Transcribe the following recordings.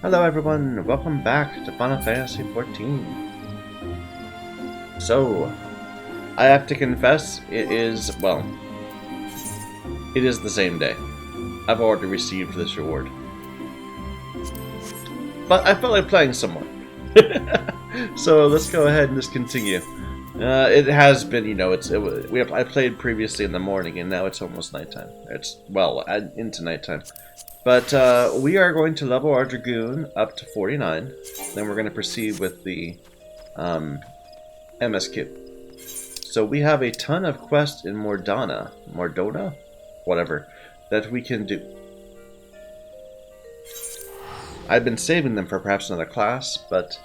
Hello everyone, welcome back to Final Fantasy XIV. So, I have to confess, it is the same day. I've already received this reward. But I felt like playing some more. So let's go ahead and just continue. It has been, I played previously in the morning and now it's almost nighttime. It's, into nighttime. But we are going to level our Dragoon up to 49. Then we're going to proceed with the MSQ. So we have a ton of quests in Mordona, whatever, that we can do. I've been saving them for perhaps another class, but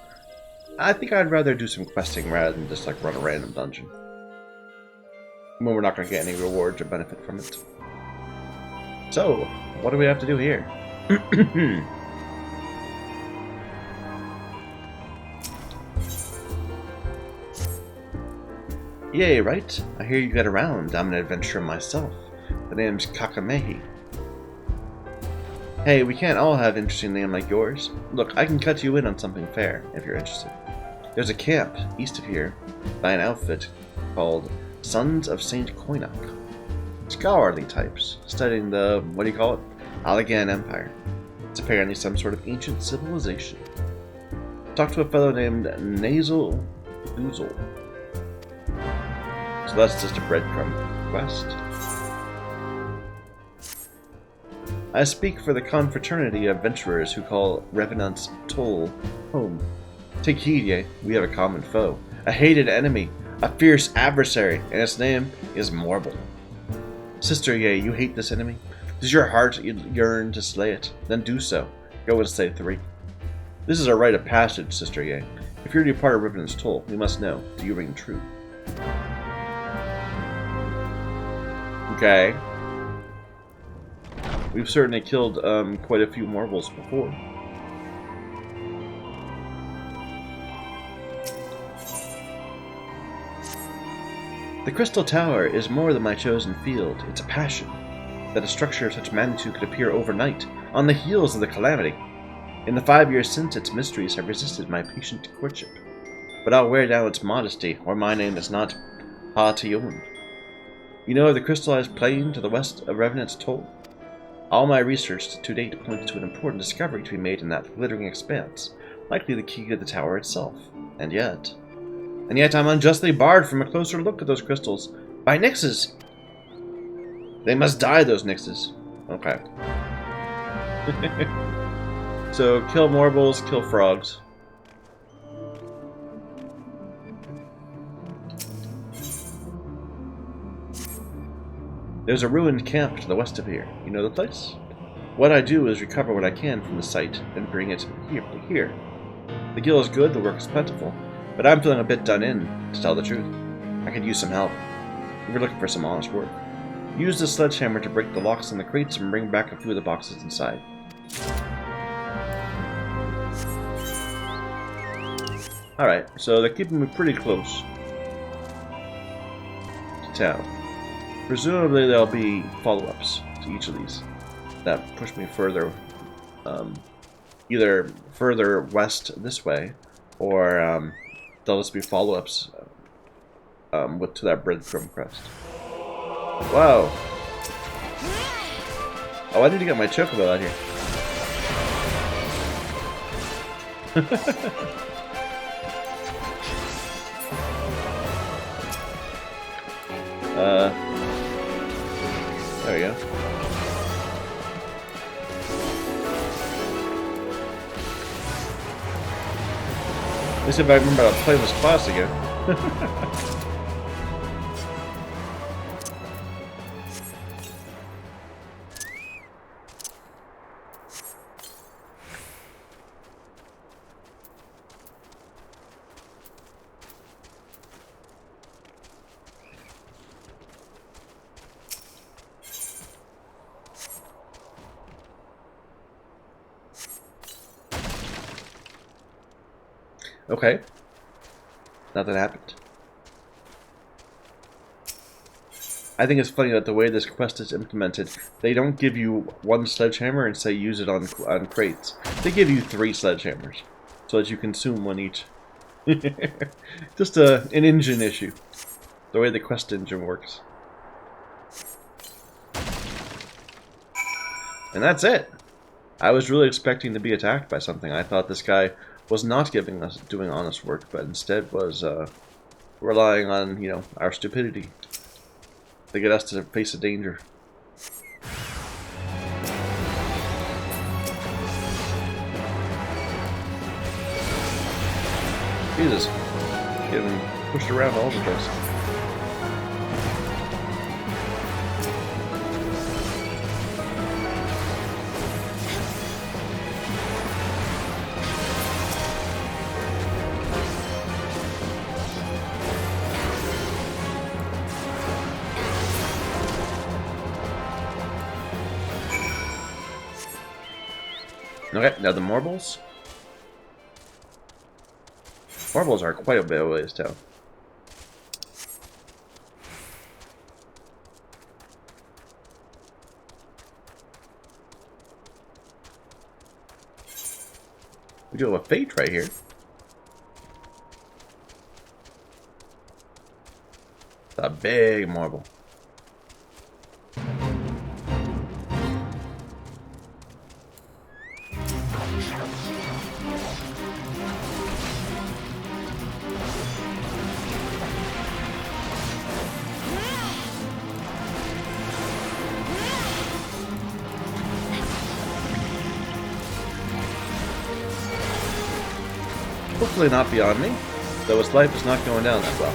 I think I'd rather do some questing rather than just like run a random dungeon. When we're not going to get any rewards or benefit from it. So, what do we have to do here? Yay, right? I hear you get around. I'm an adventurer myself. The name's Kakamehi. Hey, we can't all have an interesting name like yours. Look, I can cut you in on something fair, if you're interested. There's a camp, east of here, by an outfit called Sons of Saint Koinok. Scholarly types, studying the, Allegan Empire. It's apparently some sort of ancient civilization. Talk to a fellow named Nasal Oozle. So that's just a breadcrumb quest. I speak for the confraternity of adventurers who call Revenant's Toll home. Take heed, ye, we have a common foe, a hated enemy, a fierce adversary, and its name is Morble. Sister Ye, you hate this enemy? Does your heart yearn to slay it? Then do so. Go and slay 3. This is a rite of passage, Sister Ye. If you're to be part of Revenant's Toll, we must know, do you ring true? Okay. We've certainly killed quite a few Morbles before. The Crystal Tower is more than my chosen field. It's a passion. That a structure of such magnitude could appear overnight, on the heels of the calamity. In the 5 years since, its mysteries have resisted my patient courtship. But I'll wear down its modesty, or my name is not Ha-Tion. You know of the crystallized plain to the west of Revenant's Toll? All my research to date points to an important discovery to be made in that glittering expanse, likely the key to the tower itself. And yet I'm unjustly barred from a closer look at those crystals by Nixes. They must die, those Nixes. Okay. So, kill Morbles, kill frogs. There's a ruined camp to the west of here. You know the place? What I do is recover what I can from the site and bring it here. The gil is good, the work is plentiful, but I'm feeling a bit done in, to tell the truth. I could use some help. We're looking for some honest work. Use the sledgehammer to break the locks on the crates and bring back a few of the boxes inside. Alright, so they're keeping me pretty close to town. Presumably there'll be follow-ups to each of these that push me further, either further west this way, or there'll just be follow-ups to that breadcrumb crest. Wow. Oh, I need to get my chocobo out here. There we go. At least if I remember how to play this class again. Okay. Nothing happened. I think it's funny that the way this quest is implemented, they don't give you one sledgehammer and say use it on crates. They give you 3 sledgehammers, so that you consume one each. Just an engine issue. The way the quest engine works. And that's it. I was really expecting to be attacked by something. I thought this guy was not doing honest work, but instead was relying on, you know, our stupidity to get us to face a danger. Jesus, getting pushed around all the place. Okay, now the marbles. Marbles are quite a bit of ways down. We do have a fate right here. It's a big marble. Hopefully not beyond me, though his life is not going down that well.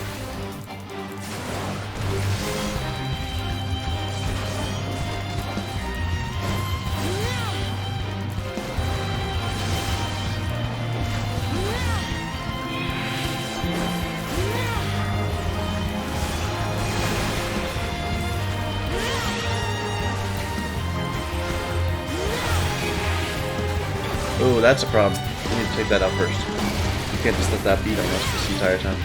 Ooh, that's a problem. We need to take that out first. You can't just let that beat on us this entire time.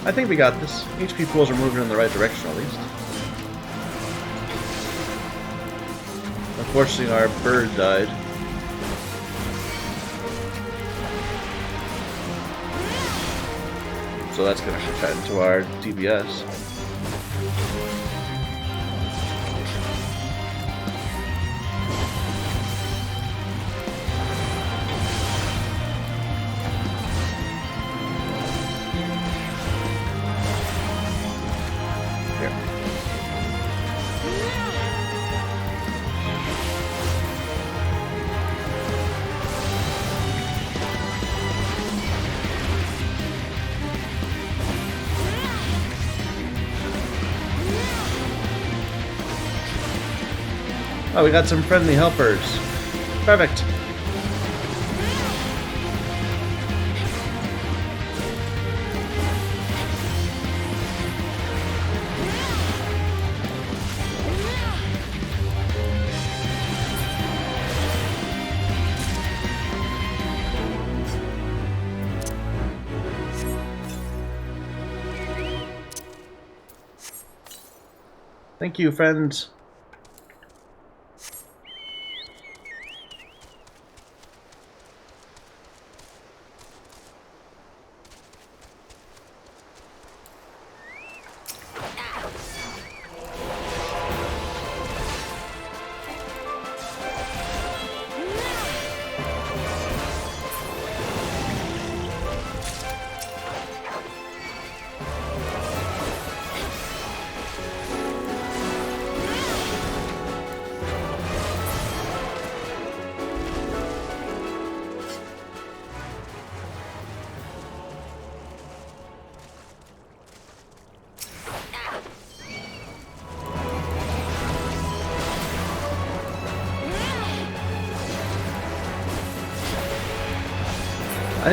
I think we got this. HP pools are moving in the right direction, at least. Unfortunately, our bird died. So that's going to cut into our DBS. Oh, we got some friendly helpers. Perfect. Thank you, friends.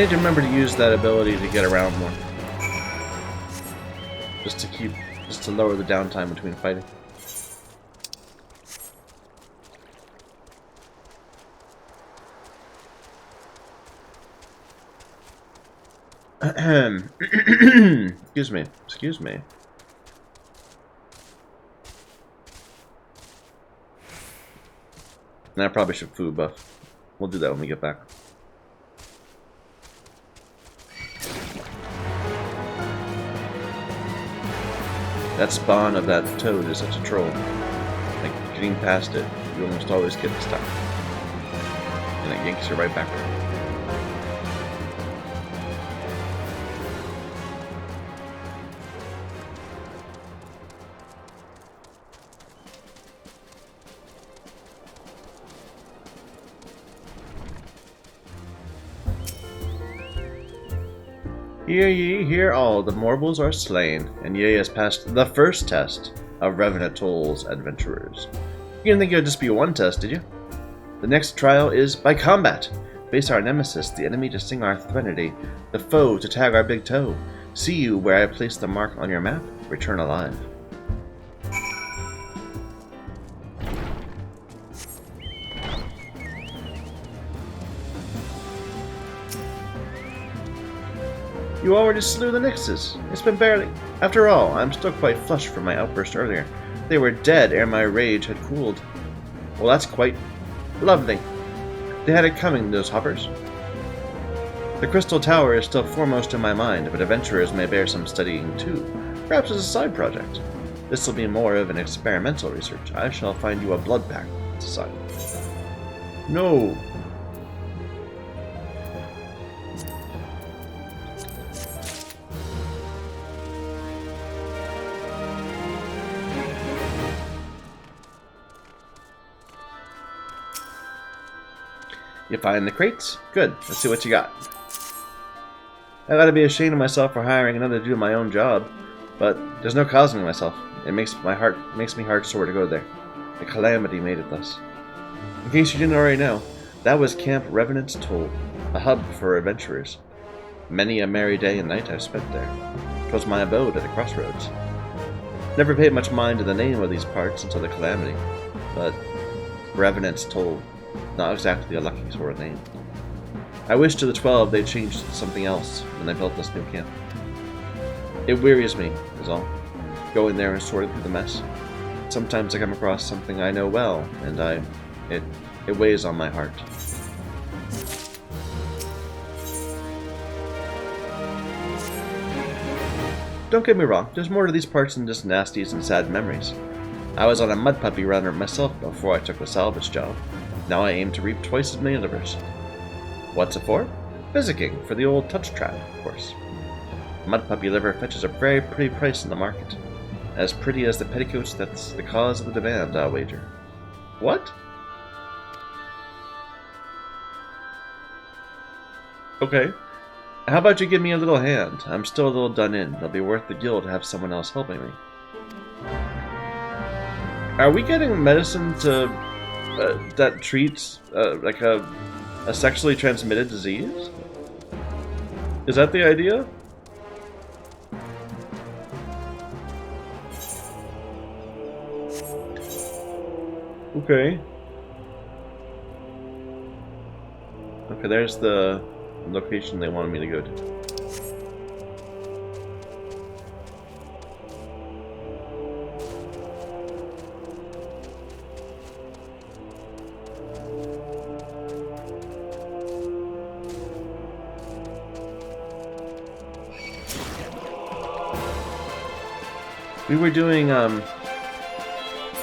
need to remember to use that ability to get around more. Just to lower the downtime between fighting. Excuse me. And I probably should food buff. We'll do that when we get back. That spawn of that toad is such a troll. Like, getting past it, you almost always get stuck. And it yanks you right backward. Hear ye, hear all, the mortals are slain, and ye has passed the first test of Revenant Toll's adventurers. You didn't think it would just be one test, did you? The next trial is by combat. Face our nemesis, the enemy to sing our threnody, the foe to tag our big toe. See you where I place the mark on your map, return alive. You already slew the Nixes. It's been barely... After all, I'm still quite flushed from my outburst earlier. They were dead ere my rage had cooled. Well, that's quite... lovely. They had it coming, those hoppers. The Crystal Tower is still foremost in my mind, but adventurers may bear some studying too. Perhaps as a side project. This will be more of an experimental research. I shall find you a blood pact to sign. No. You find the crates? Good. Let's see what you got. I gotta be ashamed of myself for hiring another to do my own job, but there's no causing myself. It makes me heart sore to go there. The calamity made it thus. In case you didn't already know, that was Camp Revenant's Toll, a hub for adventurers. Many a merry day and night I've spent there. 'Twas my abode at the crossroads. Never paid much mind to the name of these parts until the calamity, but Revenant's Toll. Not exactly a lucky sort of name. I wish to the 12 they'd changed to something else when they built this new camp. It wearies me, is all. Going there and sorting through the mess. Sometimes I come across something I know well, and it weighs on my heart. Don't get me wrong, there's more to these parts than just nasties and sad memories. I was on a mud puppy runner myself before I took the salvage job. Now I aim to reap twice as many livers. What's it for? Physicking, for the old touch trap, of course. Mud puppy liver fetches a very pretty price in the market. As pretty as the petticoats that's the cause of the demand, I'll wager. What? Okay. How about you give me a little hand? I'm still a little done in. It'll be worth the gil to have someone else helping me. Are we getting medicine to... that treats like a sexually transmitted disease? Is that the idea? Okay. Okay, there's the location they wanted me to go to. We were doing,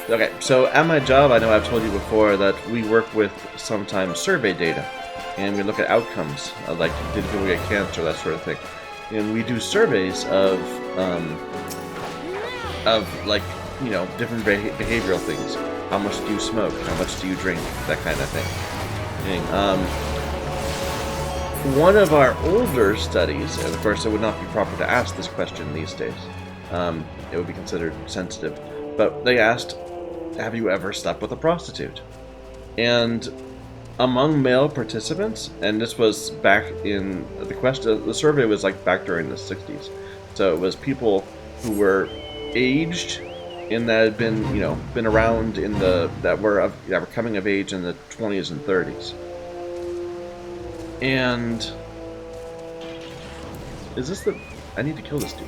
okay, so at my job, I know I've told you before that we work with sometimes survey data, and we look at outcomes, like did people get cancer, that sort of thing. And we do surveys of like, you know, different behavioral things. How much do you smoke? How much do you drink? That kind of thing. And, one of our older studies, and of course it would not be proper to ask this question these days, it would be considered sensitive, but they asked, have you ever slept with a prostitute? And among male participants, and this was back in the survey was like back during the 60s, so it was people who were aged in that had been been around in that were coming of age in the 20s and 30s. And is this the... I need to kill this dude.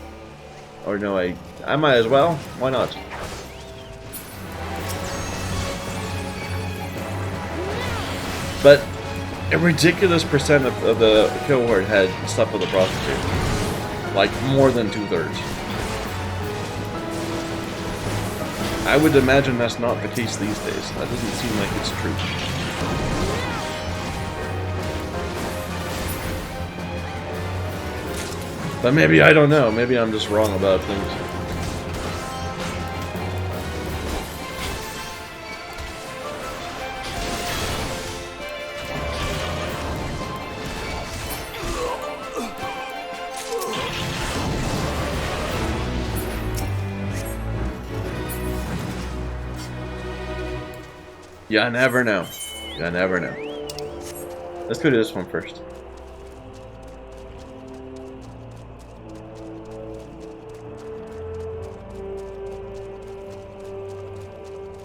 Or no, I might as well. Why not? But a ridiculous percent of the cohort had slept with a prostitute. Like, more than 2/3. I would imagine that's not the case these days. That doesn't seem like it's true. But maybe, I don't know, maybe I'm just wrong about things. You never know. You never know. Let's go to this one first.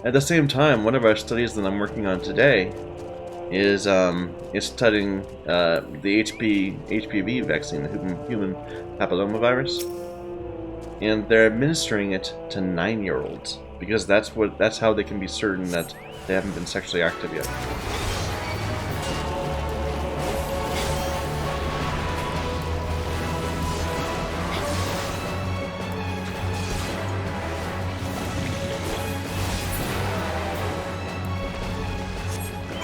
At the same time, one of our studies that I'm working on today is studying the HPV vaccine, the human papillomavirus, and they're administering it to 9-year-olds because that's how they can be certain that they haven't been sexually active yet.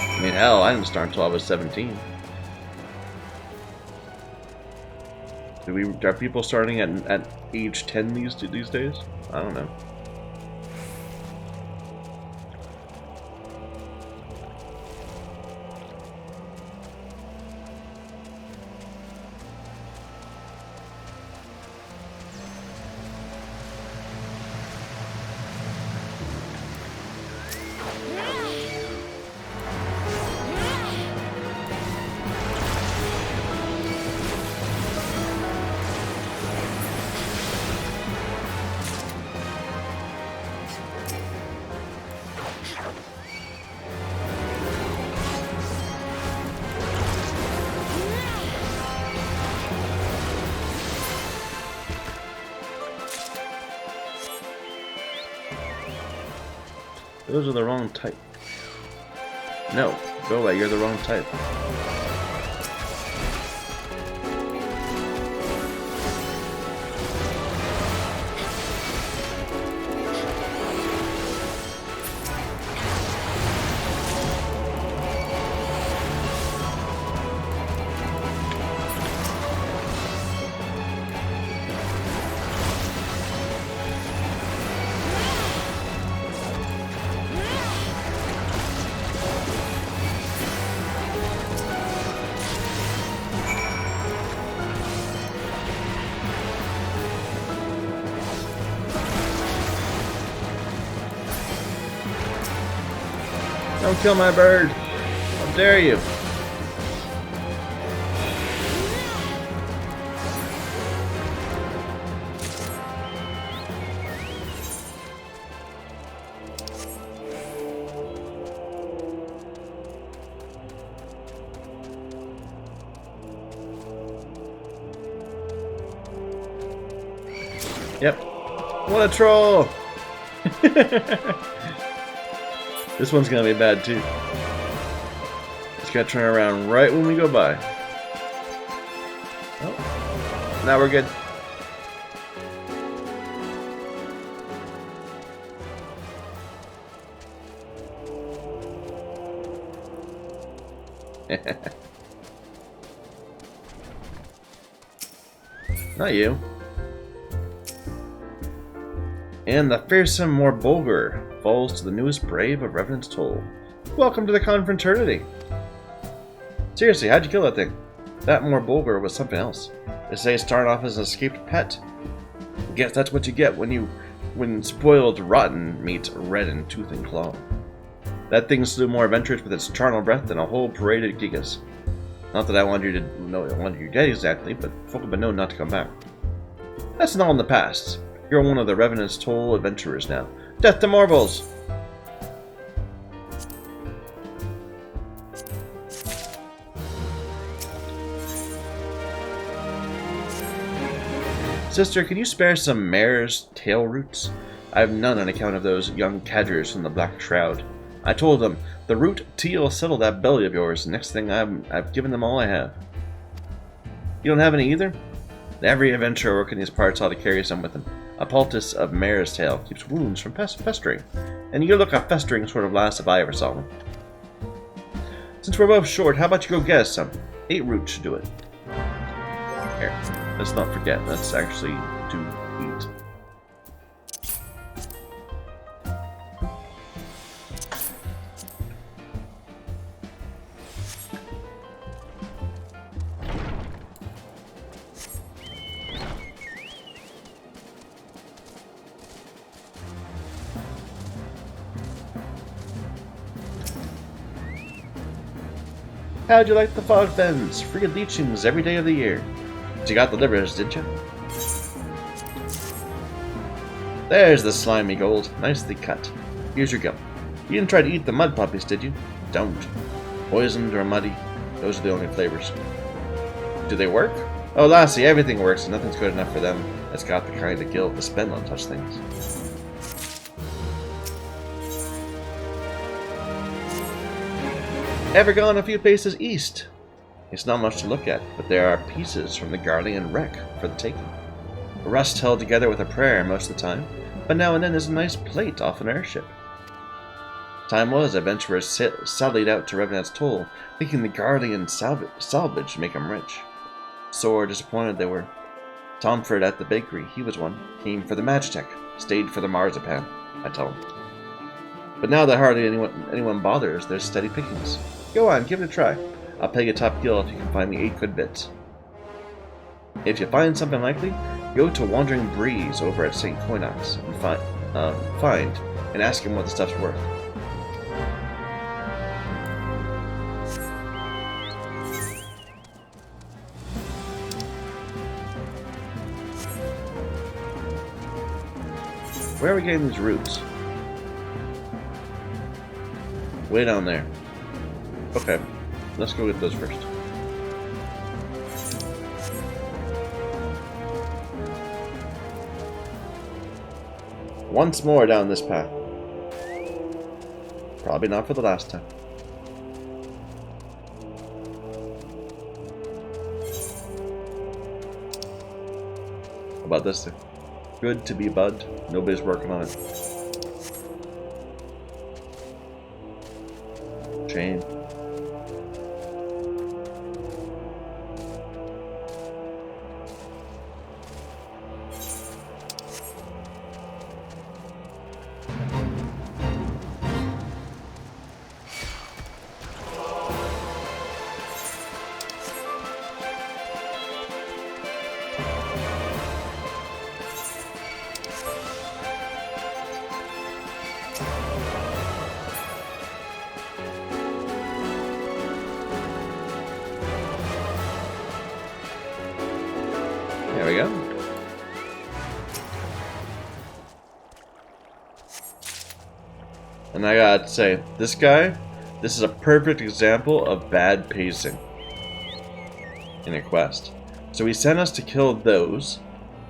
I mean, hell, I didn't start until I was 17. Are people starting at age 10 these days? I don't know. Those are the wrong type. No, go away, you're the wrong type. Don't kill my bird! How dare you! Yep. What a troll! This one's gonna be bad too. It's gonna turn around right when we go by. Oh, now we're good. Not you. And the fearsome Morbolger falls to the newest brave of Revenant's Toll. Welcome to the confraternity. Seriously, how'd you kill that thing? That Morbolger was something else. They say it started off as an escaped pet. I guess that's what you get when spoiled rotten meat red in tooth and claw. That thing slew more adventurers with its charnel breath than a whole parade of gigas. Not that I wanted you to know I wanted you dead exactly, but folk have been known not to come back. That's all in the past. You're one of the Revenant's toll adventurers now. Death to Marbles! Sister, can you spare some mare's tail roots? I have none on account of those young cadgers from the Black Shroud. I told them, the root tea'll settle that belly of yours. Next thing I've given them all I have. You don't have any either? Every adventurer working these parts ought to carry some with him. A poultice of mare's tail keeps wounds from festering. And you look a festering sort of lass if I ever saw one. Since we're both short, how about you go get us some? 8 roots should do it. Here, let's not forget, let's actually do eat. How'd you like the fog fens? Free leechings every day of the year. You got the livers, didn't you? There's the slimy gold, nicely cut. Here's your gum. You didn't try to eat the mud puppies, did you? Don't. Poisoned or muddy, those are the only flavors. Do they work? Oh, lassie, everything works and nothing's good enough for them that's got the kind of guilt to spend on such things. Ever gone a few paces east? It's not much to look at, but there are pieces from the Garlean wreck for the taking. Rust held together with a prayer most of the time, but now and then there's a nice plate off an airship. Time was, adventurers sallied out to Revenant's Toll, thinking the Garlean salvage would make them rich. Sore disappointed they were. Tomford at the bakery, he was one, came for the Magitech, stayed for the marzipan, I tell him. But now that hardly anyone bothers, there's steady pickings. Go on, give it a try. I'll pay you top gill if you can find me 8 good bits. If you find something likely, go to Wandering Breeze over at St. Coinox and find and ask him what the stuff's worth. Where are we getting these roots? Way down there. Okay, let's go get those first. Once more down this path. Probably not for the last time. How about this thing? Good to be bud. Nobody's working on it. Chain. There we go. And I gotta say, this guy, this is a perfect example of bad pacing in a quest. So he sent us to kill those,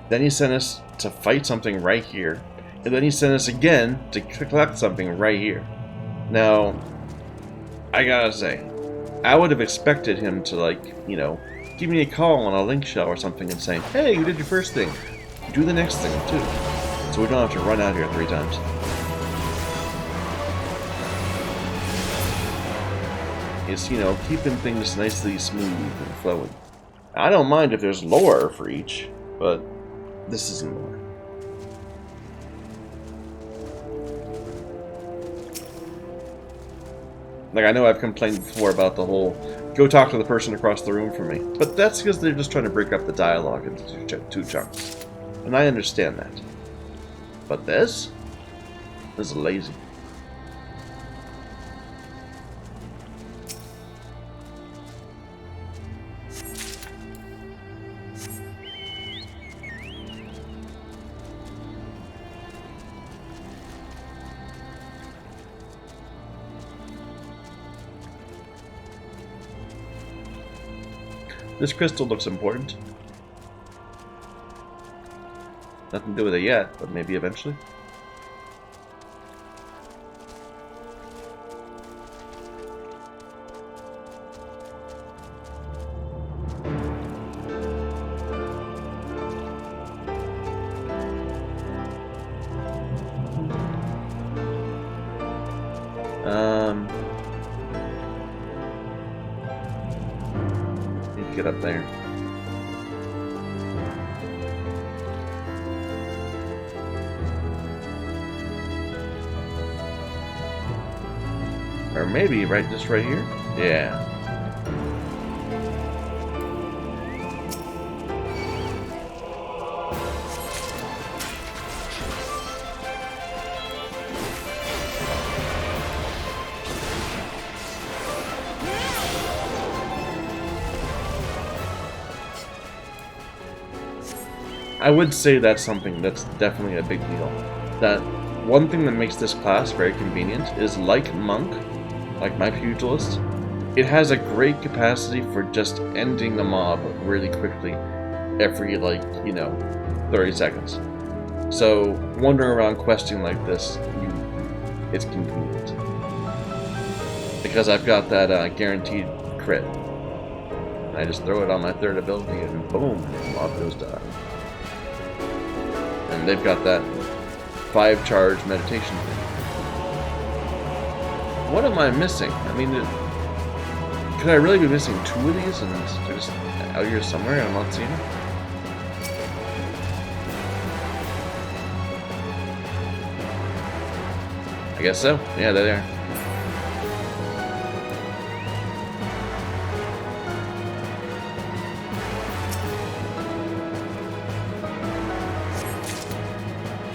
then he sent us to fight something right here, and then he sent us again to collect something right here. Now, I gotta say, I would have expected him to, like, you know, give me a call on a link shell or something and say, hey, you did your first thing, do the next thing too. So we don't have to run out here 3 times. It's, you know, keeping things nicely smooth and flowing. I don't mind if there's lore for each, but this isn't lore. Like, I know I've complained before about the whole go talk to the person across the room from me, but that's because they're just trying to break up the dialogue into 2 chunks. And I understand that. But this is lazy. This crystal looks important. Nothing to do with it yet, but maybe eventually. Need to get up there. Or maybe just right here? Yeah. I would say that's something that's definitely a big deal. That one thing that makes this class very convenient is, like Monk, like my Pugilist, it has a great capacity for just ending the mob really quickly every, 30 seconds. So, wandering around questing like this, it's convenient. Because I've got that guaranteed crit. And I just throw it on my third ability and boom, the mob goes down. And they've got that 5-charge meditation thing. What am I missing? I mean, could I really be missing 2 of these and they're just out here somewhere and I'm not seeing them? I guess so. Yeah, there they are.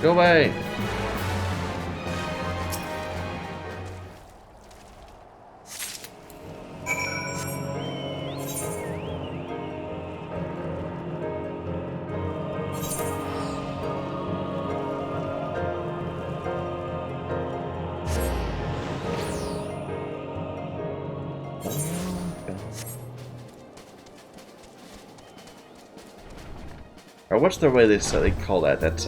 Go away! Or what's the way they call that? That's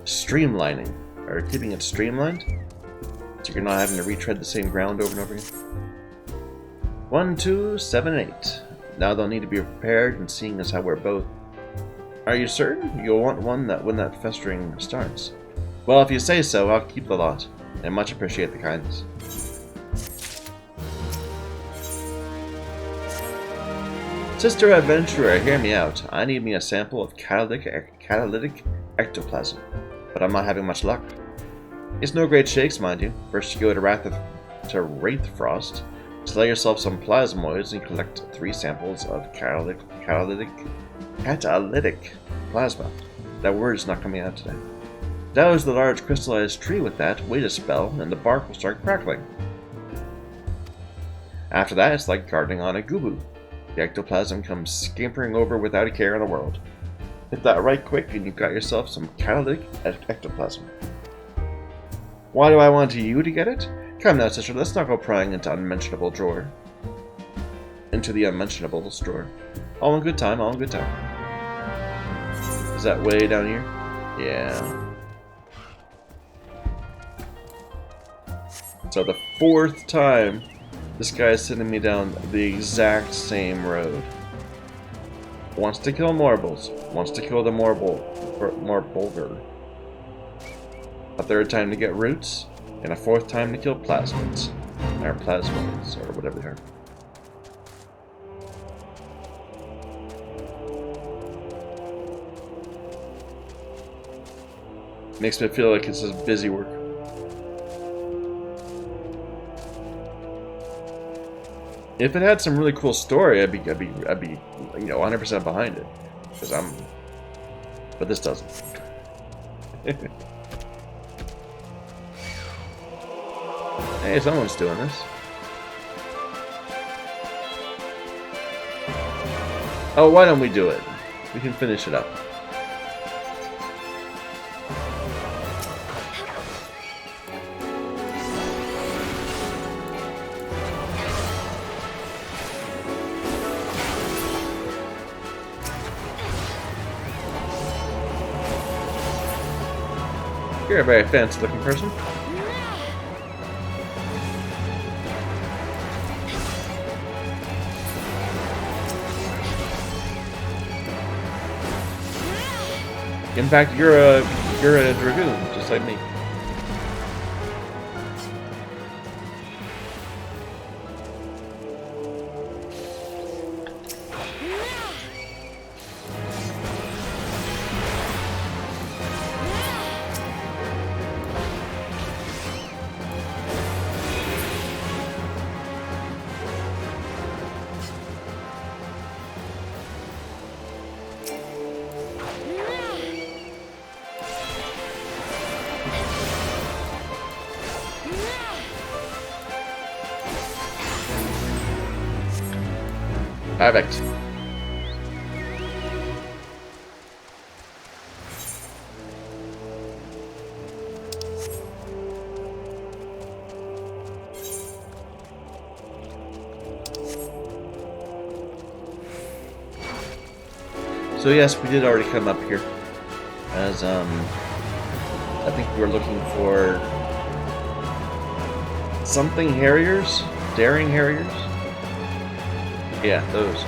streamlining, or keeping it streamlined, so you're not having to retread the same ground over and over again. 1, 2, 7, 8. Now they'll need to be prepared, and seeing as how we're both. Are you certain you'll want one when that festering starts? Well, if you say so, I'll keep the lot. I much appreciate the kindness. Sister Adventurer, hear me out. I need me a sample of catalytic ectoplasm, but I'm not having much luck. It's no great shakes, mind you. First you go to Wraithfrost, slay yourself some plasmoids, and collect 3 samples of catalytic plasma. That word's not coming out today. Douse the large crystallized tree with that, wait a spell, and the bark will start crackling. After that, it's like gardening on a gubu. The ectoplasm comes scampering over without a care in the world. Hit that right quick and you've got yourself some catalytic ectoplasm. Why do I want you to get it? Come now, sister, let's not go prying into the unmentionable drawer. All in good time, all in good time. Is that way down here? Yeah. So the 4th time this guy is sending me down the exact same road. Wants to kill marbles. Wants to kill the marble girl. A 3rd time to get roots, and a 4th time to kill plasmids. Or plasmoids, or whatever they are. Makes me feel like it's just busy work. If it had some really cool story, I'd be 100% behind it, because but this doesn't. Hey, someone's doing this. Oh, why don't we do it? We can finish it up. You're a very fancy-looking person. In fact, you're a dragoon, just like me. Perfect. So yes, we did already come up here, as I think we were looking for something Harriers, daring Harriers. Yeah, those.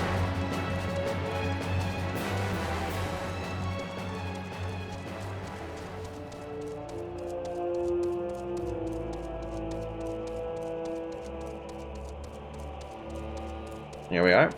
Here we are.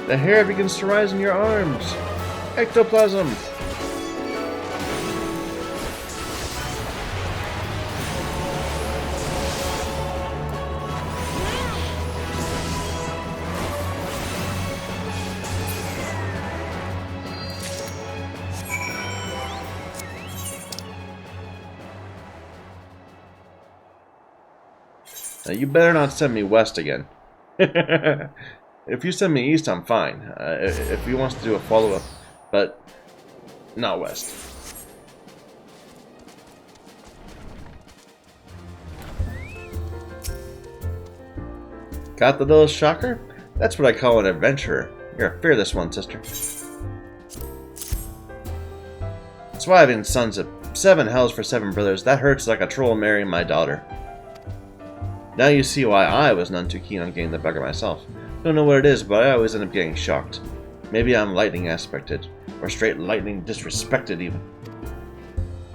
The hair begins to rise in your arms. Ectoplasm. Now you better not send me west again. If you send me east, I'm fine. If he wants to do a follow-up, but not west. Got the little shocker? That's what I call an adventurer. You're a fearless one, sister. Surviving sons of 7 hells for 7 brothers. That hurts like a troll marrying my daughter. Now you see why I was none too keen on getting the bugger myself. Don't know what it is, but I always end up getting shocked. Maybe I'm lightning aspected, or straight lightning disrespected even.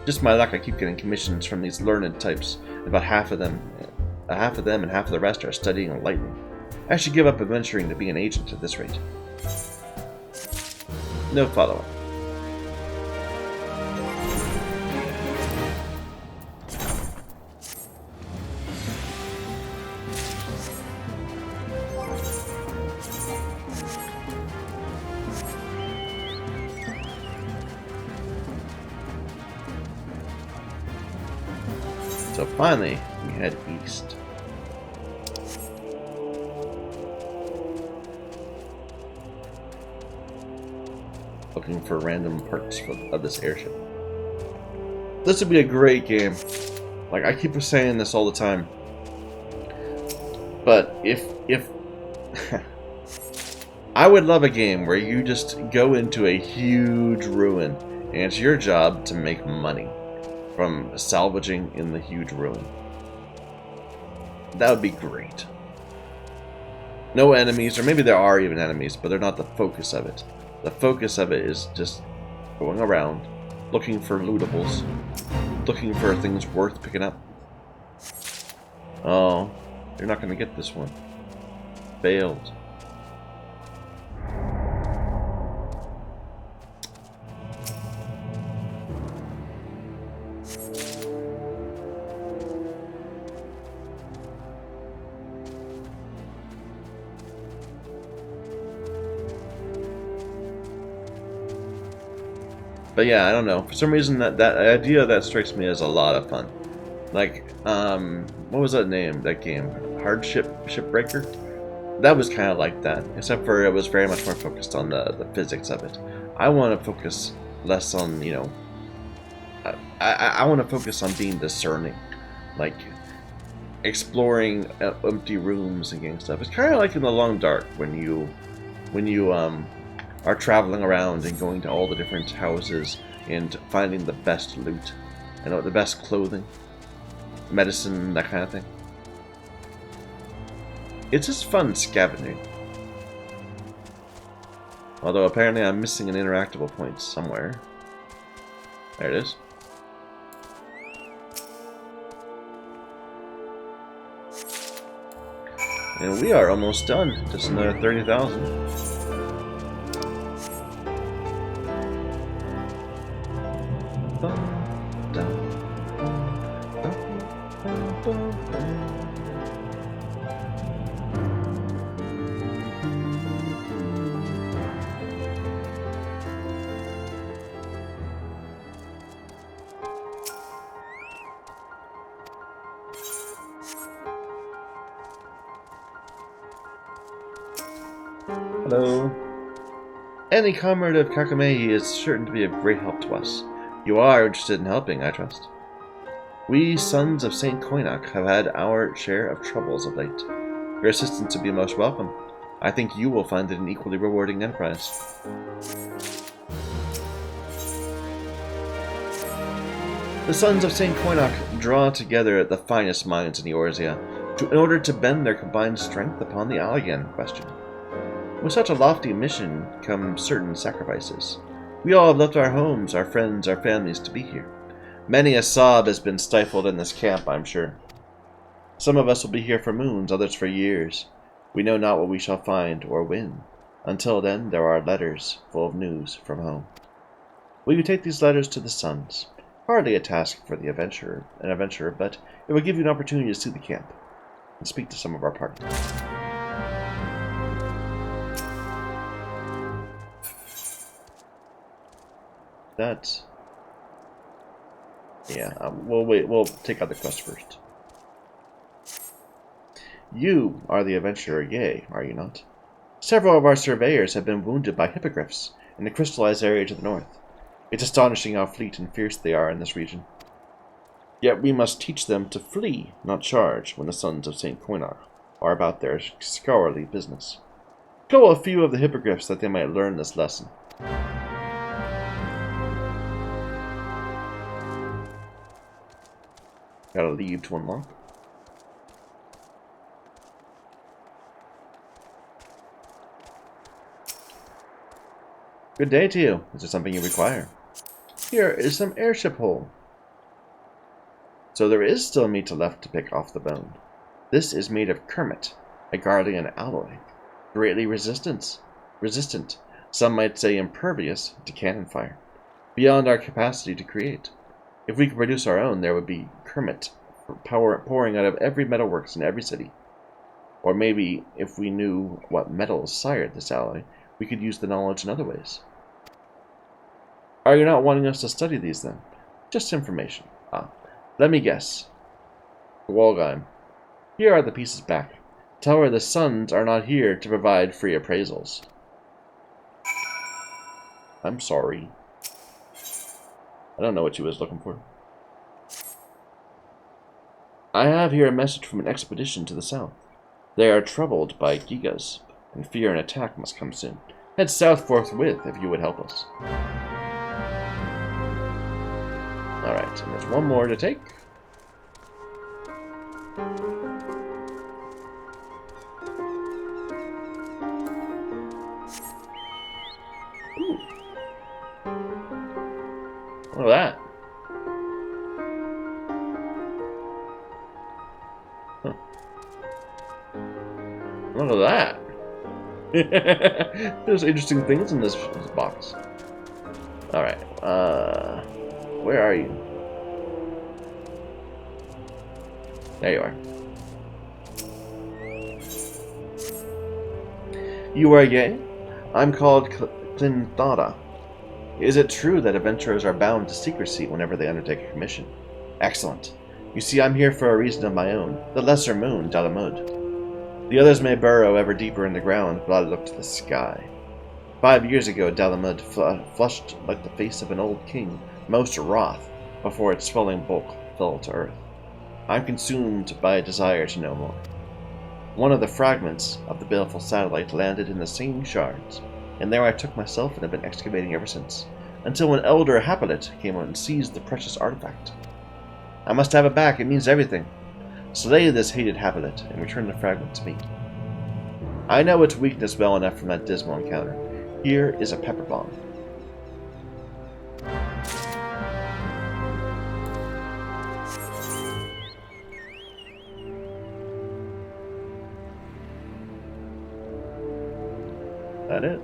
Just my luck, I keep getting commissions from these learned types. About half of them and half of the rest are studying lightning. I should give up adventuring to be an agent at this rate. No follow-up. So finally, we head east. Looking for random perks of this airship. This would be a great game. Like, I keep saying this all the time. But if I would love a game where you just go into a huge ruin and it's your job to make money from salvaging in the huge ruin. That would be great. No enemies, or maybe there are even enemies, but they're not the focus of it. The focus of it is just going around, looking for lootables, looking for things worth picking up. Oh, you're not going to get this one. Failed. But yeah, I don't know. For some reason, that idea that strikes me as a lot of fun. Like, what was that name? That game, Shipbreaker. That was kind of like that, except for it was very much more focused on the physics of it. I want to focus less on, you know, I want to focus on being discerning, like exploring empty rooms and getting stuff. It's kind of like in the Long Dark when you are traveling around and going to all the different houses and finding the best loot, and the best clothing, medicine, that kind of thing. It's just fun scavenging. Although apparently I'm missing an interactable point somewhere. There it is. And we are almost done. Just another 30,000. Hello. Any comrade of Kakamei is certain to be of great help to us. You are interested in helping, I trust. We sons of St. Koinak have had our share of troubles of late. Your assistance would be most welcome. I think you will find it an equally rewarding enterprise. The sons of St. Koinak draw together the finest minds in Eorzea in order to bend their combined strength upon the Allagan question. With such a lofty mission come certain sacrifices. We all have left our homes, our friends, our families to be here. Many a sob has been stifled in this camp, I'm sure. Some of us will be here for moons, others for years. We know not what we shall find or win. Until then, there are letters full of news from home. Will you take these letters to the sons? Hardly a task for an adventurer, but it will give you an opportunity to see the camp and speak to some of our party. That... yeah, we'll take out the quest first. You are the adventurer Ye, are you not? Several of our surveyors have been wounded by hippogriffs in the crystallized area to the north. It's astonishing how fleet and fierce they are in this region. Yet we must teach them to flee, not charge, when the sons of St. Koinar are about their scholarly business. Kill a few of the hippogriffs that they might learn this lesson. Gotta leave to unlock. Good day to you. Is there something you require? Here is some airship hull. So there is still meat left to pick off the bone. This is made of kermit, a guardian alloy. Greatly resistant. Some might say impervious to cannon fire. Beyond our capacity to create. If we could produce our own, there would be kermit pouring out of every metalworks in every city. Or maybe, if we knew what metals sired this alloy, we could use the knowledge in other ways. Are you not wanting us to study these, then? Just information. Let me guess. Walgheim. Here are the pieces back. Tell her the sons are not here to provide free appraisals. I'm sorry. I don't know what she was looking for. I have here a message from an expedition to the south. They are troubled by gigas, and fear an attack must come soon. Head south forthwith if you would help us. Alright, and there's one more to take. Look at that. There's interesting things in this box. Alright, where are you? There you are. You are gay? I'm called Clinthada. Is it true that adventurers are bound to secrecy whenever they undertake a commission? Excellent. You see, I'm here for a reason of my own. The lesser moon, Dalamud. The others may burrow ever deeper in the ground, but I look to the sky. 5 years ago, Dalamud flushed like the face of an old king, most wroth, before its swelling bulk fell to earth. I'm consumed by a desire to know more. One of the fragments of the baleful satellite landed in the same shards, and there I took myself and have been excavating ever since, until an elder Hapilet came and seized the precious artifact. I must have it back, it means everything. Slay this hated Hapilet and return the fragment to me. I know its weakness well enough from that dismal encounter. Here is a pepper bomb. That it?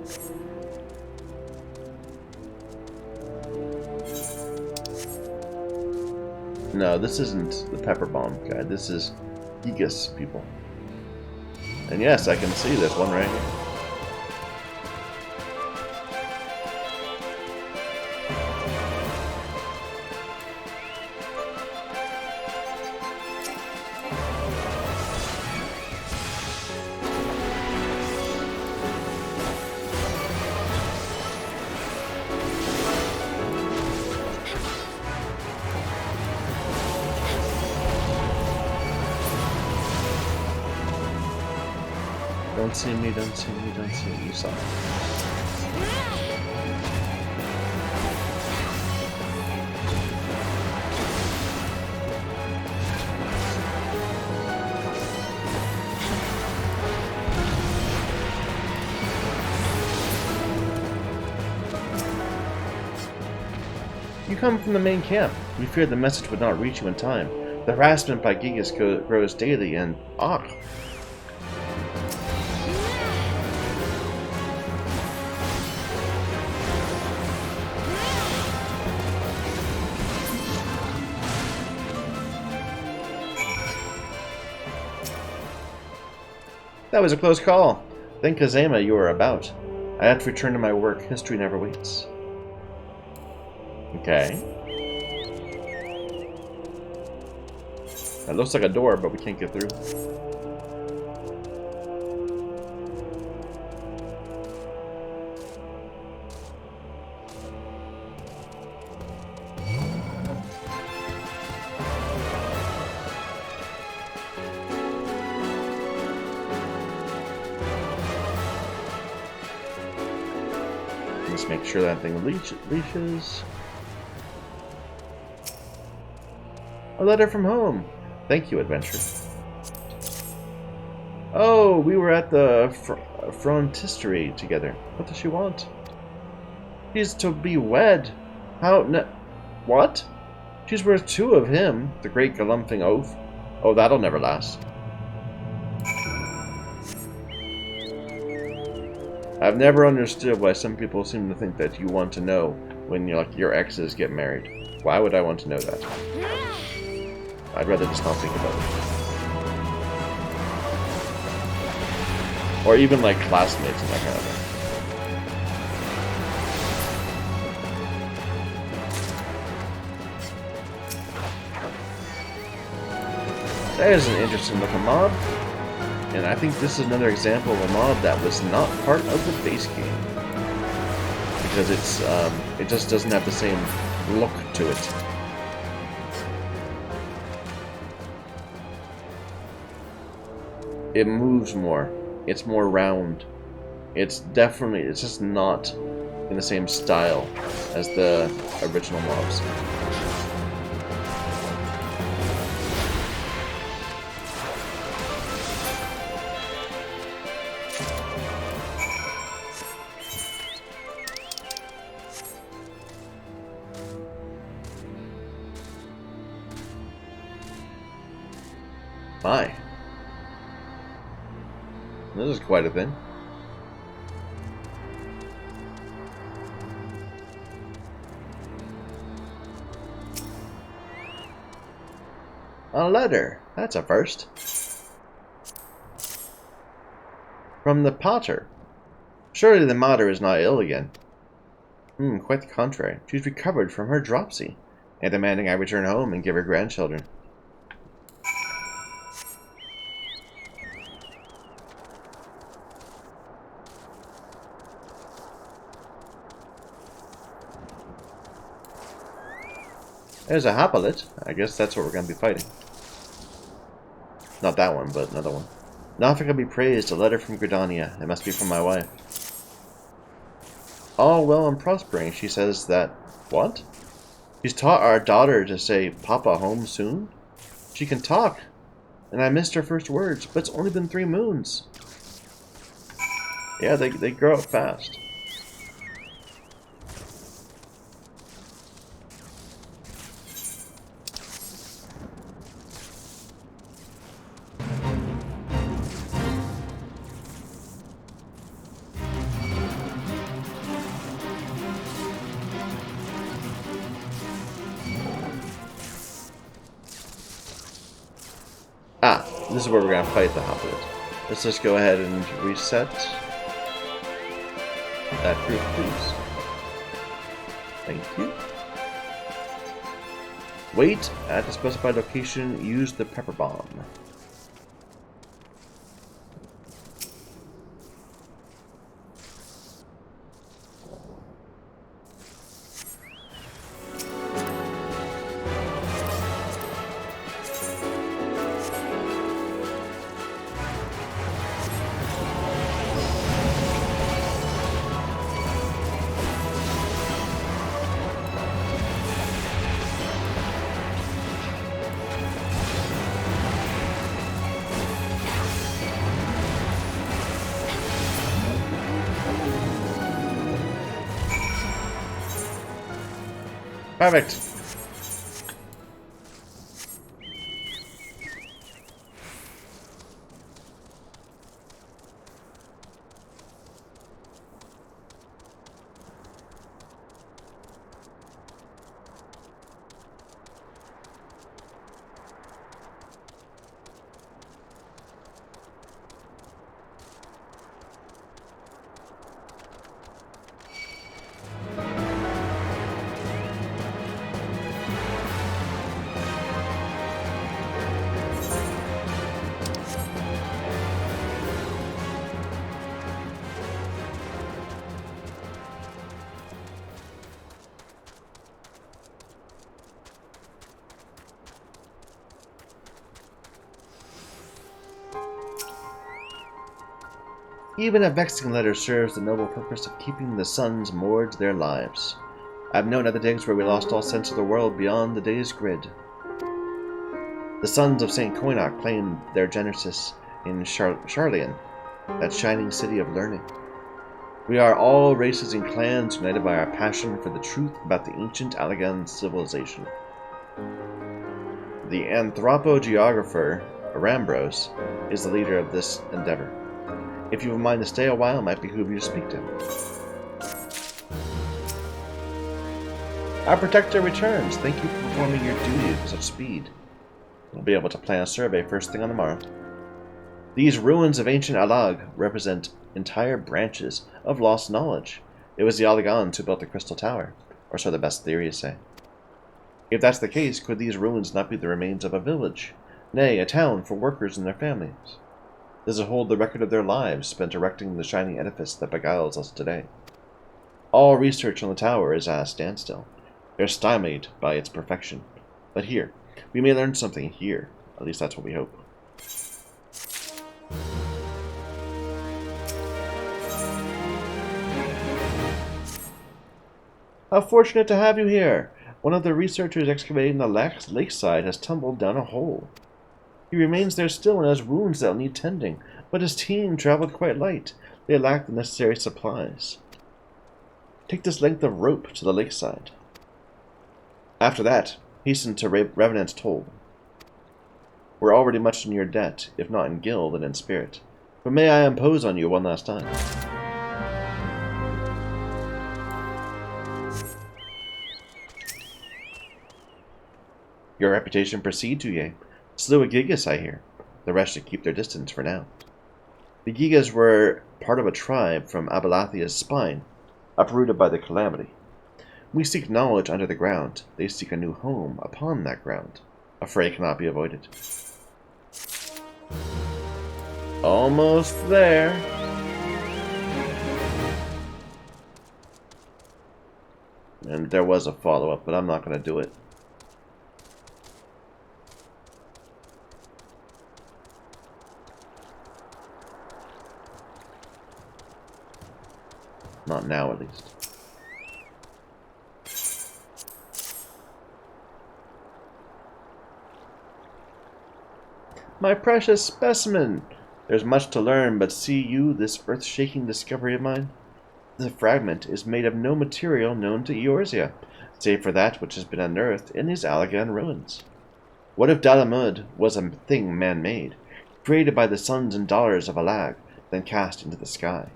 No, this isn't the pepper bomb guy. This is Gigas people. And yes, I can see this one right here. Don't see me, don't see me, don't see me. You saw it. You come from the main camp. We feared the message would not reach you in time. The harassment by Gigas grows daily and... Ah! That was a close call. Thank Kazama you are about. I have to return to my work. History never waits. Okay. That looks like a door, but we can't get through. Let's make sure that thing leashes. A letter from home. Thank you, adventure. Oh, we were at the frontistery together. What does she want? She's to be wed. How? What? She's worth 2 of him, the great galumphing oaf. Oh, that'll never last. I've never understood why some people seem to think that you want to know when your exes get married. Why would I want to know that? I'd rather just not think about it. Or even like classmates and that kind of thing. That is an interesting looking mob. And I think this is another example of a mob that was not part of the base game. Because it just doesn't have the same look to it. It moves more. It's more round. It's just not in the same style as the original mobs. Bye. This is quite a thing. A letter. That's a first. From the Potter. Surely the Mater is not ill again. Quite the contrary. She's recovered from her dropsy, and demanding I return home and give her grandchildren. There's a Happolyte. I guess that's what we're going to be fighting. Not that one, but another one. Nafika be praised, a letter from Gridania. It must be from my wife. All well and prospering, she says that... What? She's taught our daughter to say, Papa home soon? She can talk. And I missed her first words, but it's only been 3 moons. Yeah, they grow up fast. This is where we're going to fight the Happolyte. Let's just go ahead and reset that group, please. Thank you. Wait at the specified location. Use the pepper bomb. Perfect. Even a vexing letter serves the noble purpose of keeping the suns moored to their lives. I've known other days where we lost all sense of the world beyond the day's grid. The sons of St. Coinoc claimed their genesis in Charlian, that shining city of learning. We are all races and clans united by our passion for the truth about the ancient Allegan civilization. The anthropogeographer, Arambros, is the leader of this endeavor. If you have a mind to stay a while, it might behoove you to speak to him. Our protector returns. Thank you for performing your duty with such speed. We'll be able to plan a survey first thing on the morrow. These ruins of ancient Alag represent entire branches of lost knowledge. It was the Allegans who built the Crystal Tower, or so the best theories say. If that's the case, could these ruins not be the remains of a village? Nay, a town for workers and their families? Does it hold the record of their lives spent erecting the shining edifice that beguiles us today? All research on the tower is at a standstill. They're stymied by its perfection. But here, we may learn something here. At least that's what we hope. How fortunate to have you here! One of the researchers excavating the lakeside has tumbled down a hole. He remains there still and has wounds that'll need tending, but his team traveled quite light. They lack the necessary supplies. Take this length of rope to the lakeside. After that, hasten to Revenant's Toll. We're already much in your debt, if not in guild, then in spirit. But may I impose on you one last time? Your reputation precedes you, yea. Slew a Gigas, I hear. The rest should keep their distance for now. The Gigas were part of a tribe from Abalathia's spine, uprooted by the calamity. We seek knowledge under the ground. They seek a new home upon that ground. A fray cannot be avoided. Almost there. And there was a follow-up, but I'm not going to do it. Not now, at least. My precious specimen! There's much to learn, but see you this earth-shaking discovery of mine? The fragment is made of no material known to Eorzea, save for that which has been unearthed in these Allagan ruins. What if Dalamud was a thing man-made, created by the sons and daughters of Alag, then cast into the sky?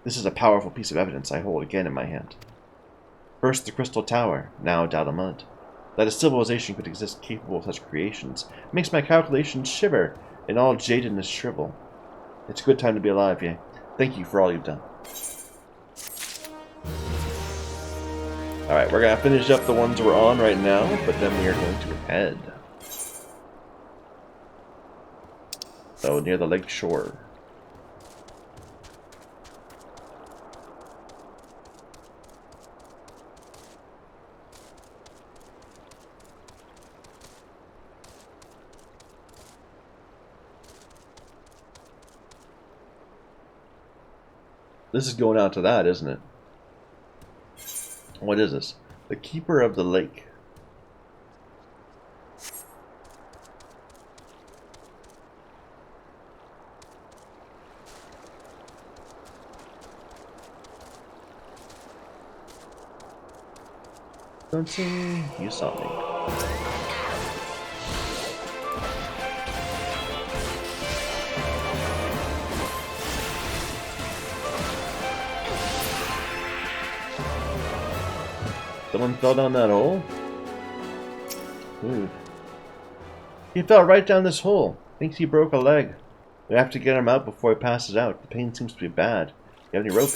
This is a powerful piece of evidence I hold again in my hand. First the Crystal Tower, now Dalamud. That a civilization could exist capable of such creations makes my calculations shiver and all jadedness shrivel. It's a good time to be alive, yea. Thank you for all you've done. Alright, we're going to finish up the ones we're on right now, but then we are going to head. So, near the lake shore. This is going out to that, isn't it? What is this? The Keeper of the Lake. Don't see me. You saw me. Someone fell down that hole? Dude. He fell right down this hole. Thinks he broke a leg. We have to get him out before he passes out. The pain seems to be bad. You have any rope?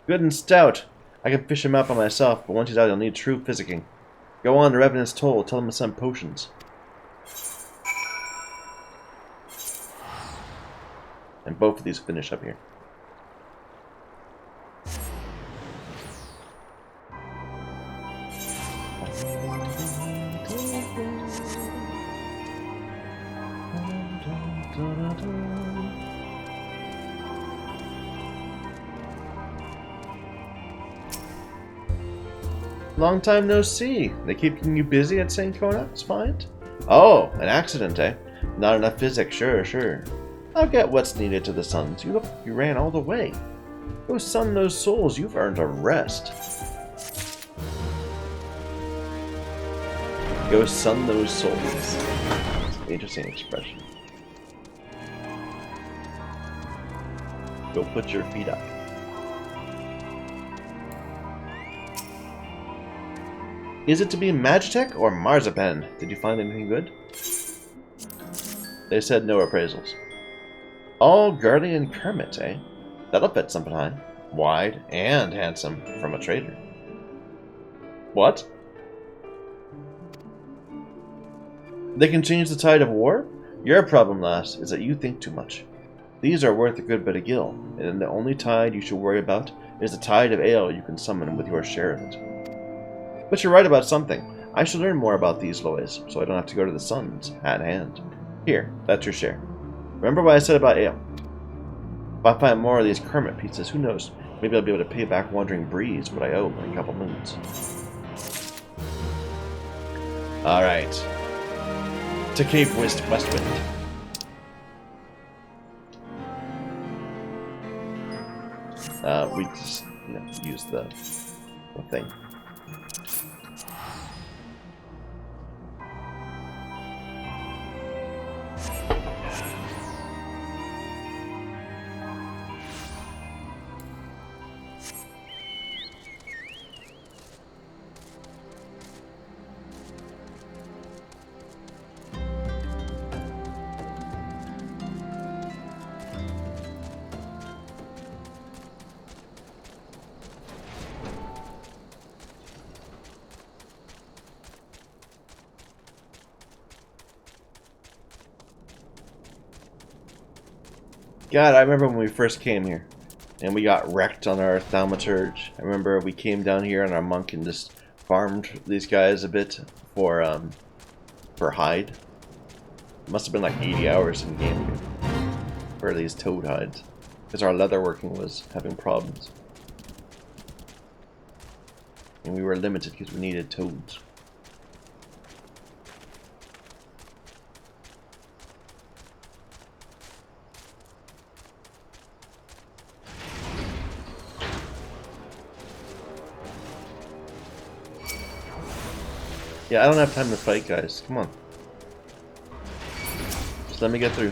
Good and stout. I can fish him out by myself, but once he's out, he'll need true physicking. Go on to Revenant's Toll. Tell him to send potions. And both of these finish up here. Long time no see. They keeping you busy at St. Conak's find? Oh, an accident, eh? Not enough physics, sure. I'll get what's needed to the Suns. You look like you ran all the way. Go sun those souls, you've earned a rest. Go sun those souls. It's an interesting expression. Go put your feet up. Is it to be Magitech or Marzipan? Did you find anything good? They said no appraisals. All Guardian Kermit, eh? That'll fit something high. Wide and handsome from a trader. What? They can change the tide of war? Your problem, lass, is that you think too much. These are worth a good bit of gil, and the only tide you should worry about is the tide of ale you can summon with your share of it. But you're right about something. I should learn more about these loys, so I don't have to go to the Suns, hat in hand. Here, that's your share. Remember what I said about ale? If I find more of these Kermit pieces, who knows? Maybe I'll be able to pay back Wandering Breeze what I owe in a couple moons. Alright. To Cape Westwind. We just, use the thing. God, I remember when we first came here. And we got wrecked on our thaumaturge. I remember we came down here on our monk and just farmed these guys a bit for hide. It must have been like 80 hours in game for these toad hides. Because our leatherworking was having problems. And we were limited because we needed toads. Yeah, I don't have time to fight, guys. Come on. Just let me get through.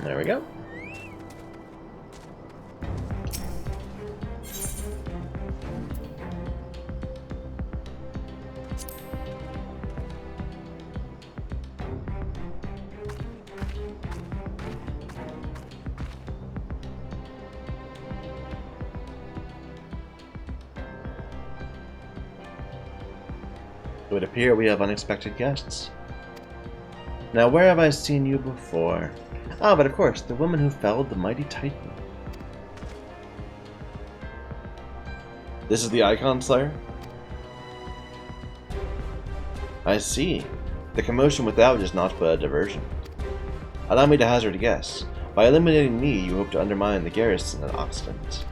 There we go. It would appear we have unexpected guests. Now, where have I seen you before? Ah, but of course, the woman who felled the mighty Titan. This is the icon, Slayer? I see. The commotion without is not but a diversion. Allow me to hazard a guess. By eliminating me, you hope to undermine the garrison at Occident.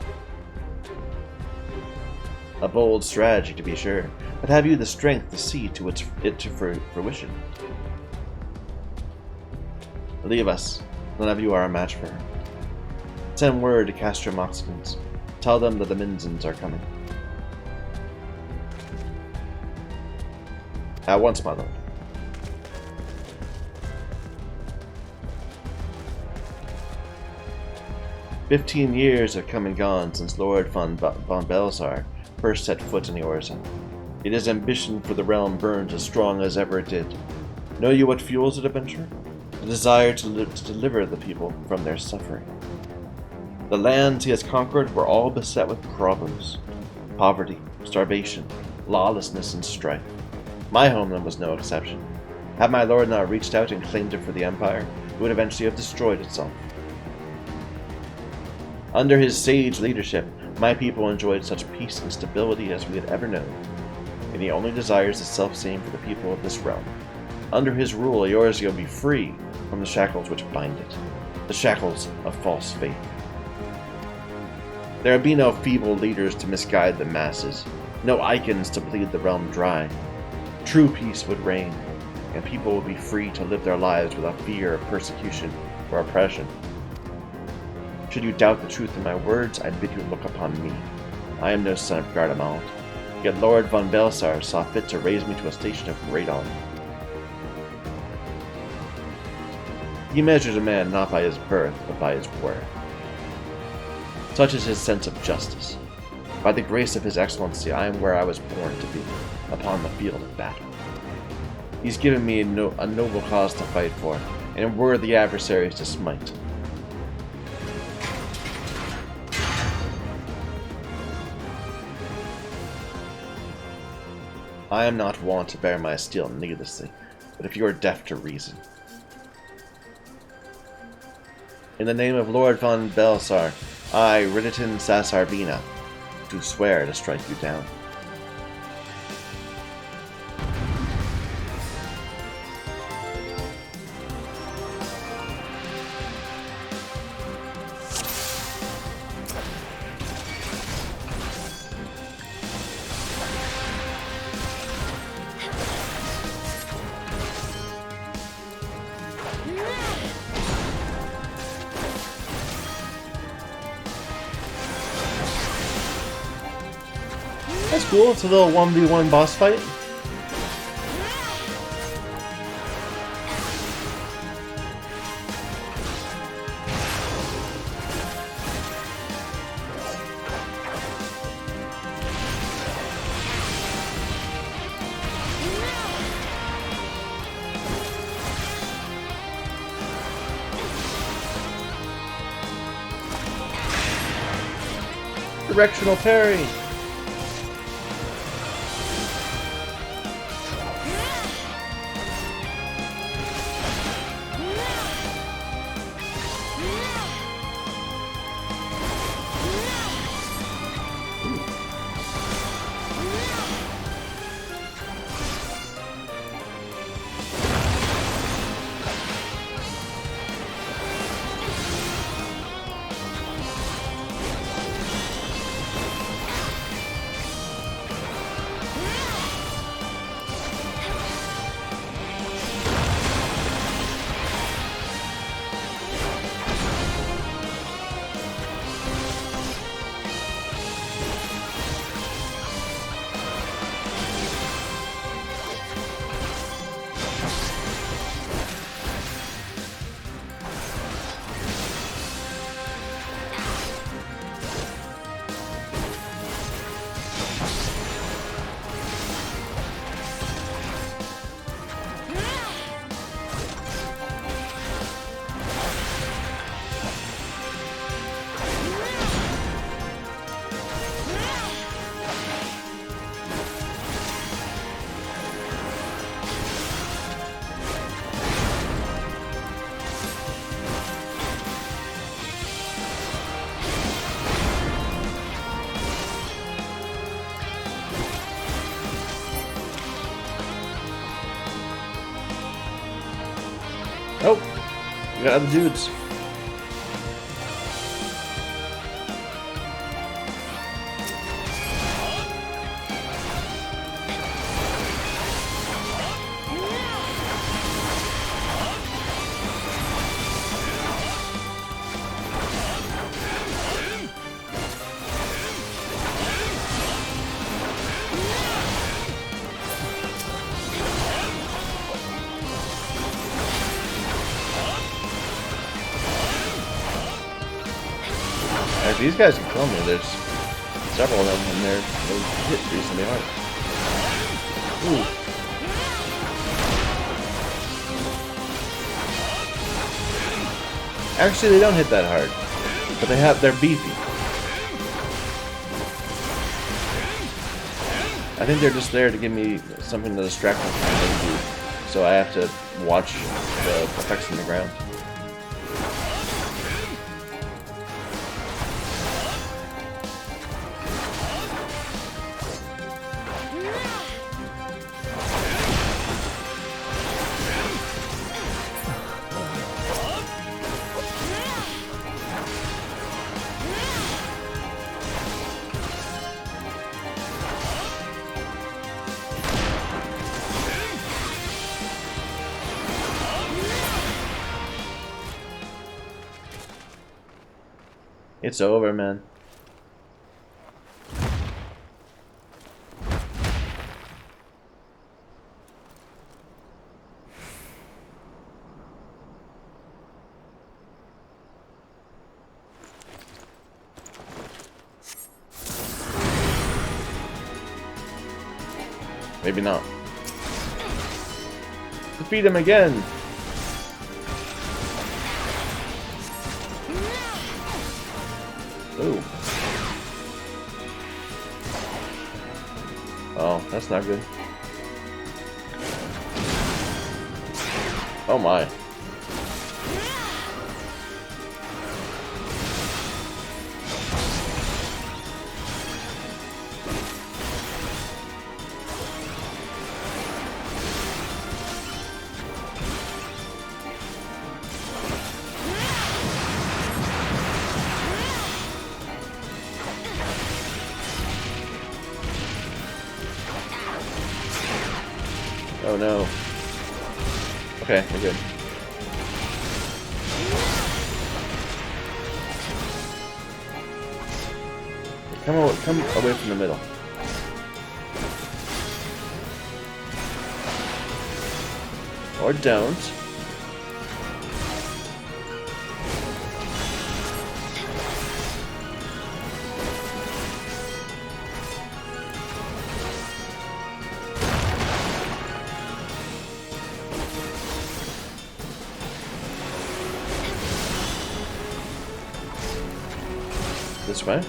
A bold strategy, to be sure, but have you the strength to see to it to fruition? Leave us. None of you are a match for her. Send word to Castrum Occident. Tell them that the Minzens are coming. At once, my lord. "15 years have come and gone since Lord von Belsar first set foot in the Orison. Yet his ambition for the realm burns as strong as ever it did. Know you what fuels that adventure? The desire to deliver the people from their suffering. The lands he has conquered were all beset with problems. Poverty, starvation, lawlessness, and strife. My homeland was no exception. Had my lord not reached out and claimed it for the Empire, it would eventually have destroyed itself. Under his sage leadership, my people enjoyed such peace and stability as we had ever known, and he only desires the self-same for the people of this realm. Under his rule, Eorzea will be free from the shackles which bind it, the shackles of false faith. There would be no feeble leaders to misguide the masses, no icons to bleed the realm dry. True peace would reign, and people would be free to live their lives without fear of persecution or oppression. Should you doubt the truth of my words, I bid you look upon me. I am no son of Gardamal, yet Lord von Belsar saw fit to raise me to a station of great honor. He measures a man not by his birth, but by his worth. Such is his sense of justice. By the grace of his excellency, I am where I was born to be, upon the field of battle. He's given me a noble cause to fight for, and worthy adversaries to smite. I am not wont to bear my steel needlessly, but if you are deaf to reason. In the name of Lord von Belsar, I, Riditon Sasarbina, do swear to strike you down. That's cool, it's a little 1v1 boss fight. Directional parry! Oh! We got other dudes. If these guys can kill me, there's several of them and they hit reasonably hard. Ooh. Actually, they don't hit that hard, but they're beefy. I think they're just there to give me something to distract me from what they do, so I have to watch the effects on the ground. It's over, man. Maybe not. Defeat him again! Ooh. Oh, that's not good. Oh my. Oh no. Okay, we're good. Come away from the middle. Or don't. This way.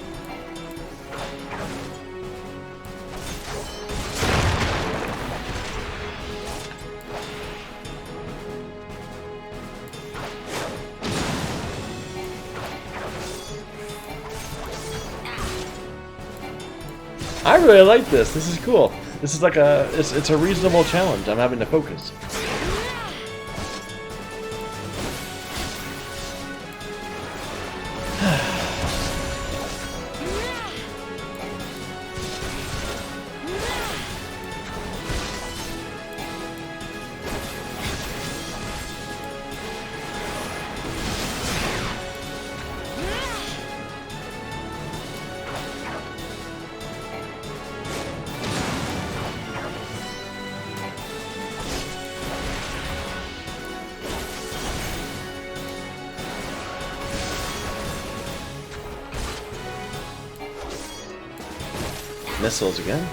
I really like this. This is cool. This is like it's a reasonable challenge. I'm having to focus. Missiles again.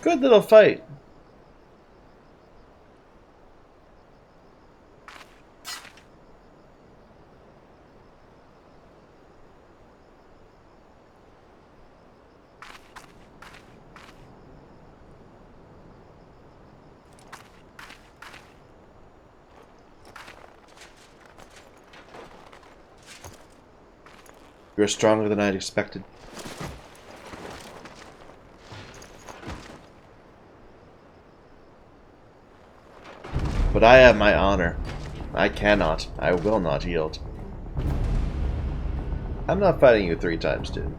Good little fight. You're stronger than I'd expected. But I have my honor. I cannot. I will not yield. I'm not fighting you 3 times, dude.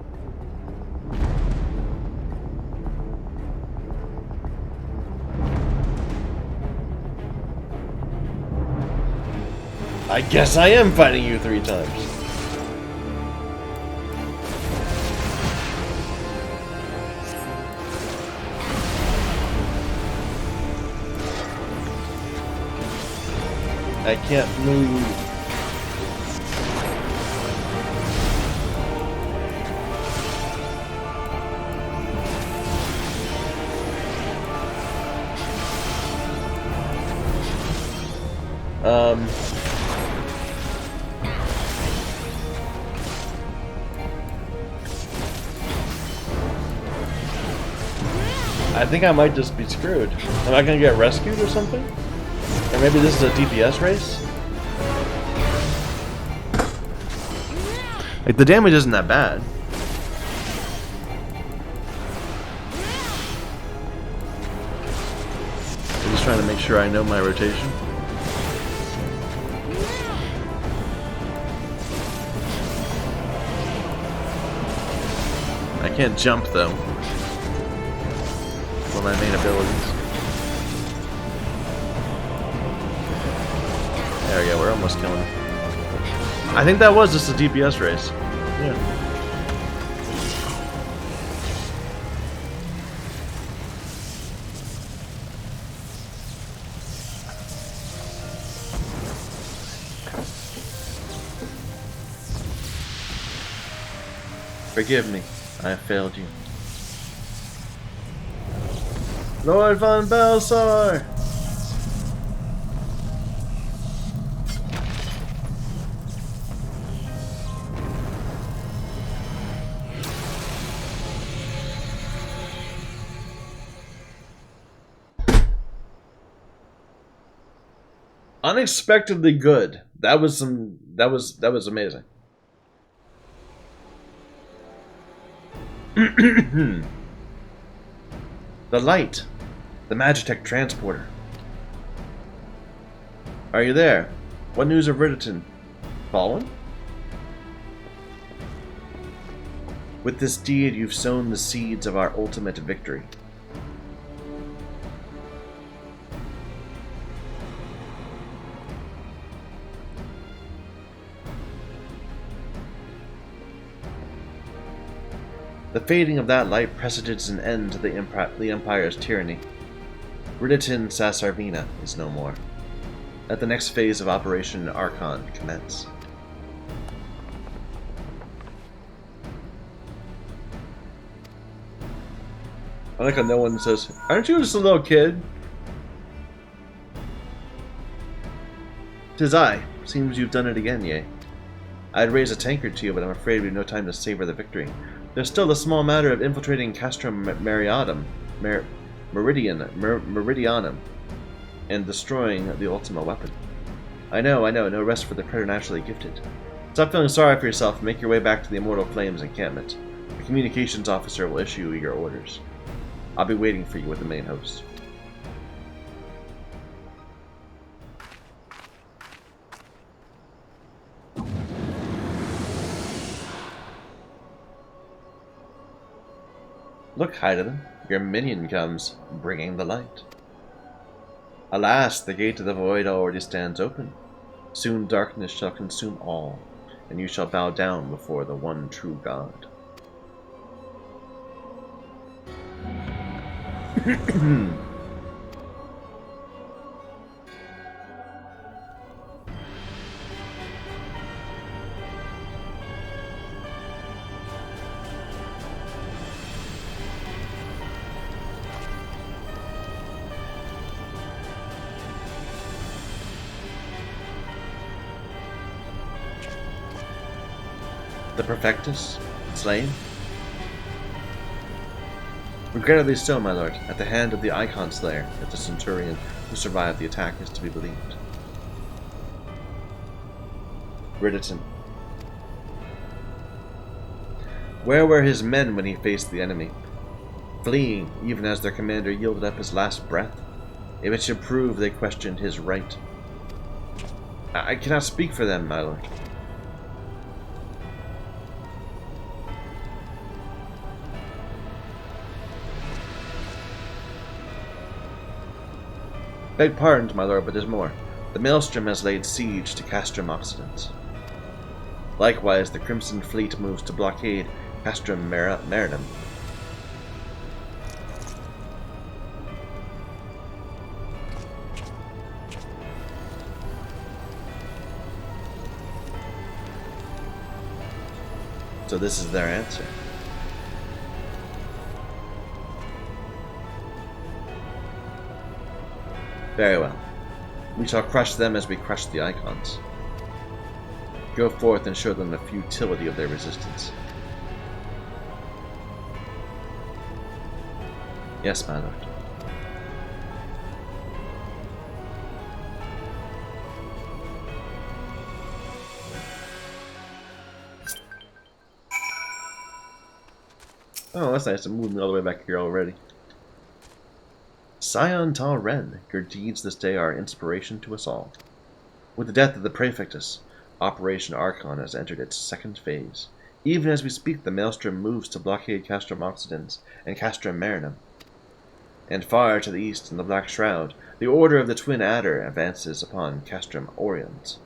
I guess I am fighting you 3 times. I can't move. I think I might just be screwed. Am I gonna get rescued or something? Or maybe this is a DPS race? Like, the damage isn't that bad. I'm just trying to make sure I know my rotation. I can't jump, though. One of my main abilities. There we go, we're almost killing him. I think that was just a DPS race. Yeah. Forgive me, I have failed you. Lord von Belsar! Unexpectedly good. That was amazing. The light. The Magitech transporter. Are you there? What news of Riditon? Fallen? With this deed, you've sown the seeds of our ultimate victory. The fading of that light presages an end to the Empire's tyranny. Riditon Sassarvina is no more. Let the next phase of Operation Archon commence. I like how no one says, "Aren't you just a little kid?" "'Tis I. Seems you've done it again, yea. I'd raise a tankard to you, but I'm afraid we've no time to savor the victory. There's still the small matter of infiltrating Castrum Meridianum, and destroying the Ultima weapon. I know, no rest for the preternaturally gifted. Stop feeling sorry for yourself and make your way back to the Immortal Flames encampment. The communications officer will issue your orders. I'll be waiting for you at the main host." Look, Hydaelyn, your minion comes, bringing the light. Alas, the gate of the void already stands open. Soon darkness shall consume all, and you shall bow down before the one true God. The Perfectus? Slain? Regrettably so, my lord, at the hand of the Icon Slayer, if the Centurion who survived the attack is to be believed. Ridditon. Where were his men when he faced the enemy? Fleeing, even as their commander yielded up his last breath? If it should prove they questioned his right. I cannot speak for them, my lord. Beg pardon, my lord, but there's more. The Maelstrom has laid siege to Castrum Occident. Likewise, the Crimson Fleet moves to blockade Castrum Marinum. So this is their answer. Very well. We shall crush them as we crush the Icons. Go forth and show them the futility of their resistance. Yes, my lord. Oh, that's nice. I'm moving all the way back here already. Scion Tal Ren, your deeds this day are inspiration to us all. With the death of the Praefectus, Operation Archon has entered its second phase. Even as we speak, the Maelstrom moves to blockade Castrum Occident and Castrum Marinum. And far to the east, in the Black Shroud, the Order of the Twin Adder advances upon Castrum Orient.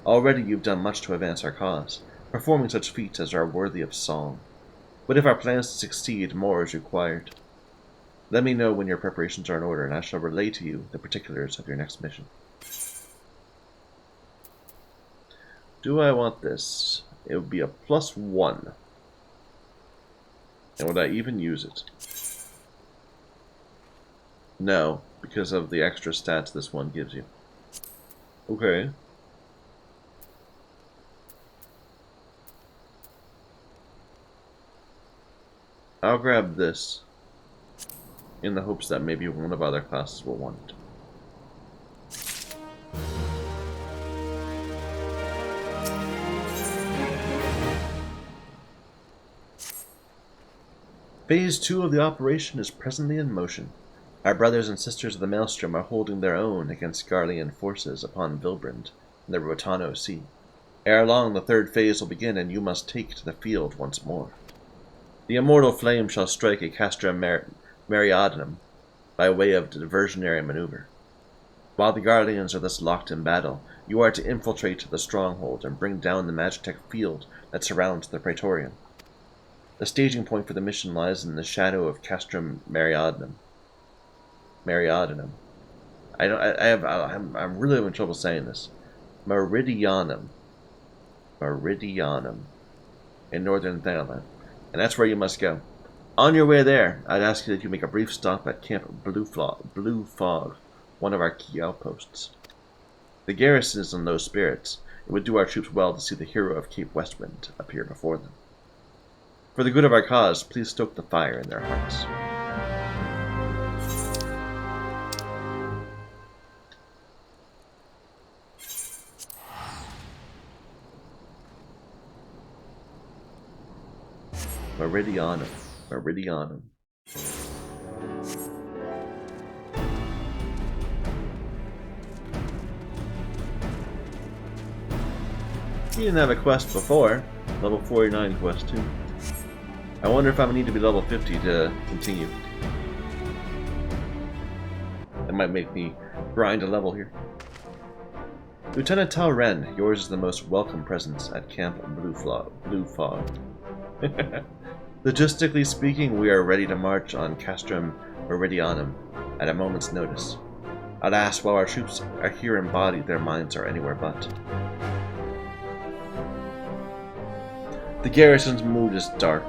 Already you've done much to advance our cause, performing such feats as are worthy of song. But if our plans to succeed, more is required. Let me know when your preparations are in order, and I shall relay to you the particulars of your next mission. Do I want this? It would be a +1. And would I even use it? No, because of the extra stats this one gives you. Okay. I'll grab this, in the hopes that maybe one of other classes will want it. Phase 2 of the operation is presently in motion. Our brothers and sisters of the Maelstrom are holding their own against Garlean forces upon Vilbrand in the Rotano Sea. Ere long the third phase will begin, and you must take to the field once more. The immortal flame shall strike a Castrum Meridianum by way of diversionary maneuver. While the Guardians are thus locked in battle, you are to infiltrate the stronghold and bring down the Magitech field that surrounds the Praetorium. The staging point for the mission lies in the shadow of Castrum Meridianum. I'm really having trouble saying this. Meridianum. In northern Thailand. And that's where you must go. On your way there, I'd ask you that you make a brief stop at Camp Blue Fog, one of our key outposts. The garrison is in low spirits. It would do our troops well to see the hero of Cape Westwind appear before them. For the good of our cause, please stoke the fire in their hearts. Meridianum. Meridianum. You didn't have a quest before. Level 49 quest too. I wonder if I would need to be level 50 to continue. That might make me grind a level here. Lieutenant Tal Ren, yours is the most welcome presence at Camp Blue Fog. Logistically speaking, we are ready to march on Castrum Meridianum at a moment's notice. Alas, while our troops are here in body, their minds are anywhere but. The garrison's mood is dark.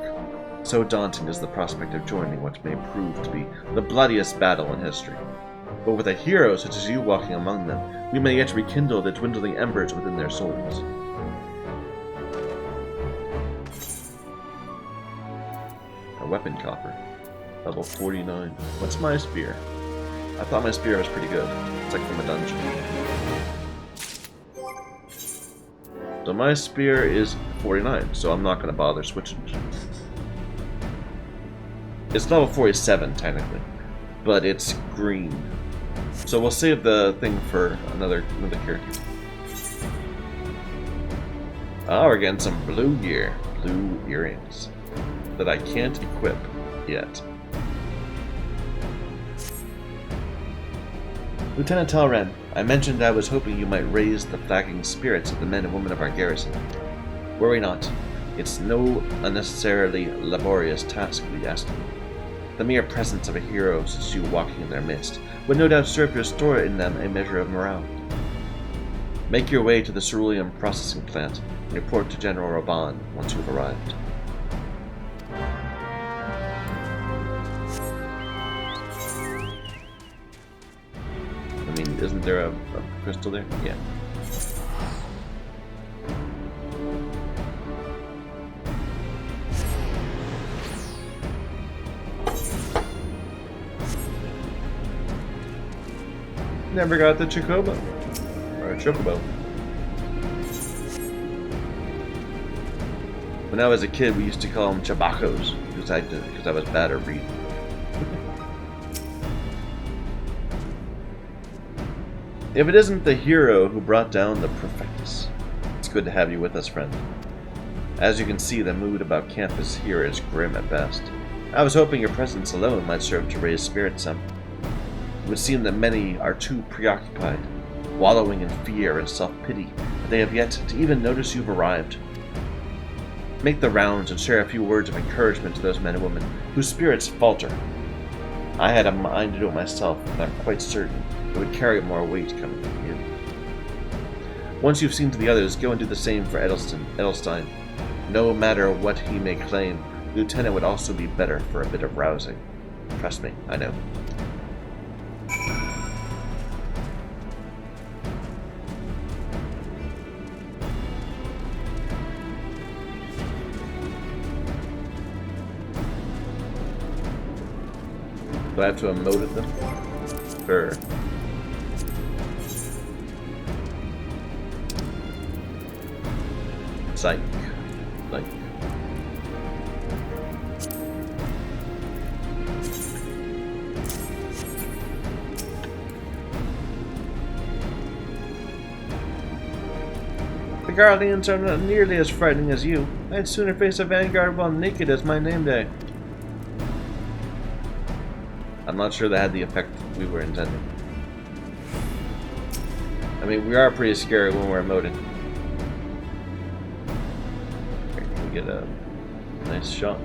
So daunting is the prospect of joining what may prove to be the bloodiest battle in history. But with a hero such as you walking among them, we may yet rekindle the dwindling embers within their souls. Weapon copper. Level 49. What's my spear? I thought my spear was pretty good. It's like from a dungeon. So my spear is 49, so I'm not going to bother switching. It's level 47, technically. But it's green. So we'll save the thing for another character. Oh, we're getting some blue gear. Blue earrings. That I can't equip yet. Lieutenant Tal Ren, I mentioned I was hoping you might raise the flagging spirits of the men and women of our garrison. Worry not. It's no unnecessarily laborious task we ask you. The mere presence of a hero such as you walking in their midst would no doubt serve to restore in them a measure of morale. Make your way to the cerulean processing plant and report to General Reborn once you've arrived. I mean, isn't there a crystal there? Yeah. Never got the Chocobo. Or Chocobo. When I was a kid, we used to call them Chabacos because I was bad at reading. If it isn't the hero who brought down the Perfectus, it's good to have you with us, friend. As you can see, the mood about campus here is grim at best. I was hoping your presence alone might serve to raise spirits some. It would seem that many are too preoccupied, wallowing in fear and self-pity, that they have yet to even notice you've arrived. Make the rounds and share a few words of encouragement to those men and women whose spirits falter. I had a mind to do it myself, but I'm quite certain it would carry more weight coming from you. Once you've seen to the others, go and do the same for Edelstein. No matter what he may claim, the lieutenant would also be better for a bit of rousing. Trust me, I know. Do I have to emote at them? Sure. Psych. Like. The Guardians are not nearly as frightening as you. I'd sooner face a vanguard while naked as my name day. I'm not sure that had the effect we were intending. I mean, we are pretty scary when we're emoting. Here, can we get a nice shot?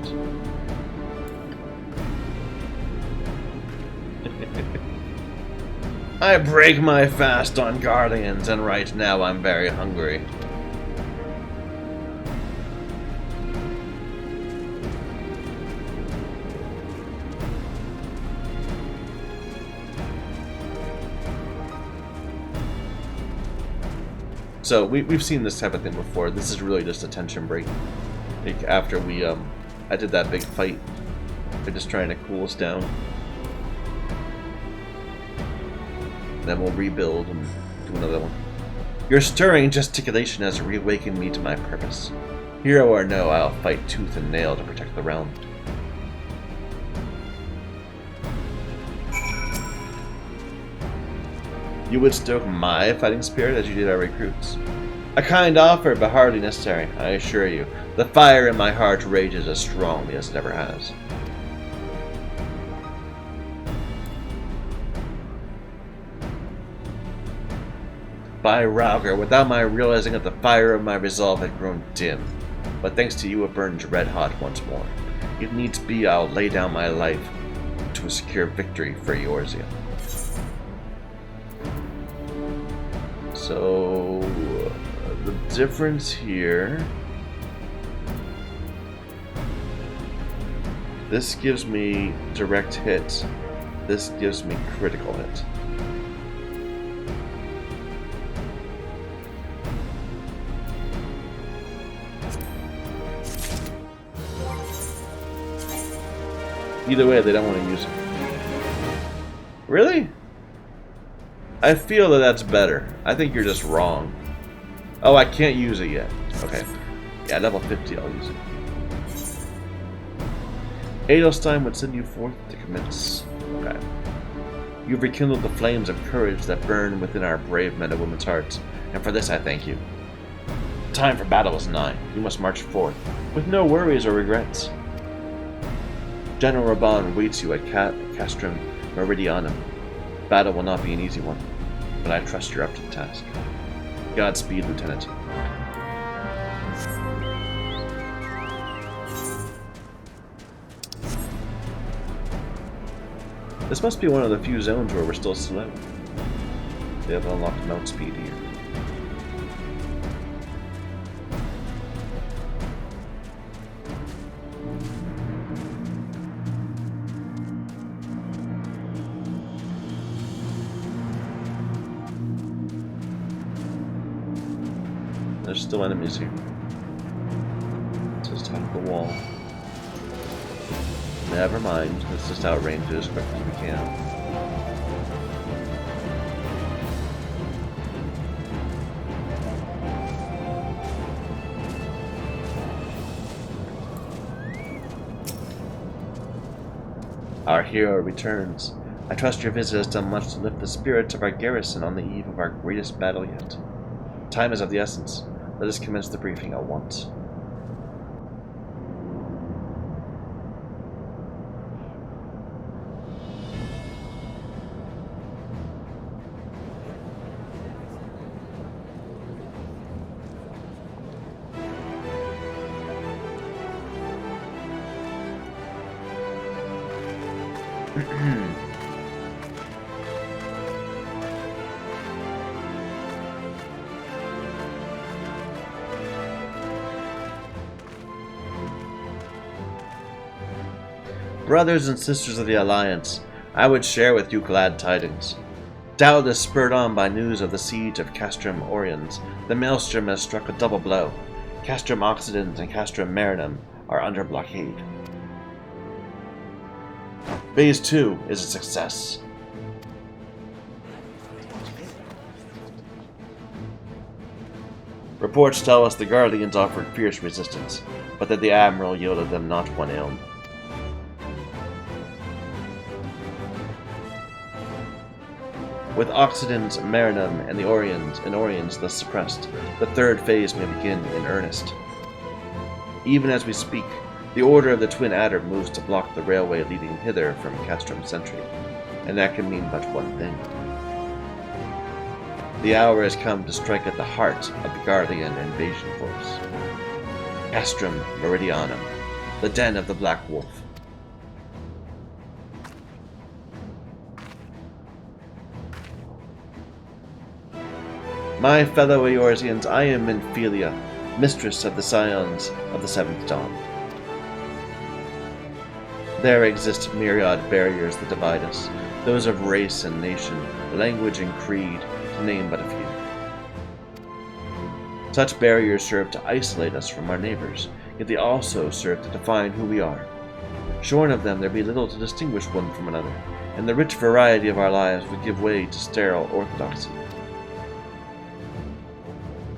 I break my fast on Guardians, and right now I'm very hungry. So we've seen this type of thing before. This is really just a tension break. Like after we I did that big fight, they're just trying to cool us down. Then we'll rebuild and do another one. Your stirring gesticulation has reawakened me to my purpose. Hero or no, I'll fight tooth and nail to protect the realm. You would stoke my fighting spirit as you did our recruits. A kind offer, but hardly necessary, I assure you. The fire in my heart rages as strongly as it ever has. By Rauger, without my realizing that the fire of my resolve had grown dim. But thanks to you, it burns red hot once more. If needs be, I'll lay down my life to secure victory for Eorzea. So, the difference here... This gives me direct hit. This gives me critical hit. Either way, they don't want to use it. Really? I feel that that's better. I think you're just wrong. Oh, I can't use it yet. Okay. Yeah, level 50, I'll use it. Adelstein would send you forth to commence. Okay. You've rekindled the flames of courage that burn within our brave men and women's hearts, and for this I thank you. Time for battle is nigh. You must march forth, with no worries or regrets. General Reborn waits you at Castrum Meridianum. Battle will not be an easy one, but I trust you're up to the task. Godspeed, Lieutenant. This must be one of the few zones where we're still slow. They have unlocked mount speed here. There's still enemies here. Just top of the wall. Never mind, let's just outrange it as quick as we can. Our hero returns. I trust your visit has done much to lift the spirits of our garrison on the eve of our greatest battle yet. Time is of the essence. Let us commence the briefing at once. Brothers and sisters of the Alliance, I would share with you glad tidings. Doubtless spurred on by news of the siege of Castrum Oriens, the Maelstrom has struck a double blow. Castrum Occident and Castrum Marinum are under blockade. Phase 2 is a success. Reports tell us the Guardians offered fierce resistance, but that the Admiral yielded them not one elm. With Occident, Marinum, and the Oriens thus suppressed, the third phase may begin in earnest. Even as we speak, the Order of the Twin Adder moves to block the railway leading hither from Castrum Sentry, and that can mean but one thing. The hour has come to strike at the heart of the Guardian invasion force. Castrum Meridianum, the den of the Black Wolf. My fellow Eorzeans, I am Minfilia, mistress of the Scions of the Seventh Dawn. There exist myriad barriers that divide us, those of race and nation, language and creed, to name but a few. Such barriers serve to isolate us from our neighbors, yet they also serve to define who we are. Shorn of them, there be little to distinguish one from another, and the rich variety of our lives would give way to sterile orthodoxy.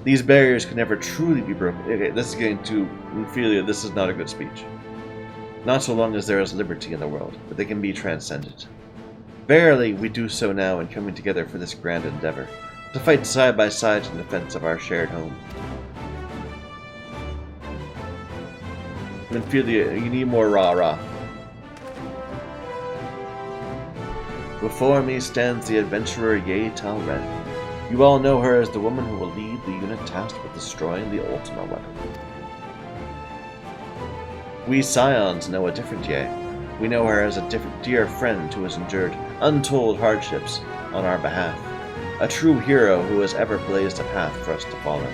These barriers can never truly be broken. Okay, this is getting to Ophelia. This is not a good speech. Not so long as there is liberty in the world, but they can be transcended. Verily, we do so now in coming together for this grand endeavor, to fight side by side in defense of our shared home. Ophelia, you need more rah-rah. Before me stands the adventurer Ye Tal Ren. You all know her as the woman who will lead the unit tasked with destroying the Ultima weapon. We Scions know a different Ye. We know her as a dear friend who has endured untold hardships on our behalf. A true hero who has ever blazed a path for us to follow.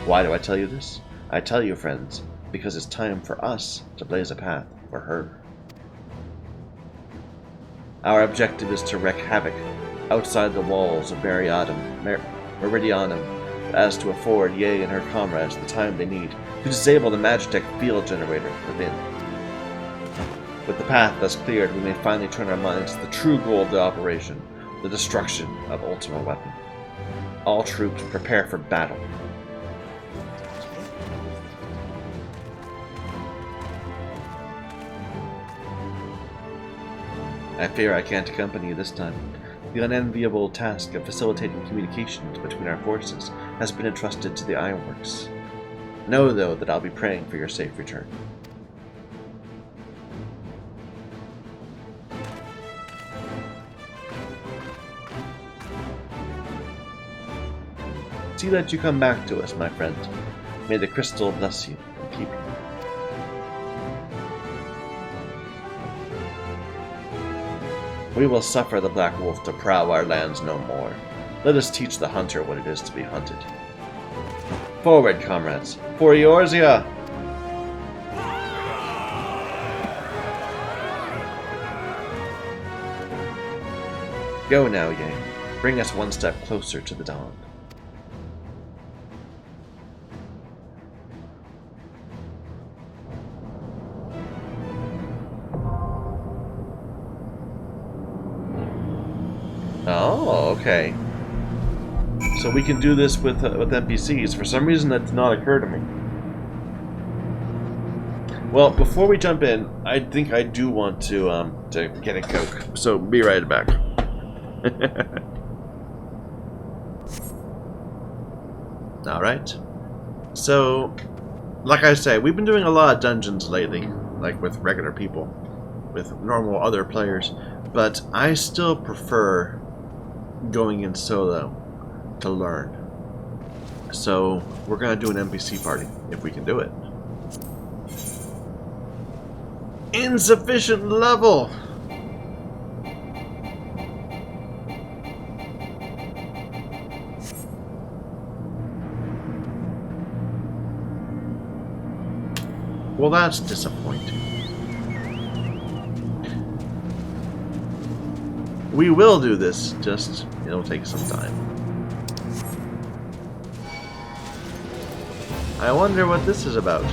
Why do I tell you this? I tell you, friends, because it's time for us to blaze a path for her. Our objective is to wreak havoc outside the walls of Meridianum, as to afford Ye and her comrades the time they need to disable the Magitech field generator within. With the path thus cleared, we may finally turn our minds to the true goal of the operation, the destruction of Ultima Weapon. All troops prepare for battle. I fear I can't accompany you this time. The unenviable task of facilitating communications between our forces has been entrusted to the Ironworks. Know, though, that I'll be praying for your safe return. See that you come back to us, my friend. May the crystal bless you and keep you. We will suffer the Black Wolf to prowl our lands no more. Let us teach the hunter what it is to be hunted. Forward, comrades, for Eorzea! Go now, Ye. Bring us one step closer to the dawn. Oh, okay. So we can do this with NPCs. For some reason, that did not occur to me. Well, before we jump in, I think I do want to get a Coke. So be right back. All right. So, like I say, we've been doing a lot of dungeons lately, like with regular people, with normal other players, but I still prefer going in solo to learn. So we're gonna do an NPC party if we can do it. Insufficient level. Well, that's disappointing. We will do this, just it'll take some time. I wonder what this is about.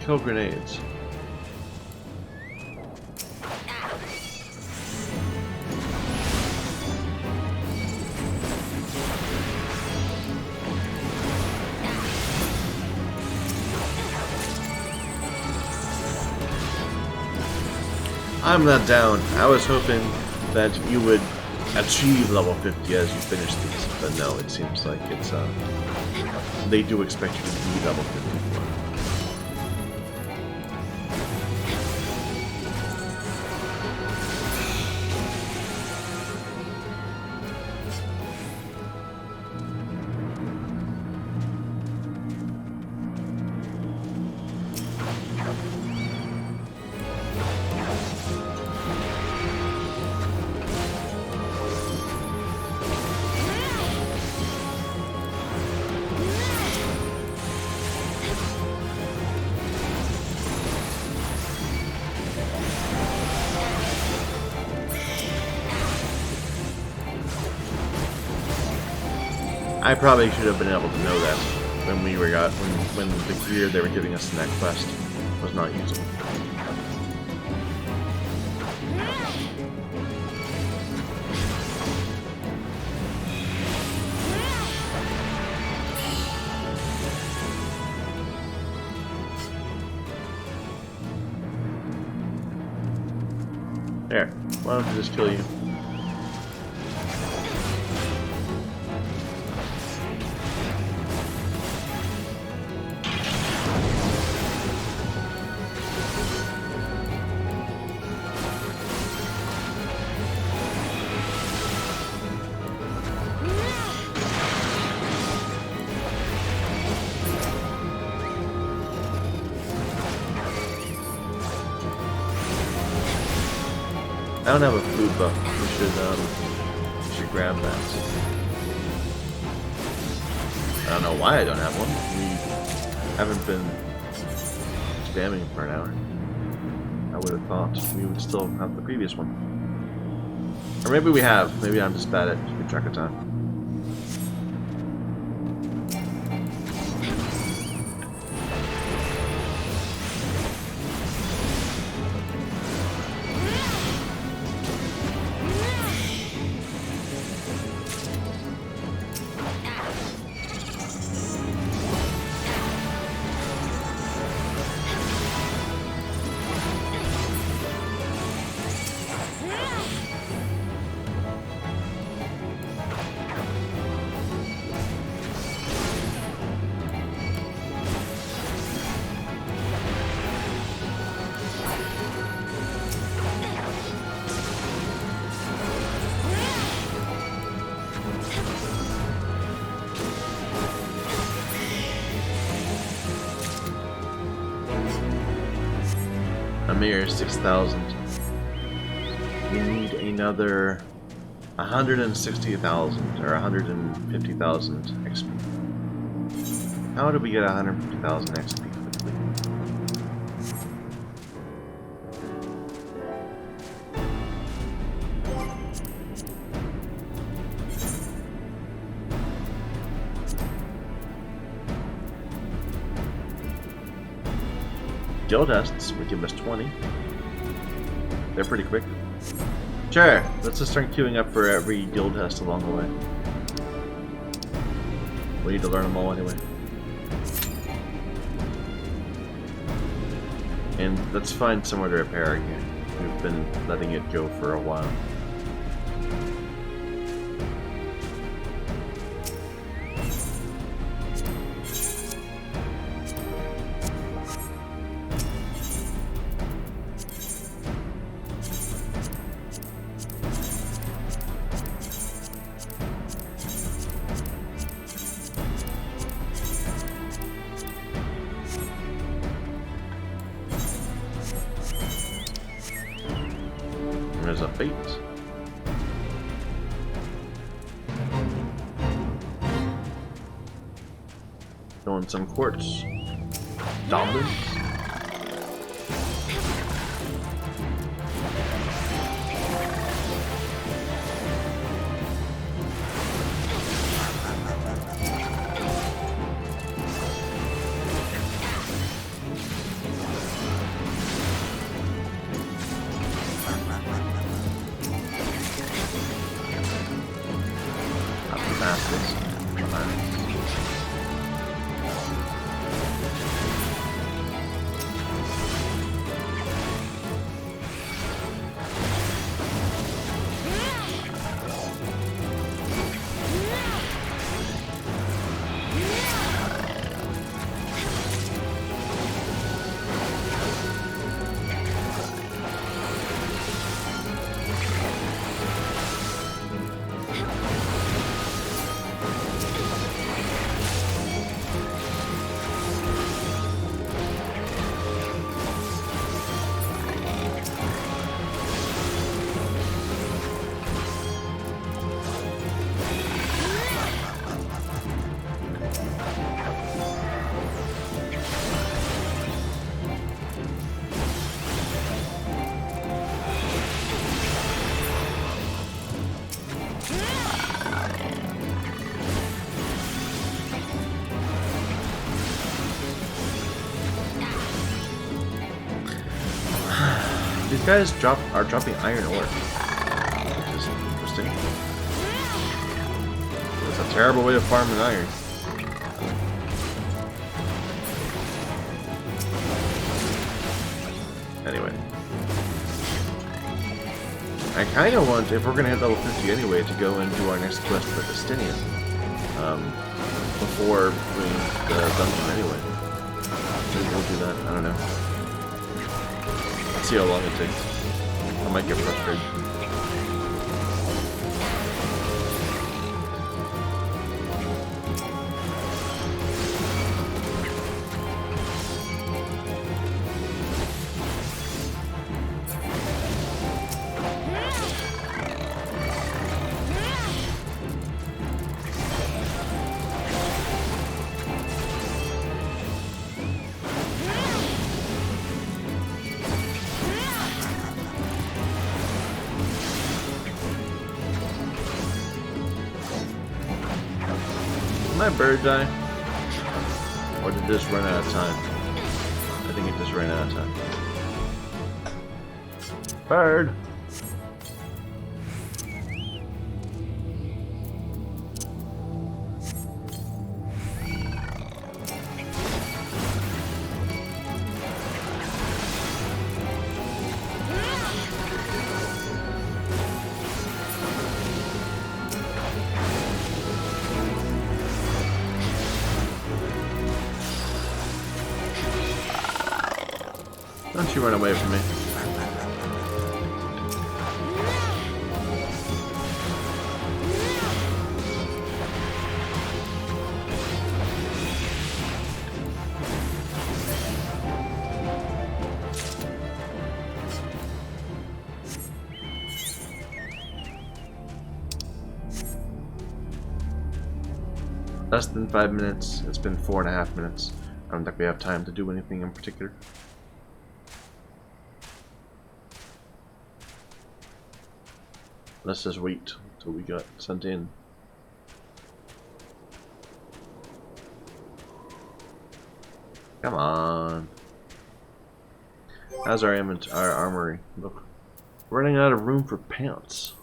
Kill grenades. I'm not down. I was hoping that you would achieve level 50 as you finish these, but no, it seems like it's they do expect you to be level 54. I probably should have been able to know that when we were when the gear they were giving us in that quest was not usable. There, why don't I just kill you? I don't have a food buff. We should grab that. I don't know why I don't have one. We haven't been spamming for an hour. I would have thought we would still have the previous one. Or maybe we have. Maybe I'm just bad at keeping track of time. A mere 6,000. We need another 160,000 or 150,000 XP. How do we get 150,000 XP quickly? Guild tests would give us 20. They're pretty quick. Sure, let's just start queuing up for every guild test along the way. We need to learn them all anyway. And let's find somewhere to repair our gear. We've been letting it go for a while. There's a fate. Throwing some quartz. Dominance. guys are dropping iron ore, which is interesting. It's a terrible way of farming iron. Anyway. I kind of want, if we're going to hit level 50 anyway, to go and do our next quest with Justinian. Before doing the dungeon anyway. Maybe we'll do that, I don't know. Let's see how long it takes. I might get frustrated. Did my bird die? Or did it just run out of time? I think it just ran out of time. Bird! Don't you run away from me. Less than 5 minutes. It's been 4.5 minutes. I don't think we have time to do anything in particular. Let's just wait until we got sent in. Come on. How's our armory look? Running out of room for pants.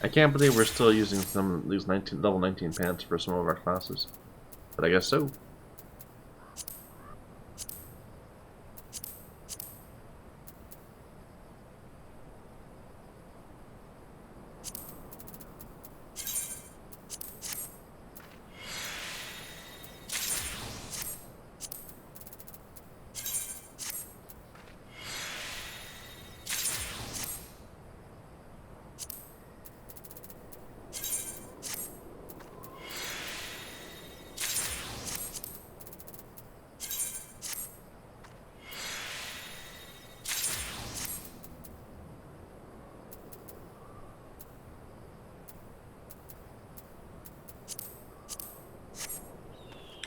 I can't believe we're still using some of these level 19 pants for some of our classes. But I guess so.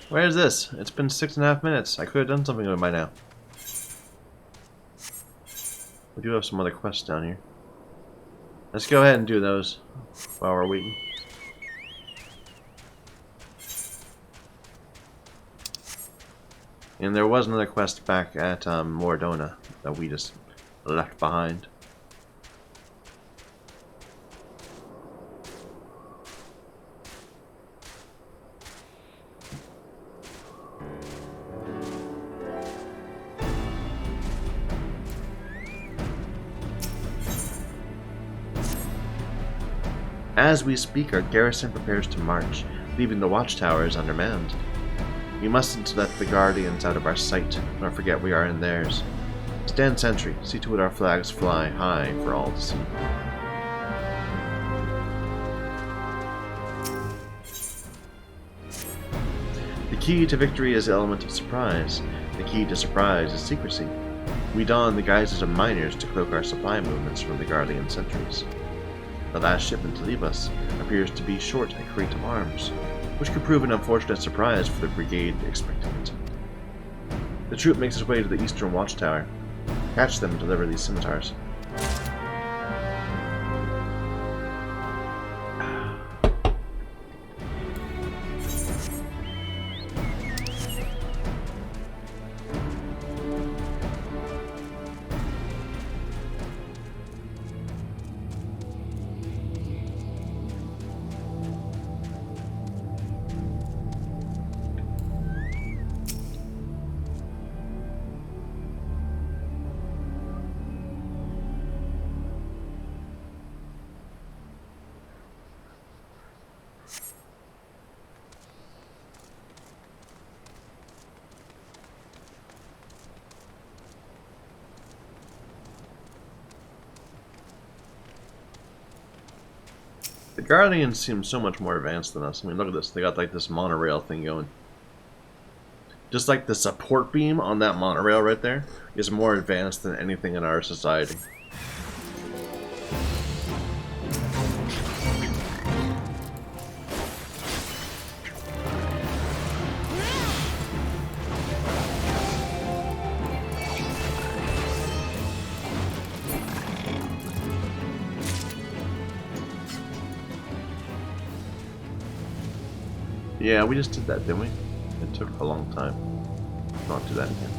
Where's this? It's been 6.5 minutes. I could have done something with it by now. We do have some other quests down here. Let's go ahead and do those while we're waiting. And there was another quest back at Mordona that we just left behind. As we speak, our garrison prepares to march, leaving the watchtowers undermanned. We mustn't let the guardians out of our sight, nor forget we are in theirs. Stand sentry. See to it our flags fly high for all to see. The key to victory is the element of surprise. The key to surprise is secrecy. We don the guises of miners to cloak our supply movements from the Guardian sentries. The last shipment to leave us appears to be short a crate of arms, which could prove an unfortunate surprise for the brigade expecting it. The troop makes its way to the eastern watchtower. Catch them and deliver these scimitars. The Guardians seem so much more advanced than us. I mean, look at this. They got like this monorail thing going. Just like the support beam on that monorail right there is more advanced than anything in our society. Yeah, we just did that, didn't we? It took a long time. Not do that again.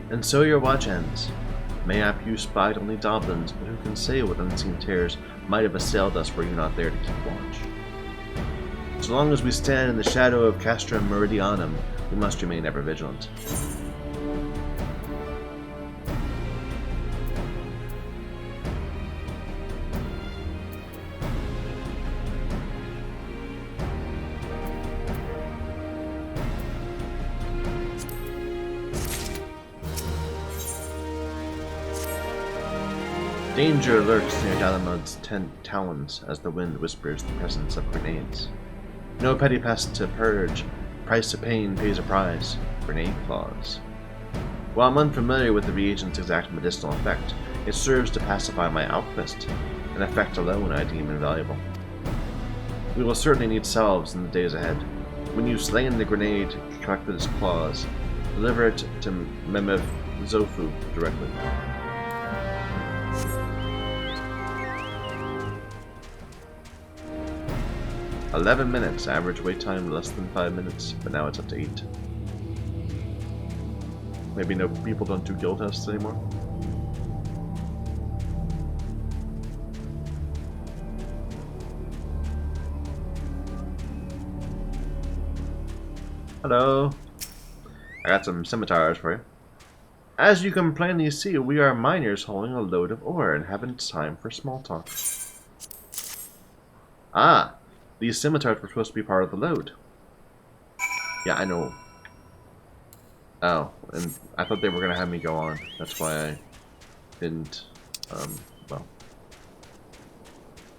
And so your watch ends. Mayhap you spied only goblins, but who can say what unseen terrors might have assailed us were you not there to keep watch? So long as we stand in the shadow of Castrum Meridianum, we must remain ever vigilant. Danger lurks near Dalamud's talons as the wind whispers the presence of grenades. No petty pest to purge, price of pain pays a prize, grenade claws. While I'm unfamiliar with the reagent's exact medicinal effect, it serves to pacify my outquest, an effect alone I deem invaluable. We will certainly need salves in the days ahead. When you've slain the grenade, collected its claws, deliver it to Memef Zofu directly. "11 minutes, average wait time less than 5 minutes, but now it's up to 8. Maybe no people don't do guild tests anymore. Hello. I got some scimitars for you. As you can plainly see, we are miners hauling a load of ore and haven't time for small talk. Ah, these scimitars were supposed to be part of the load. Yeah, I know. Oh, and I thought they were going to have me go on. That's why I didn't, well.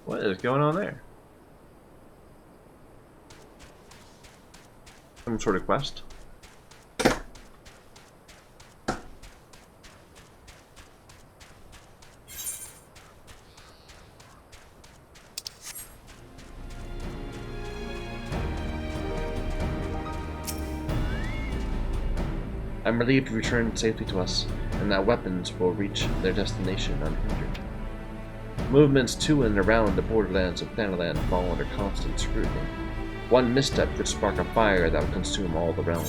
What is going on there? Some sort of quest? I'm relieved to return safely to us, and that weapons will reach their destination unhindered. Movements to and around the borderlands of Thanalan fall under constant scrutiny. One misstep could spark a fire that would consume all the realm.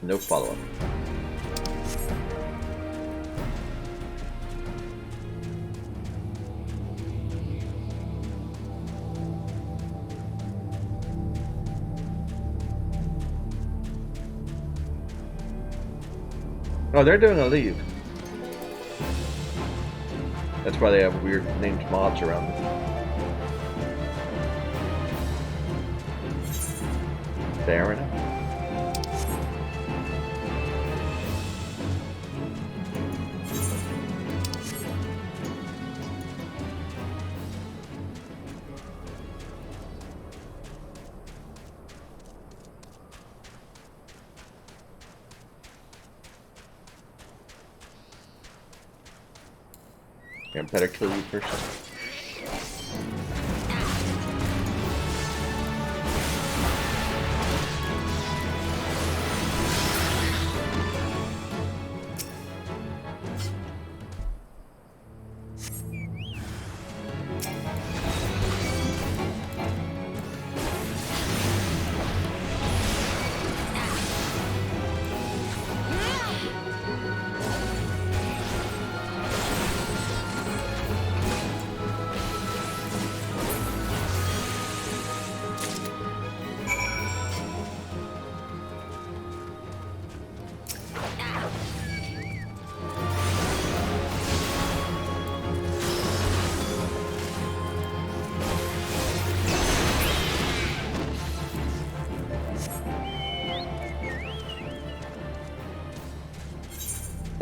No follow-up. Oh, they're doing a leave. That's why they have weird named mobs around them. Fair enough. I better kill you first.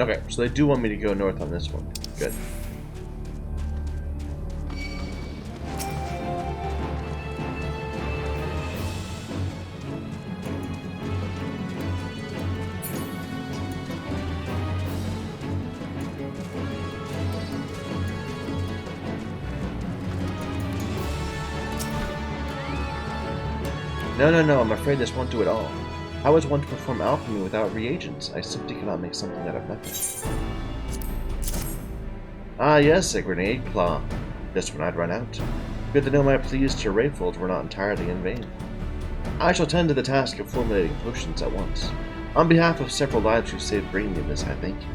Okay, so they do want me to go north on this one. Good. No, I'm afraid this won't do it all. How is one to perform alchemy without reagents? I simply cannot make something out of nothing. Ah yes, a grenade claw. Just when I'd run out. Good to know my pleas to Rayfold were not entirely in vain. I shall tend to the task of formulating potions at once. On behalf of several lives who saved bringing me this, I thank you.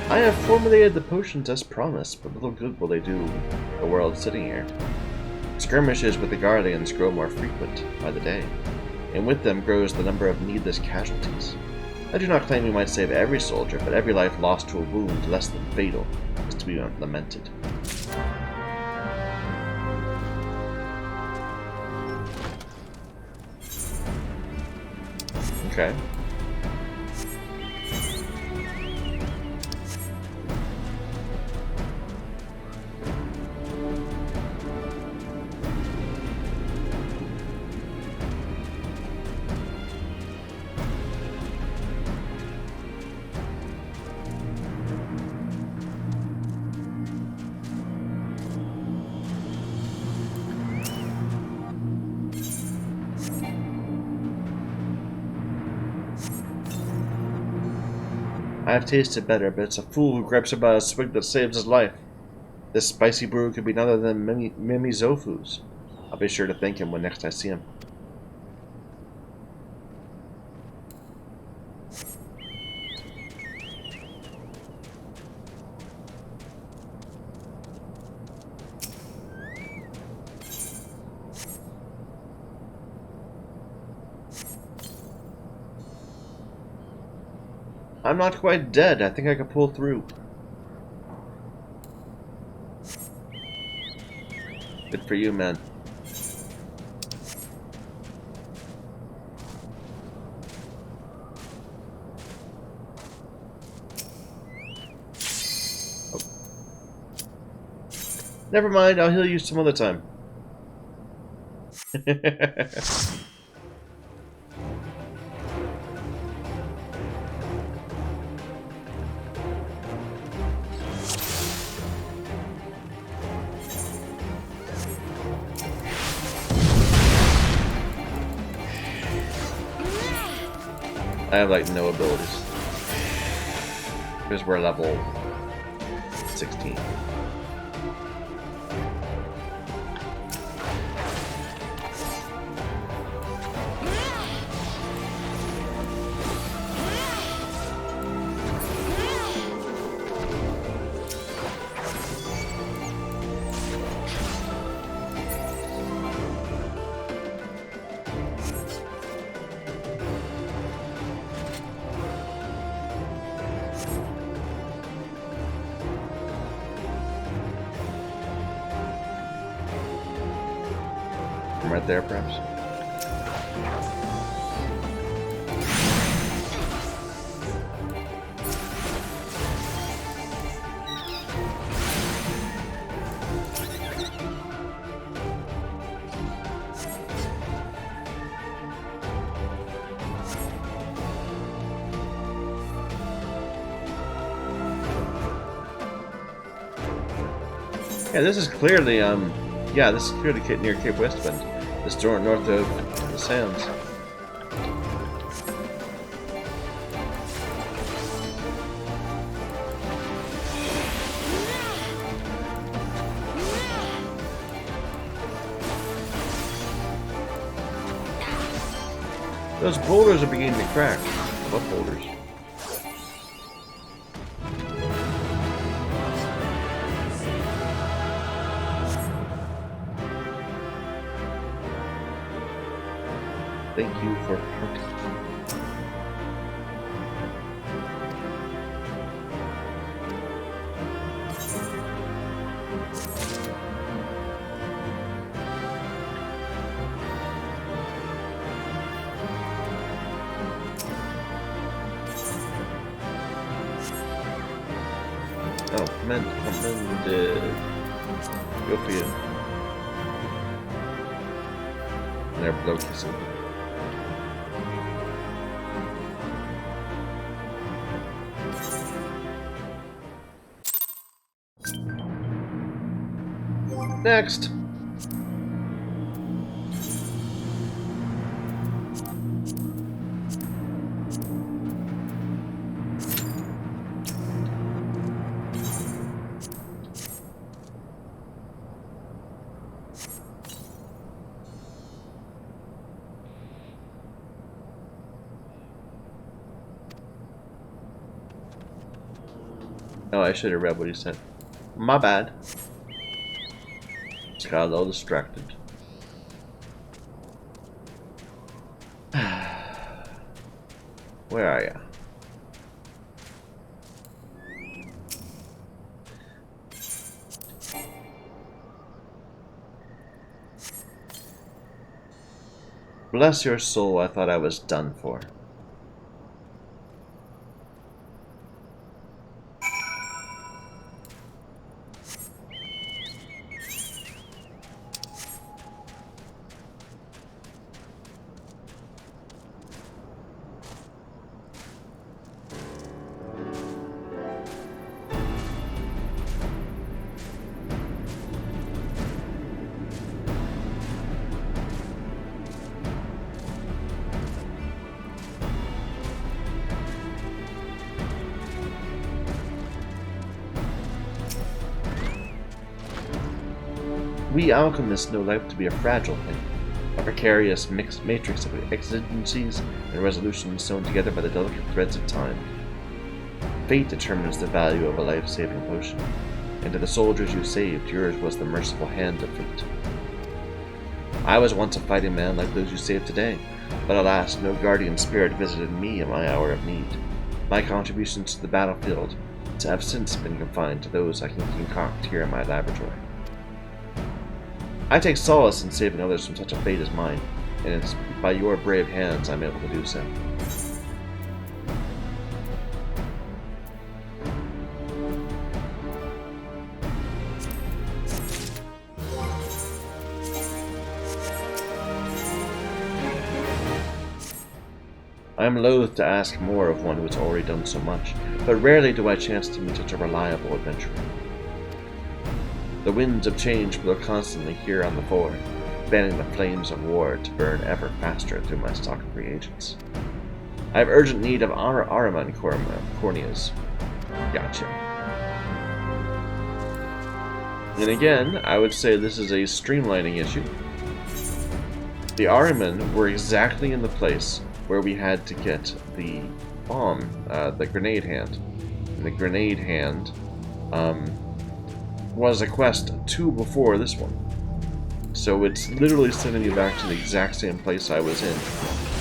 I have formulated the potions as promised, but little good will they do the world sitting here. Skirmishes with the Guardians grow more frequent by the day, and with them grows the number of needless casualties. I do not claim we might save every soldier, but every life lost to a wound less than fatal is to be lamented. Okay. I have tasted better, but it's a fool who gripes about a swig that saves his life. This spicy brew could be none other than Mimi Zofu's. I'll be sure to thank him when next I see him. I'm not quite dead. I think I can pull through. Good for you, man. Oh. Never mind, I'll heal you some other time. I have like no abilities. Because we're level 16. Right there, perhaps. Yeah, this is clearly this is clearly near Cape Westwind. This door north of the sands. Those boulders are beginning to crack. What boulders? Thank you for parking. Oh, commended. Go for you. They're blow kissing. Next. Oh, I should have read what he said. My bad. Just got a little distracted. Where are ya? Bless your soul, I thought I was done for. We alchemists know life to be a fragile thing, a precarious mixed matrix of exigencies and resolutions sewn together by the delicate threads of time. Fate determines the value of a life-saving potion, and to the soldiers you saved, yours was the merciful hand of fate. I was once a fighting man like those you saved today, but alas, no guardian spirit visited me in my hour of need. My contributions to the battlefield have since been confined to those I can concoct here in my laboratory. I take solace in saving others from such a fate as mine, and it's by your brave hands I'm able to do so. I am loath to ask more of one who has already done so much, but rarely do I chance to meet such a reliable adventurer. The winds of change blow constantly here on the Ford, fanning the flames of war to burn ever faster through my stock of reagents. I have urgent need of Ahriman corneas. Gotcha. And again, I would say this is a streamlining issue. The Ahriman were exactly in the place where we had to get the bomb, the grenade hand. And the grenade hand was a quest 2 before this one. So it's literally sending me back to the exact same place I was in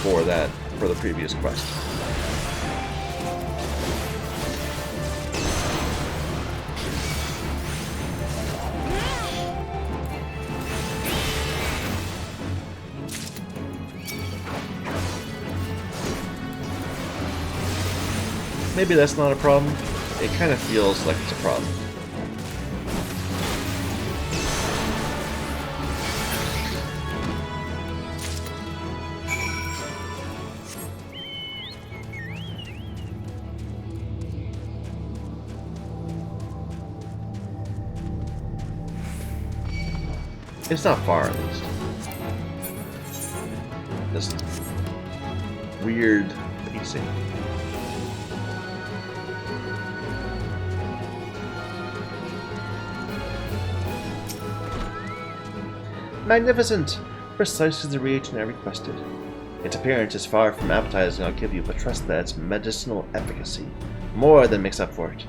for the previous quest. Maybe that's not a problem. It kind of feels like it's a problem. It's not far, at least. Just weird pacing. Magnificent! Precisely the reagent I requested. Its appearance is far from appetizing, I'll give you, but trust that its medicinal efficacy more than makes up for it.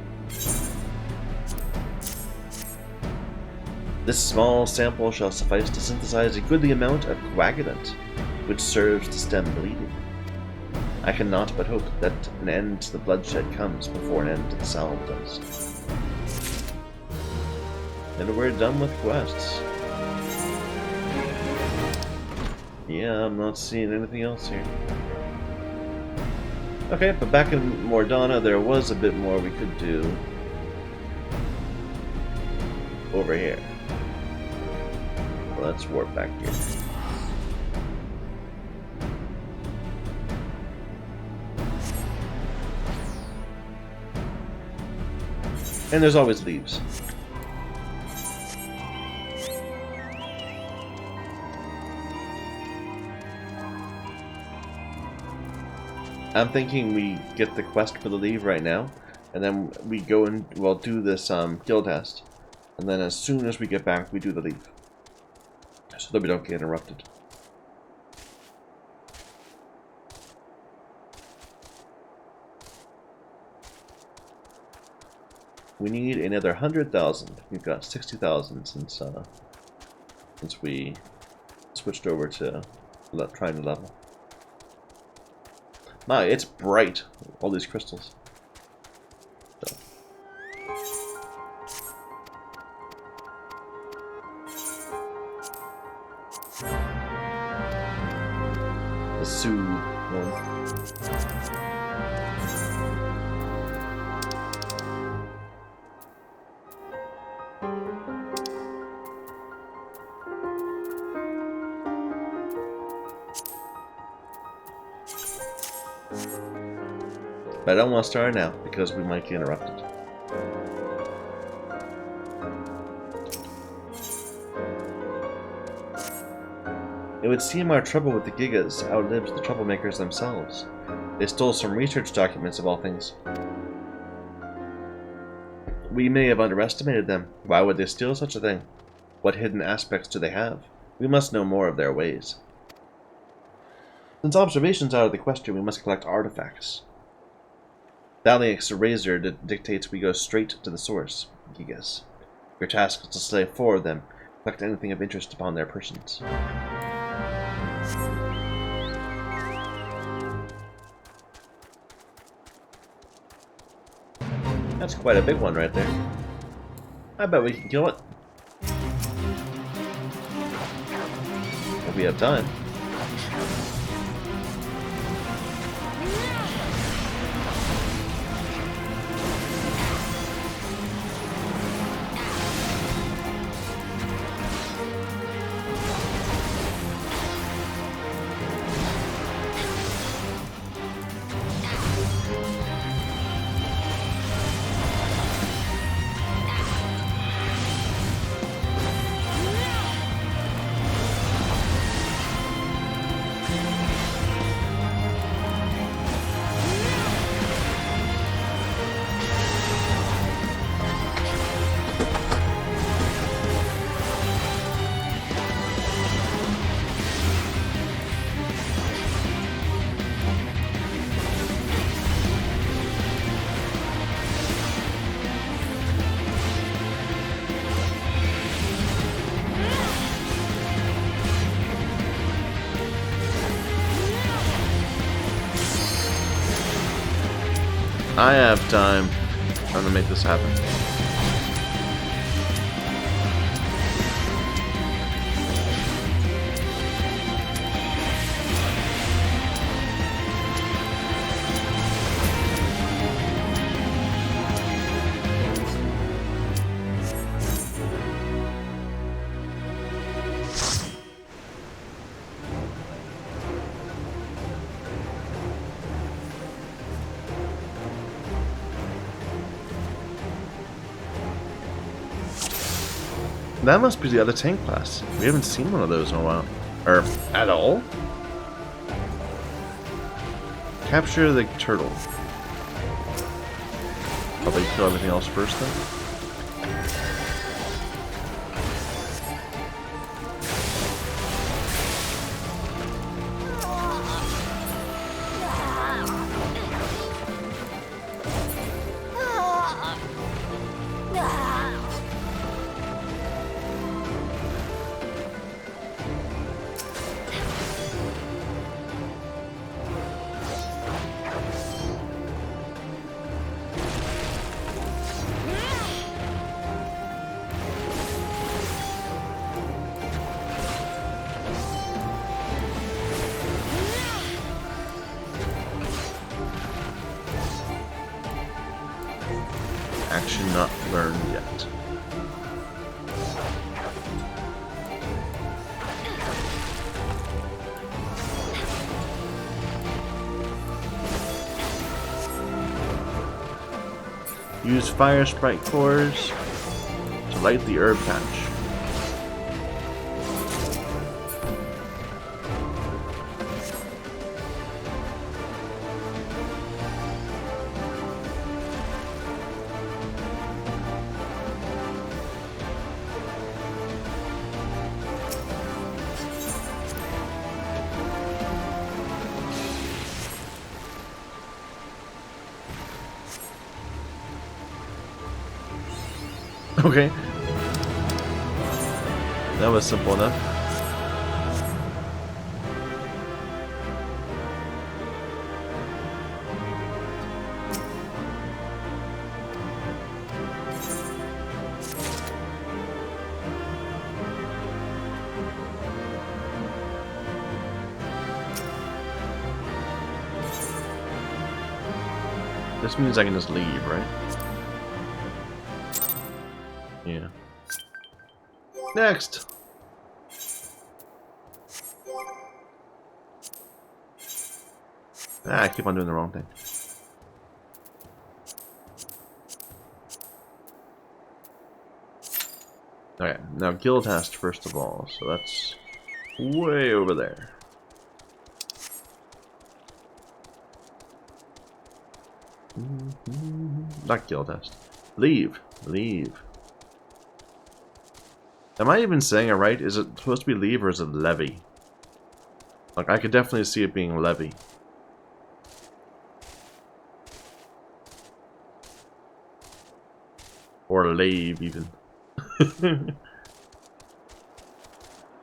This small sample shall suffice to synthesize a goodly amount of coagulant, which serves to stem bleeding. I cannot but hope that an end to the bloodshed comes before an end to the salve does. And we're done with quests. Yeah, I'm not seeing anything else here. Okay, but back in Mordana, there was a bit more we could do over here. Let's warp back here. And there's always leaves. I'm thinking we get the quest for the leave right now, and then we go and do this guild test, and then as soon as we get back, we do the leave, so that we don't get interrupted. We need another 100,000. We've got 60,000 since we switched over to trying to level. My, it's bright, all these crystals. So. The Sioux one. But I don't want to start now, because we might get interrupted. It would seem our trouble with the Gigas outlives the troublemakers themselves. They stole some research documents of all things. We may have underestimated them. Why would they steal such a thing? What hidden aspects do they have? We must know more of their ways. Since observation's out of the question, we must collect artifacts. Thaliak's razor dictates we go straight to the source, Gigas. Your task is to slay 4 of them, collect anything of interest upon their persons. That's quite a big one right there. I bet we can kill it. If we have time. I have time. I'm gonna make this happen. That must be the other tank class. We haven't seen one of those in a while. Or, at all? Capture the turtle. Probably kill everything else first then. Action not learned yet. Use fire sprite cores to light the herb patch. Okay. That was simple enough. This means I can just leave, right? Yeah. Next! Ah, I keep on doing the wrong thing. Okay, now guild test first of all, so that's way over there. Not guild test. Leave. Leave. Am I even saying it right? Is it supposed to be leave or is it levy? Like, I could definitely see it being levy. Or lave, even.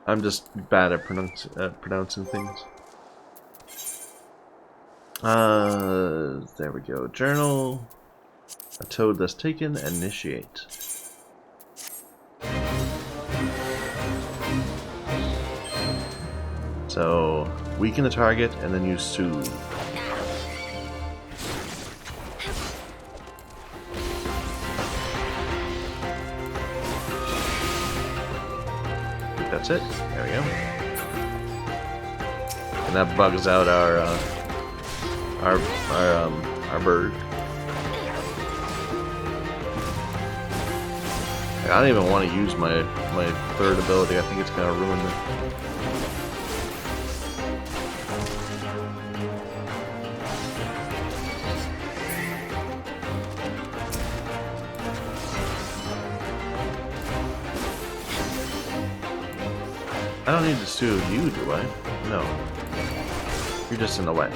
I'm just bad at pronouncing things. There we go. Journal. A toad that's taken. Initiate. So, weaken the target and then use soothe. I think that's it. There we go. And that bugs out our bird. I don't even want to use my third ability. I think it's gonna ruin it. I don't need to soothe you, do I? No. You're just in the way.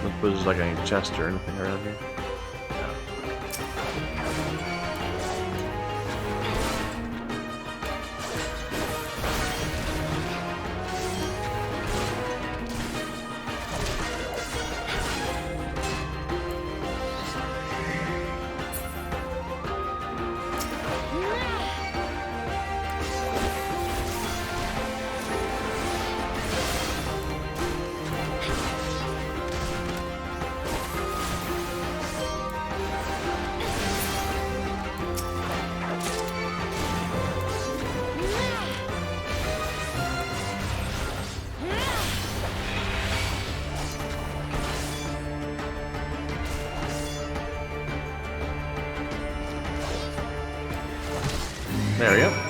Look, there's like any chest or anything around here. No. There we go.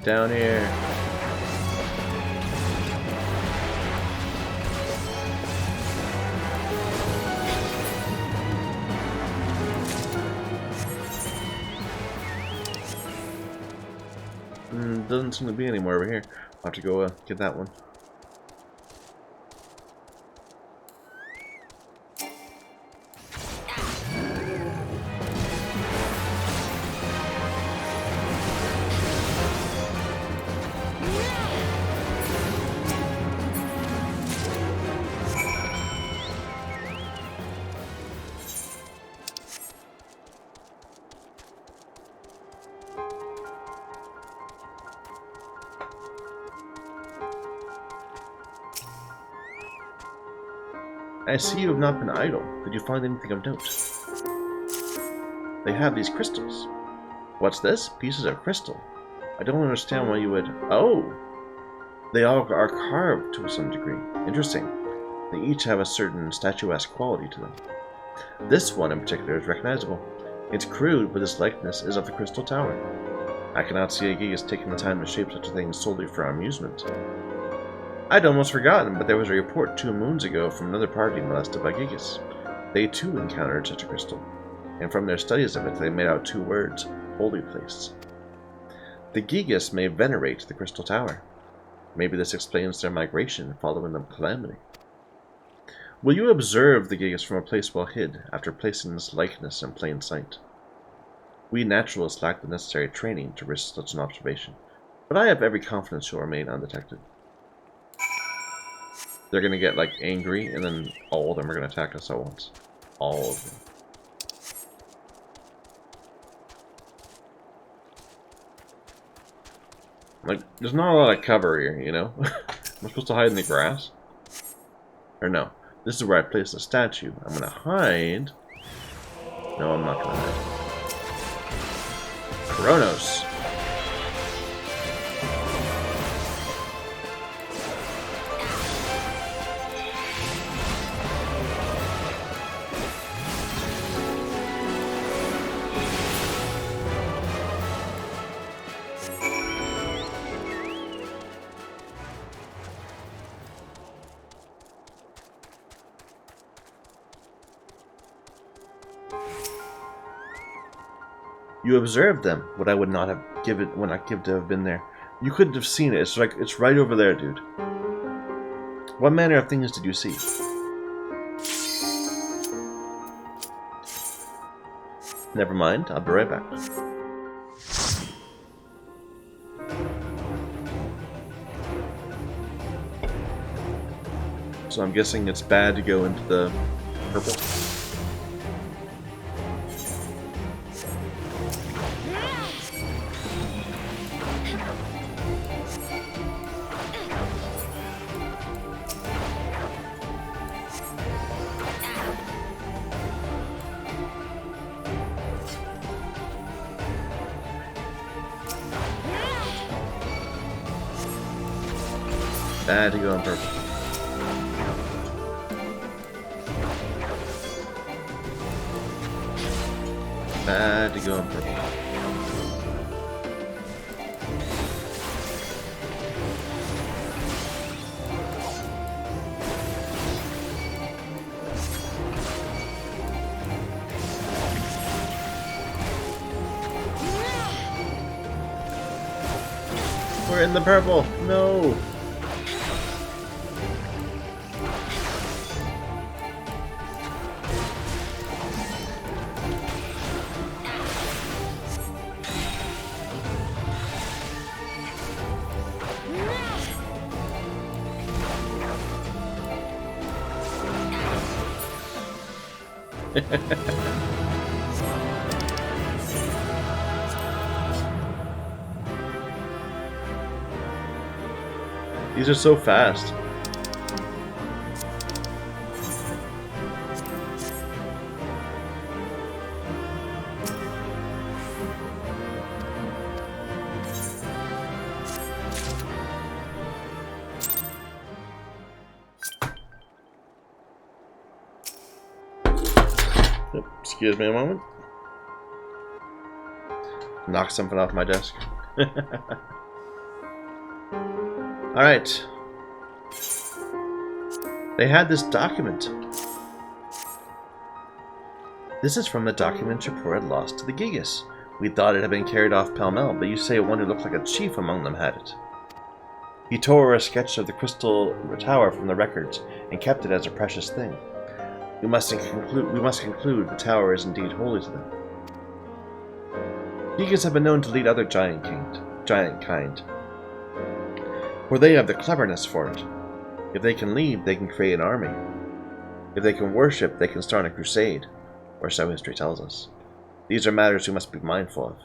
Down here. Doesn't seem to be any more over here. I'll have to go get that one. I see you have not been idle. Did you find anything of note? They have these crystals. What's this? Pieces of crystal. I don't understand why you would... Oh! They all are carved to some degree. Interesting. They each have a certain statuesque quality to them. This one in particular is recognizable. It's crude, but its likeness is of the Crystal Tower. I cannot see a Gigas taking the time to shape such a thing solely for our amusement. I'd almost forgotten, but there was a report 2 moons ago from another party molested by Gigas. They too encountered such a crystal, and from their studies of it they made out 2 words, holy place. The Gigas may venerate the Crystal Tower. Maybe this explains their migration following the calamity. Will you observe the Gigas from a place well hid, after placing this likeness in plain sight? We naturalists lack the necessary training to risk such an observation, but I have every confidence you'll remain undetected. They're gonna get, like, angry, and then all of them are gonna attack us at once. All of them. Like, there's not a lot of cover here, you know? Am I supposed to hide in the grass? Or no. This is where I place the statue. I'm gonna hide. No, I'm not gonna hide. Kronos. You observed them, what I would not have given when I give to have been there. You couldn't have seen it. It's like it's right over there, dude. What manner of things did you see? Never mind, I'll be right back. So I'm guessing it's bad to go into the purple. Bad to go on purple. Bad to go on purple. We're in the purple. No. These are so fast. Excuse me a moment. Knock something off my desk. Alright. They had this document. This is from the document Shapur had lost to the Gigas. We thought it had been carried off pell-mell, but you say one who looked like a chief among them had it. He tore a sketch of the crystal tower from the records and kept it as a precious thing. We must conclude the tower is indeed holy to them. Gigas have been known to lead other giant kind, for they have the cleverness for it. If they can lead, they can create an army. If they can worship, they can start a crusade, or so history tells us. These are matters we must be mindful of.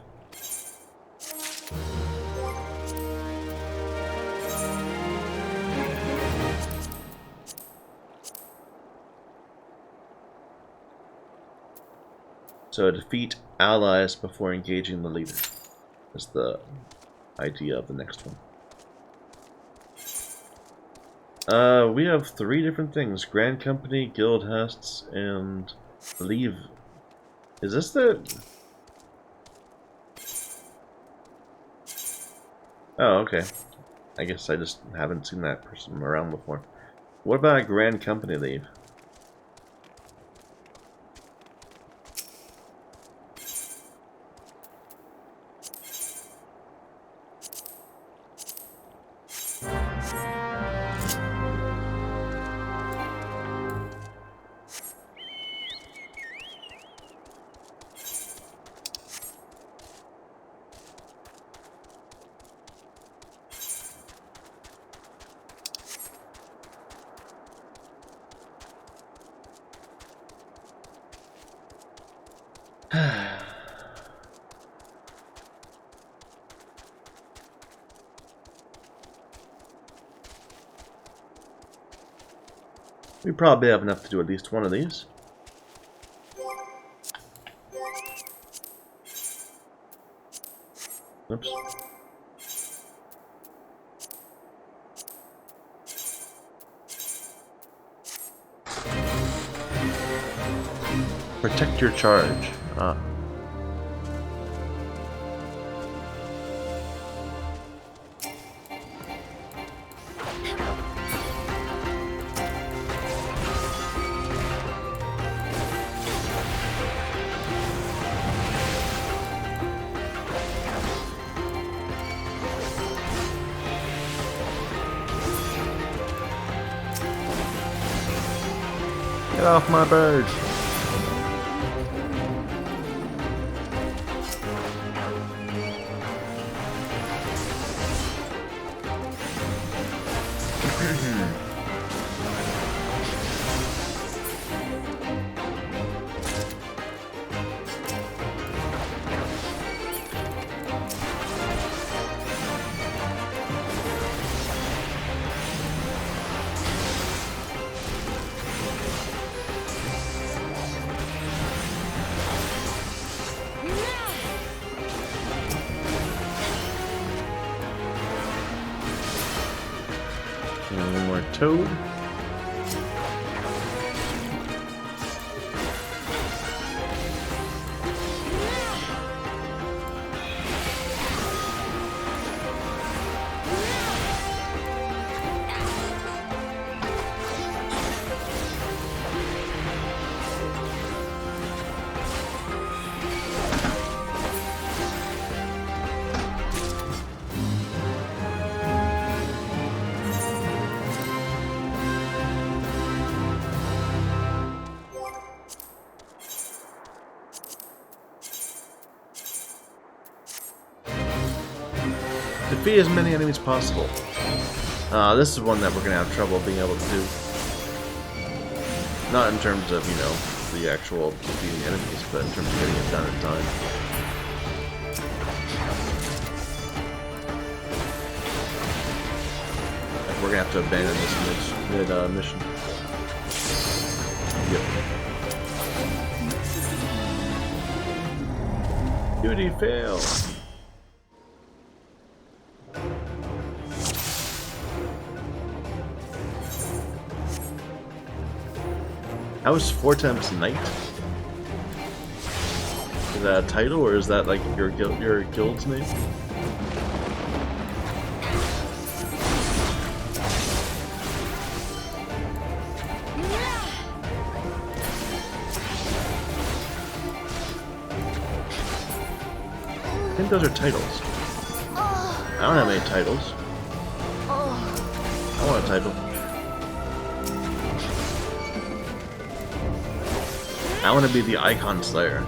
So defeat allies before engaging the leader is the idea of the next one. We have 3 different things. Grand Company, Guild Hests, and I believe... Is this the... Oh, okay. I guess I just haven't seen that person around before. What about a Grand Company leave? We probably have enough to do at least one of these. Oops. Protect your charge. Ah. Get off my bird! One more toad. Defeat as many enemies as possible. This is one that we're gonna have trouble being able to do. Not in terms of, you know, the actual defeating enemies, but in terms of getting it done in time. We're gonna have to abandon this mission. Yep. Duty failed. How is 4 times Knight? Is that a title, or is that like your guild's name? I think those are titles. I don't have any titles. I want a title. I want to be the Icon Slayer.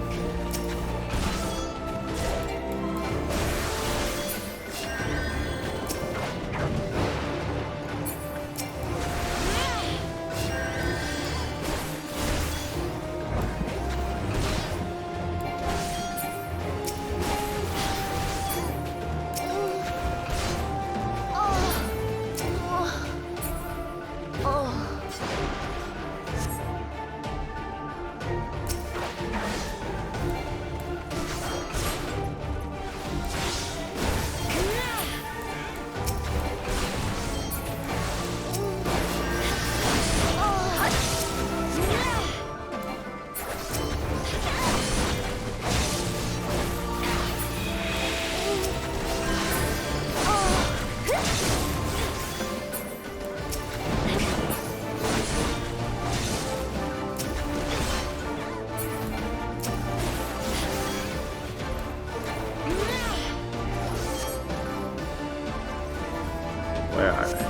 Where are they?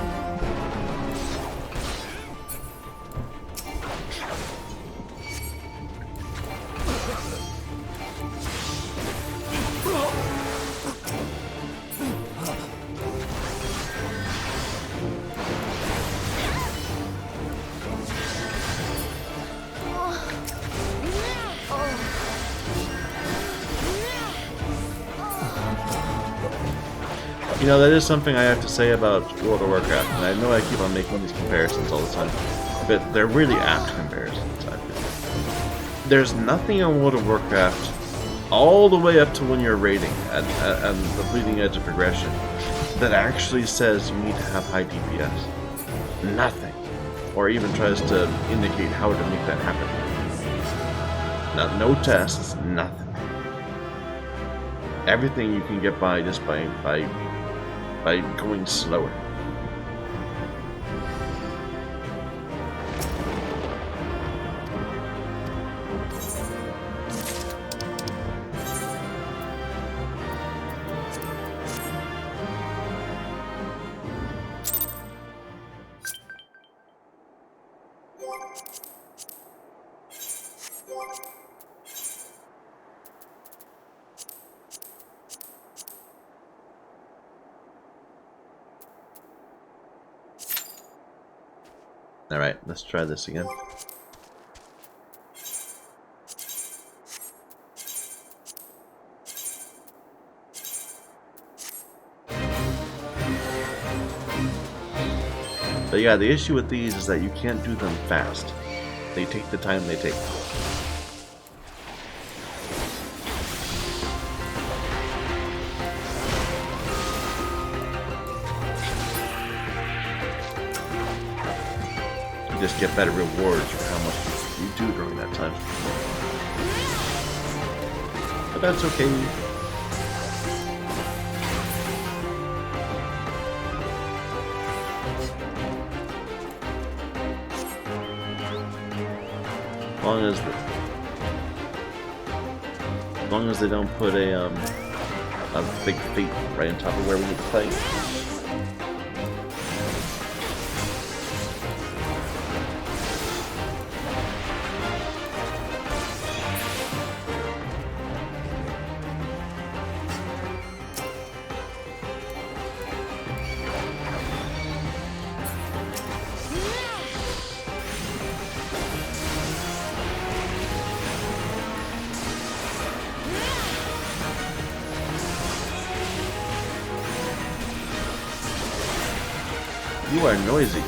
You know, that is something I have to say about World of Warcraft, and I know I keep on making these comparisons all the time, but they're really apt comparisons, I feel. There's nothing on World of Warcraft, all the way up to when you're raiding, and the bleeding edge of progression, that actually says you need to have high DPS. Nothing. Or even tries to indicate how to make that happen. No tests, nothing. Everything you can get by just by going slower. Alright, let's try this again. But yeah, the issue with these is that you can't do them fast. They take the time they take. Just get better rewards for how much you do during that time. But that's okay. As long as they don't put a big feat right on top of where we need to play. You are noisy.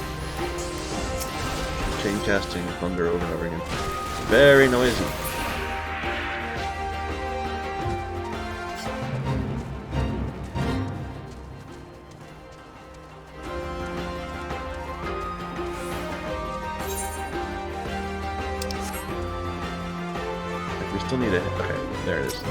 Chain casting thunder over and over again. Very noisy. We still need a hit. Okay, there it is.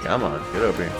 Come on, get over here.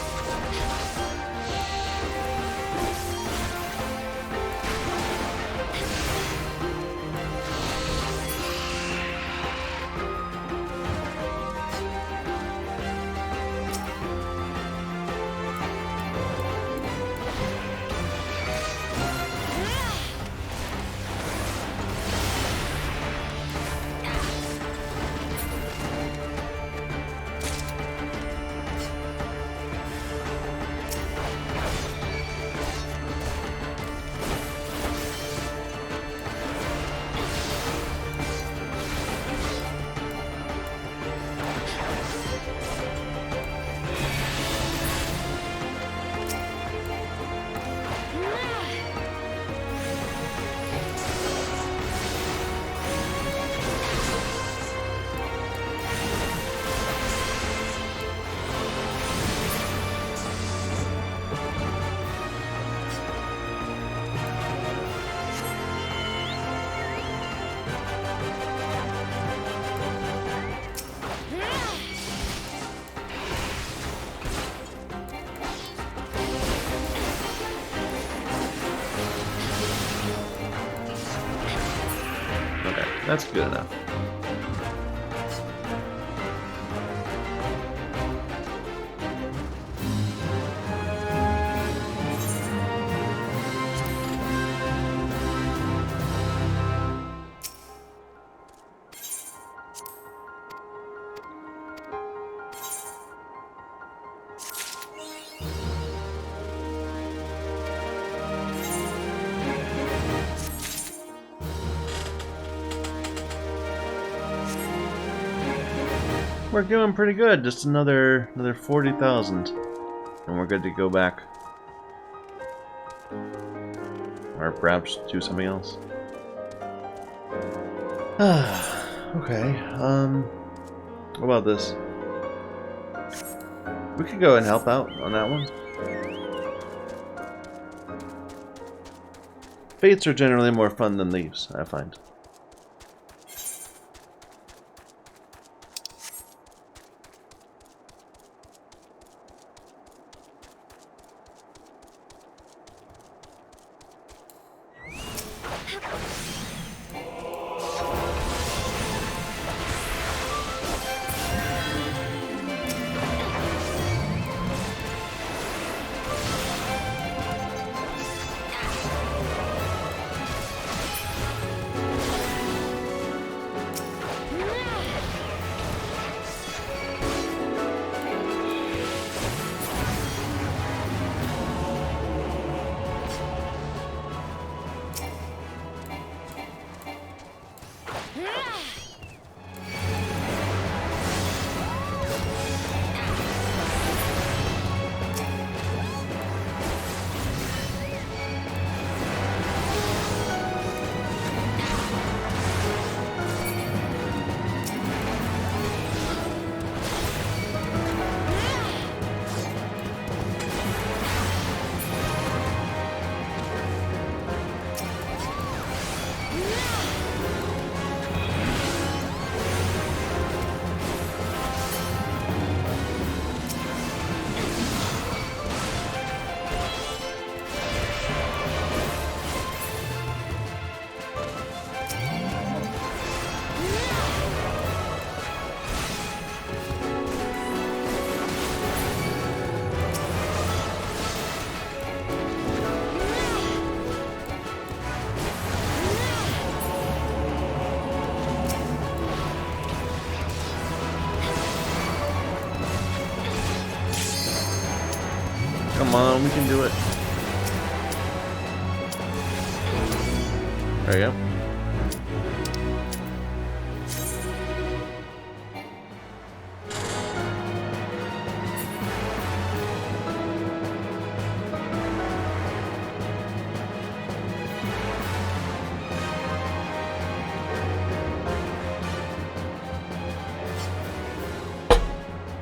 That's good enough. We're doing pretty good. Just another 40,000, and we're good to go back, or perhaps do something else. Okay. What about this? We could go and help out on that one. Fates are generally more fun than leaves, I find. Come on, we can do it. There you go.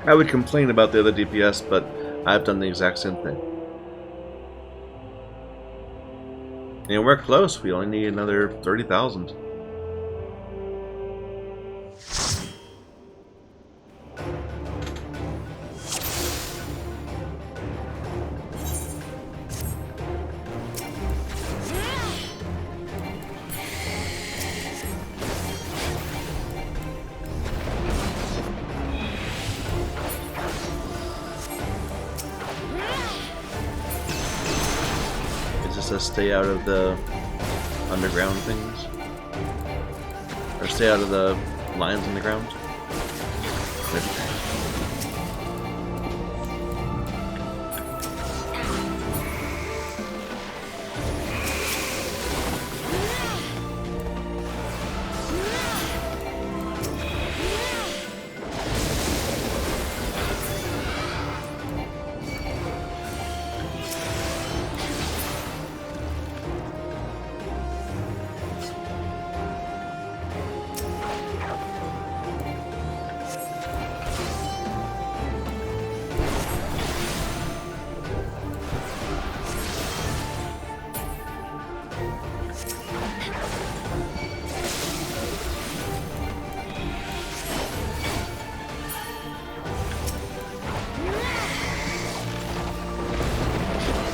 I would complain about the other DPS, but I've done the exact same thing. And we're close. We only need another 30,000. Stay out of the underground things, or stay out of the lines in the ground.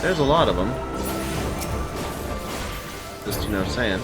There's a lot of them. Just, you know, saying.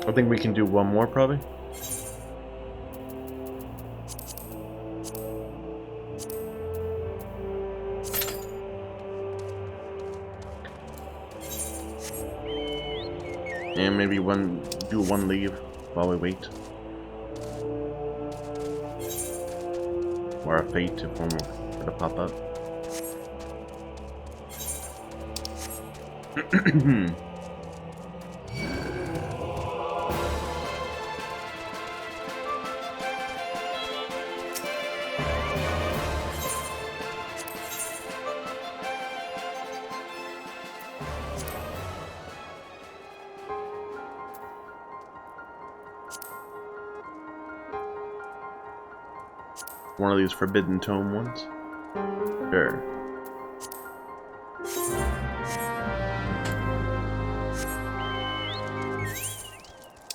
I think we can do one more, probably. And maybe do one leave while we wait. Or a fate if one were to pop up. One of these Forbidden Tome ones? Sure.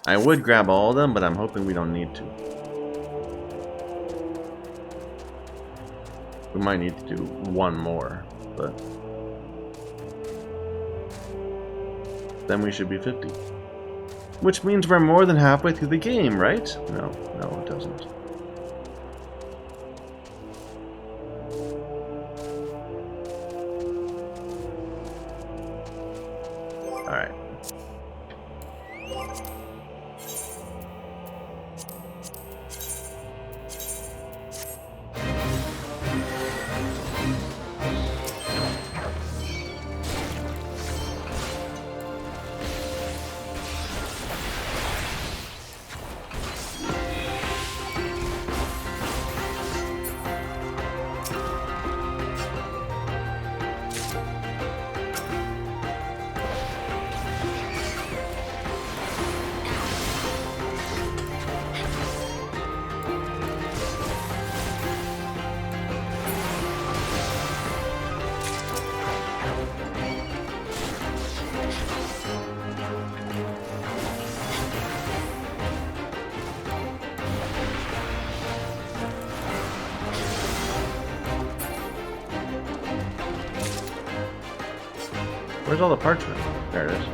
I would grab all of them, but I'm hoping we don't need to. We might need to do one more, but then we should be 50. Which means we're more than halfway through the game, right? No, it doesn't. Where's all the parchment? There it is.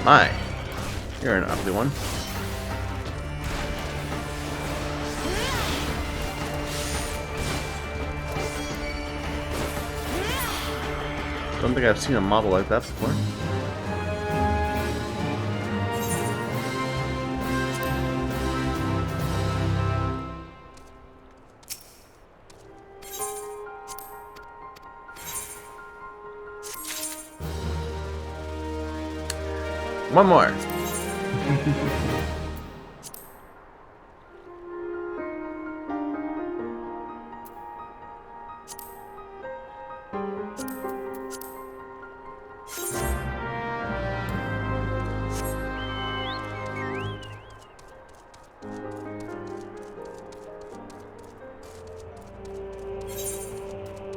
My, you're an ugly one. Don't think I've seen a model like that before. One more.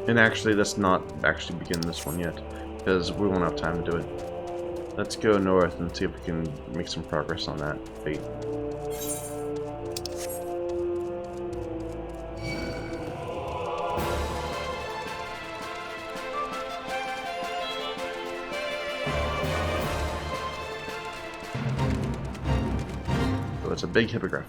And actually, let's not actually begin this one yet, because we won't have time to do it. Let's go north and see if we can make some progress on that fate. So it's a big hippogriff.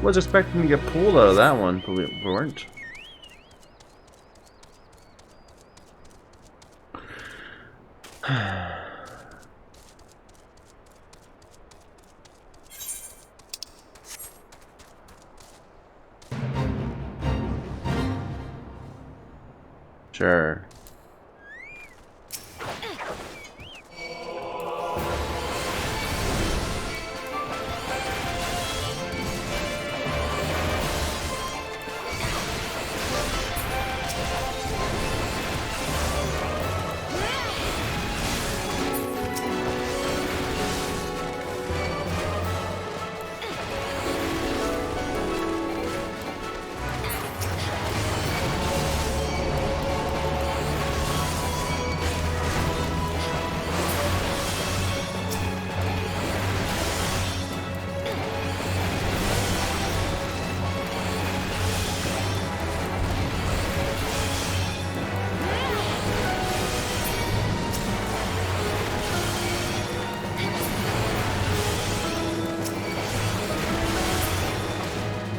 Was expecting to get pulled out of that one, but we weren't. Sure.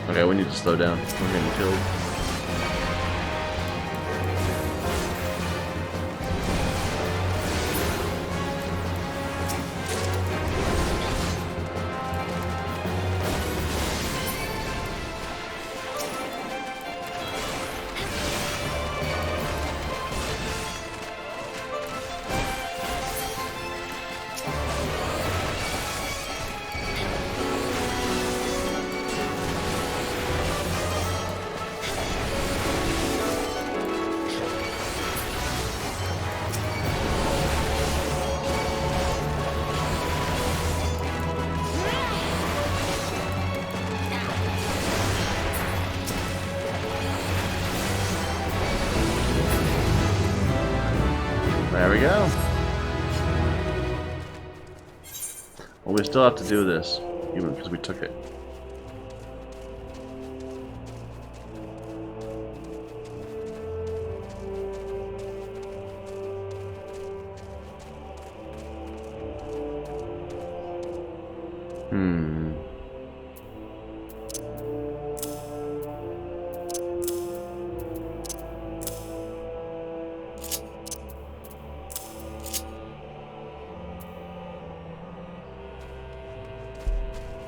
Okay, we need to slow down. We're getting killed. There we go. Well, we still have to do this, even because we took it.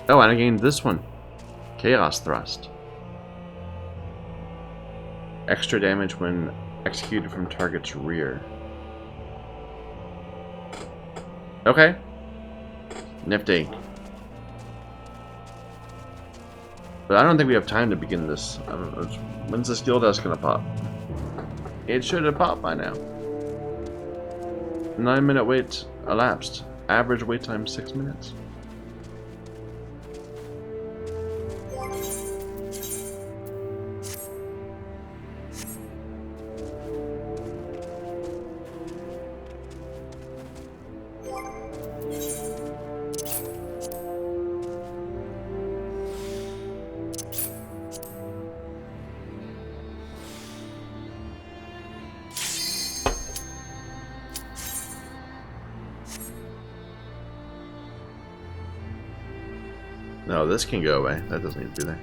Oh, and I gained this one. Chaos Thrust. Extra damage when executed from target's rear. Okay. Nifty. But I don't think we have time to begin this. I don't know. When's the skill dust gonna pop? It should have popped by now. 9-minute wait elapsed. Average wait time 6 minutes. No, this can go away. That doesn't need to be there.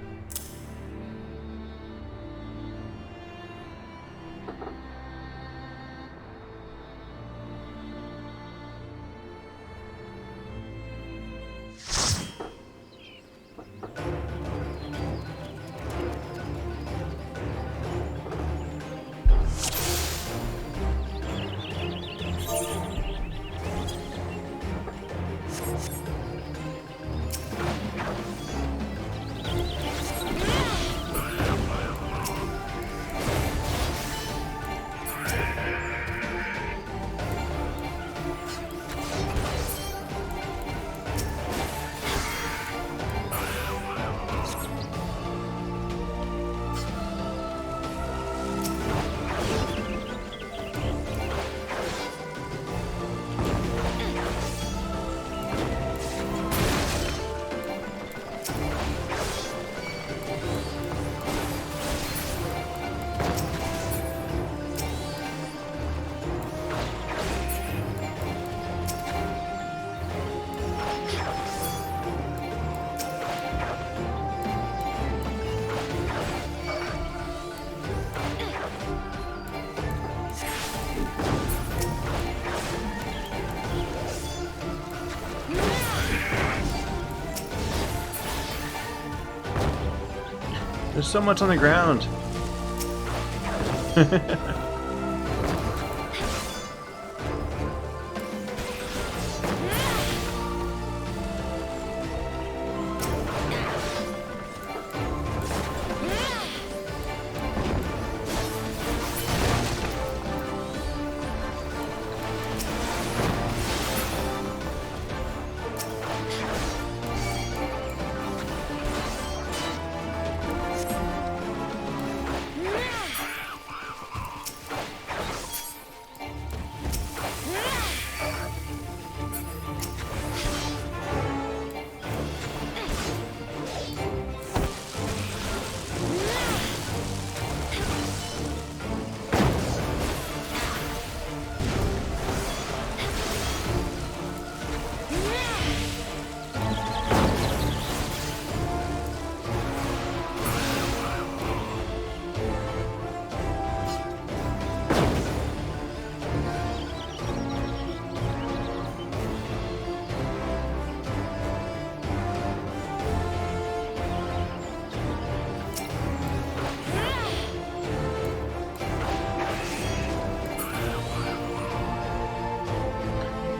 There's so much on the ground.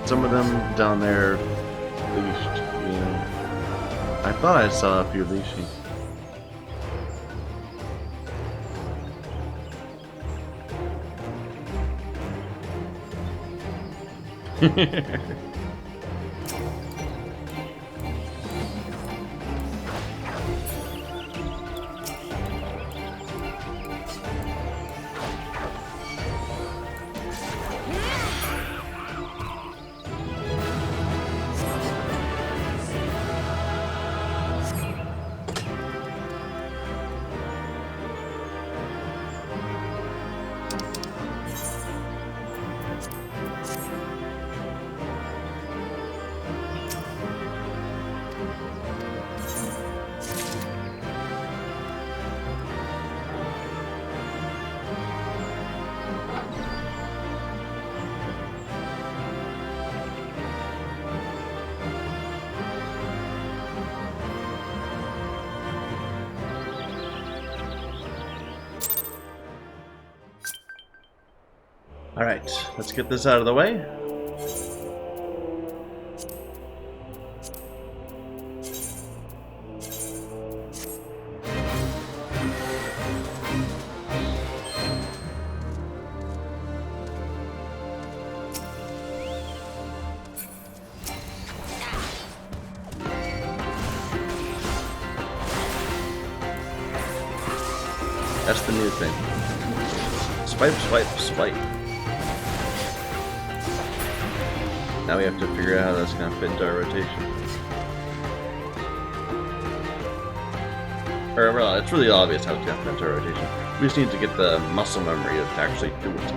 some of them down there leashed, you know. I thought I saw a few leashes. Alright, let's get this out of the way. That's the new thing. Swipe, swipe, swipe. Now we have to figure out how that's going to fit into our rotation. Or, well, it's really obvious how it's going to fit into our rotation. We just need to get the muscle memory to actually do it.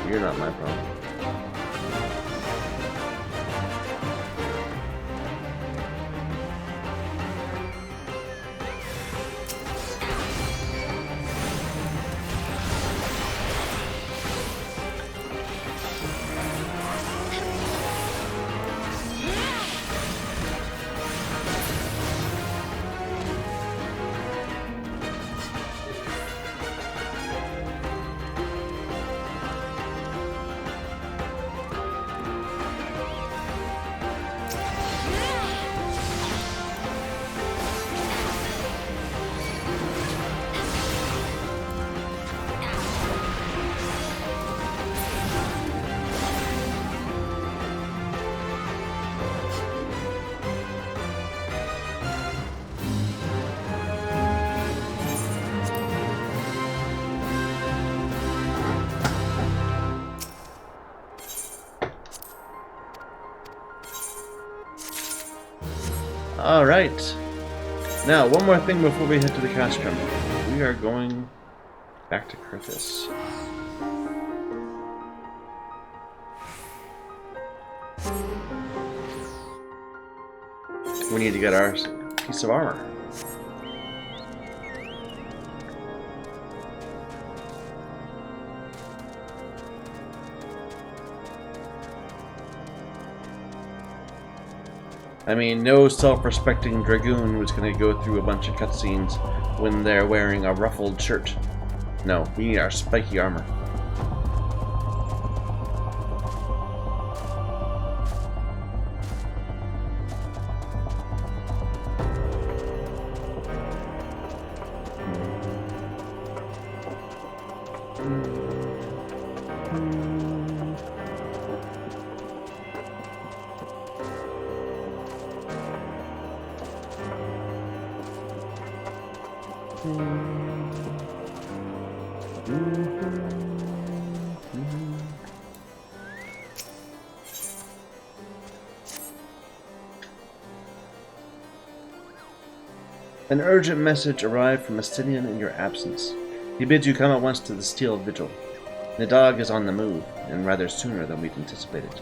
You're not my problem. Alright. Now, one more thing before we head to the castrum. We are going back to Krythis. We need to get our piece of armor. I mean, no self-respecting dragoon was going to go through a bunch of cutscenes when they're wearing a ruffled shirt. No, we need our spiky armor. An urgent message arrived from Astinian in your absence. He bids you come at once to the Steel Vigil. Nadag is on the move, and rather sooner than we'd anticipated.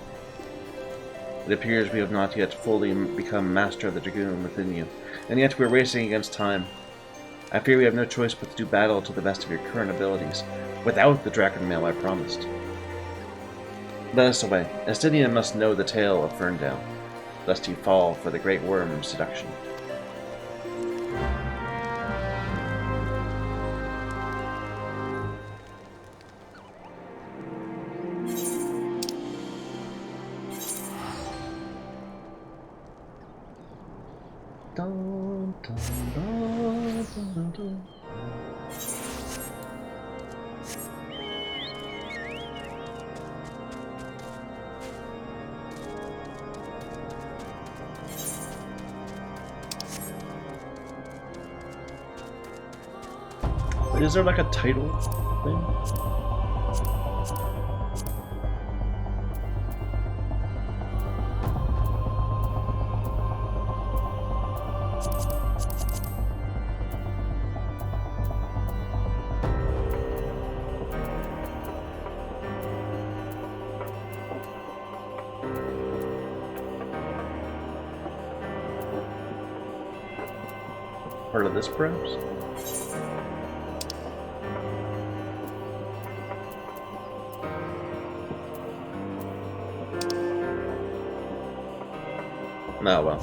It appears we have not yet fully become master of the Dragoon within you, and yet we're racing against time. I fear we have no choice but to do battle to the best of your current abilities, without the Dragon Mail I promised. Let us away. Estinian must know the tale of Ferndale, lest he fall for the great worm's seduction. Dun, dun, dun, dun, dun. Is there like a title thing? Part of this, perhaps? Oh well.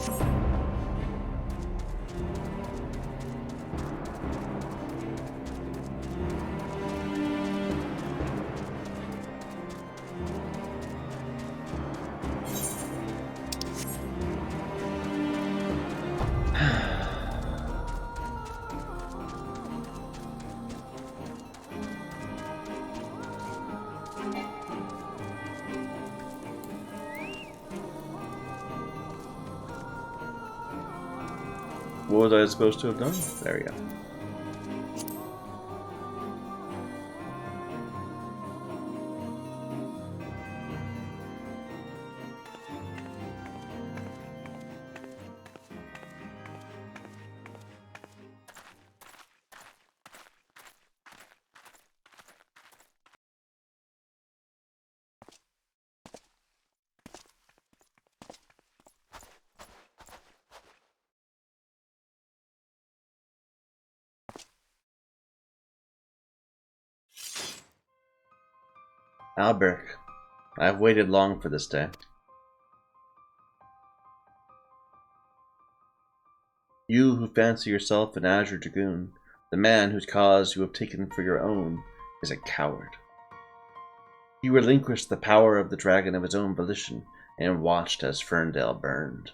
What was I supposed to have done? There we go. Albert, I've waited long for this day. You who fancy yourself an Azure Dragoon, the man whose cause you have taken for your own, is a coward. He relinquished the power of the dragon of his own volition and watched as Ferndale burned.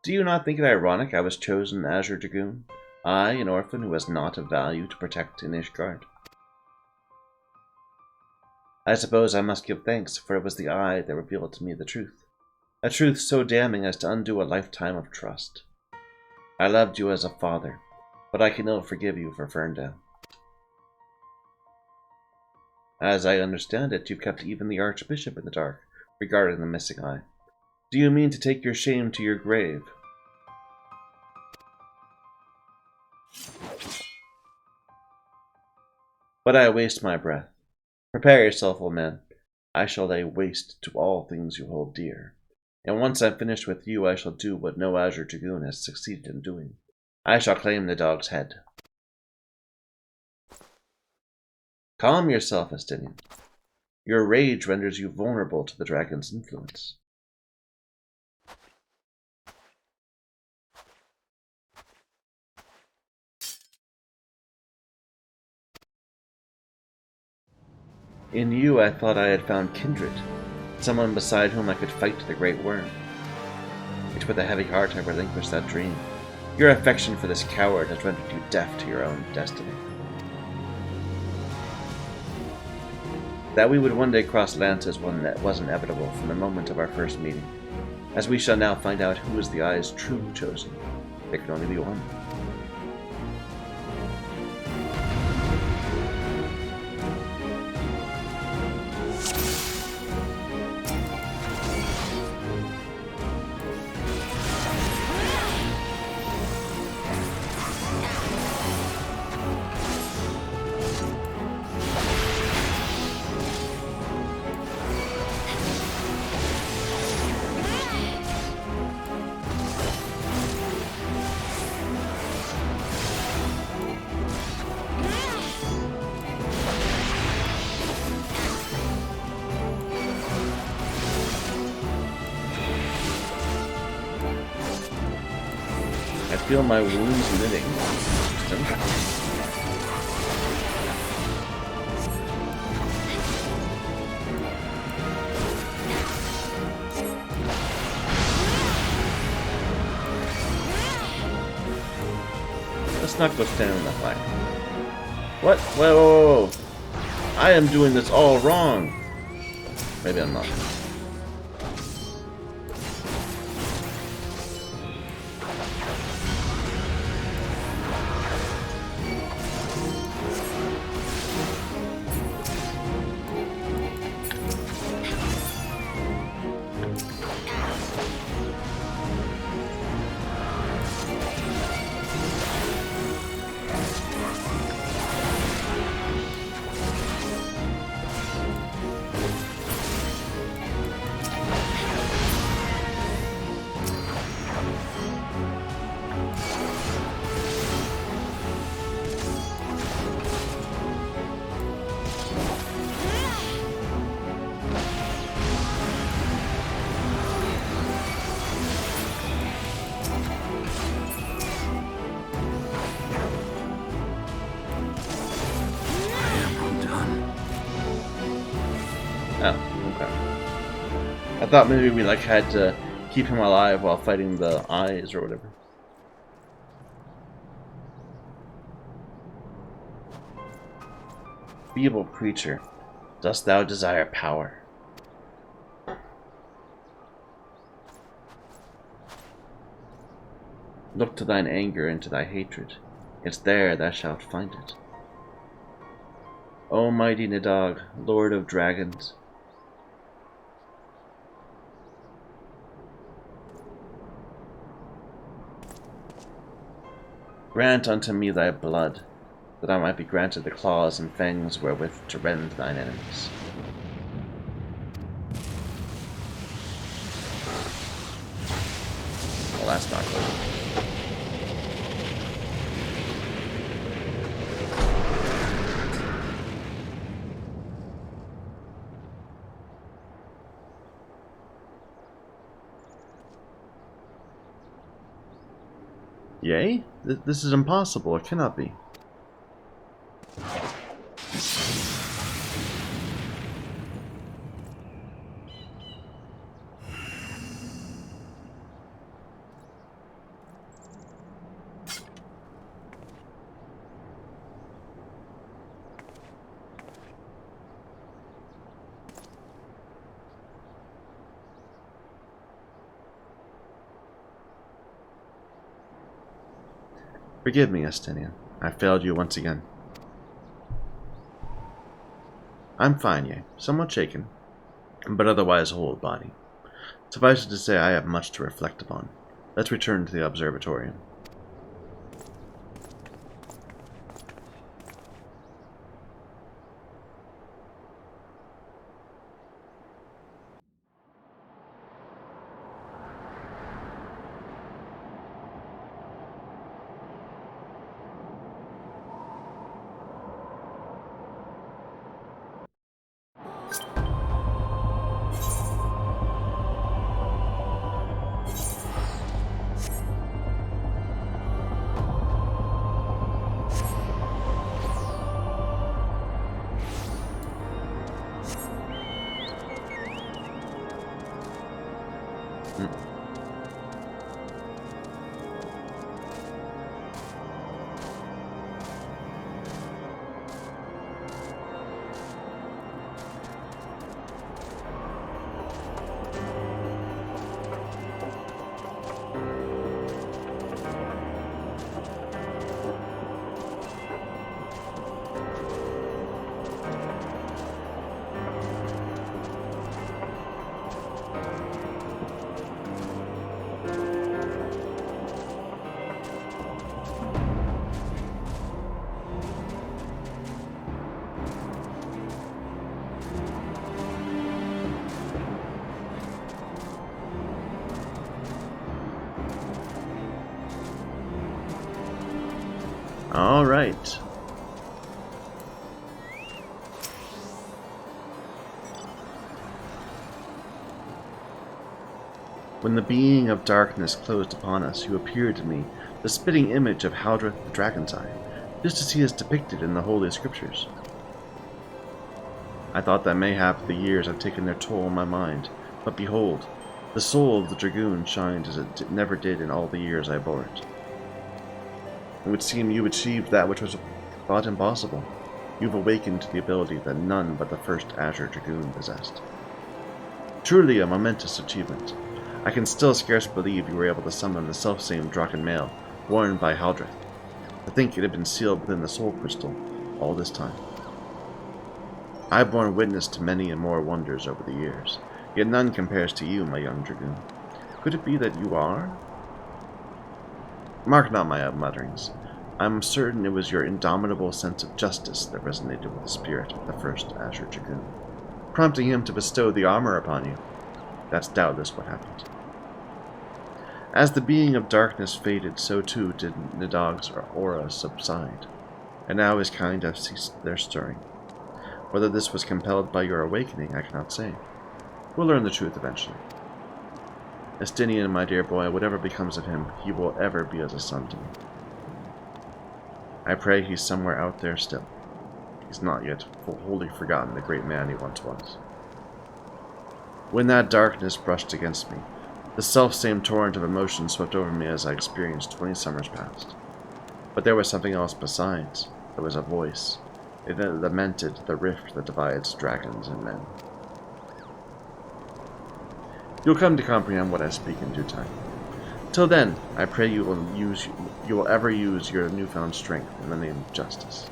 Do you not think it ironic I was chosen Azure Dragoon? I, an orphan who has naught of value to protect in Ishgard? I suppose I must give thanks, for it was the eye that revealed to me the truth. A truth so damning as to undo a lifetime of trust. I loved you as a father, but I can ill forgive you for Ferndale. As I understand it, you've kept even the Archbishop in the dark regarding the missing eye. Do you mean to take your shame to your grave? But I waste my breath. Prepare yourself, old man. I shall lay waste to all things you hold dear. And once I'm finished with you, I shall do what no Azure Dragoon has succeeded in doing. I shall claim the dog's head. Calm yourself, Estinian. Your rage renders you vulnerable to the dragon's influence. In you, I thought I had found kindred, someone beside whom I could fight the great worm. Yet with a heavy heart I relinquished that dream. Your affection for this coward has rendered you deaf to your own destiny. That we would one day cross lances was inevitable from the moment of our first meeting, as we shall now find out who is the Eye's true chosen. There can only be one. I feel my wounds knitting. Interesting. Let's not go stand in that fight. What? Whoa, whoa, whoa! I am doing this all wrong! Maybe I'm not. Oh, okay. I thought maybe we like had to keep him alive while fighting the eyes or whatever. Feeble creature, dost thou desire power? Look to thine anger and to thy hatred. It's there thou shalt find it. O mighty Nidog, lord of dragons, grant unto me thy blood, that I might be granted the claws and fangs wherewith to rend thine enemies. Well, that's not good. Yea? This is impossible. It cannot be. Forgive me, Estinian. I failed you once again. I'm fine, yea. Somewhat shaken, but otherwise whole of body. Suffice it to say, I have much to reflect upon. Let's return to the observatorium. All right. When the being of darkness closed upon us, you appeared to me, the spitting image of Haldreth the Dragon's Eye, just as he is depicted in the Holy Scriptures. I thought that mayhap the years have taken their toll on my mind, but behold, the soul of the dragoon shines as it never did in all the years I bore it. It would seem you achieved that which was thought impossible. You've awakened to the ability that none but the first Azure Dragoon possessed. Truly a momentous achievement. I can still scarce believe you were able to summon the selfsame Draken mail worn by Haldreth. I think it had been sealed within the Soul Crystal all this time. I have borne witness to many and more wonders over the years, yet none compares to you, my young dragoon. Could it be that you are? Mark not my mutterings. I am certain it was your indomitable sense of justice that resonated with the spirit of the first Azure Dragoon, prompting him to bestow the armor upon you. That's doubtless what happened. As the being of darkness faded, so too did Nidog's aura subside, and now his kind have ceased their stirring. Whether this was compelled by your awakening, I cannot say. We'll learn the truth eventually. Estinian, my dear boy, whatever becomes of him, he will ever be as a son to me. I pray he's somewhere out there still. He's not yet wholly forgotten the great man he once was. When that darkness brushed against me, the self-same torrent of emotion swept over me as I experienced 20 summers past. But there was something else besides. There was a voice. It lamented the rift that divides dragons and men. You'll come to comprehend what I speak in due time. Till then, I pray you will ever use your newfound strength in the name of justice.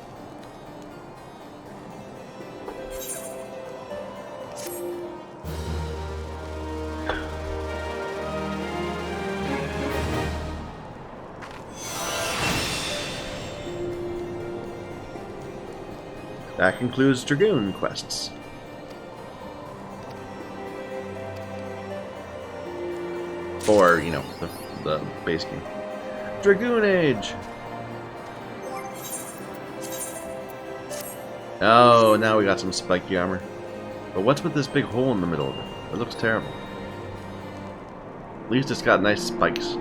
That concludes Dragoon quests. For, you know, the base game. Dragoon Age! Oh, now we got some spiky armor. But what's with this big hole in the middle of it? It looks terrible. At least it's got nice spikes.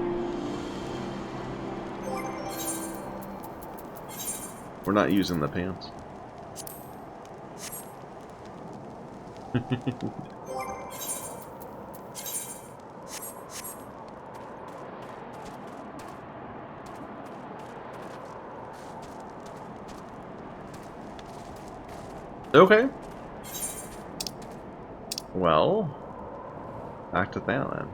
We're not using the pants. Okay. Well, back to that then.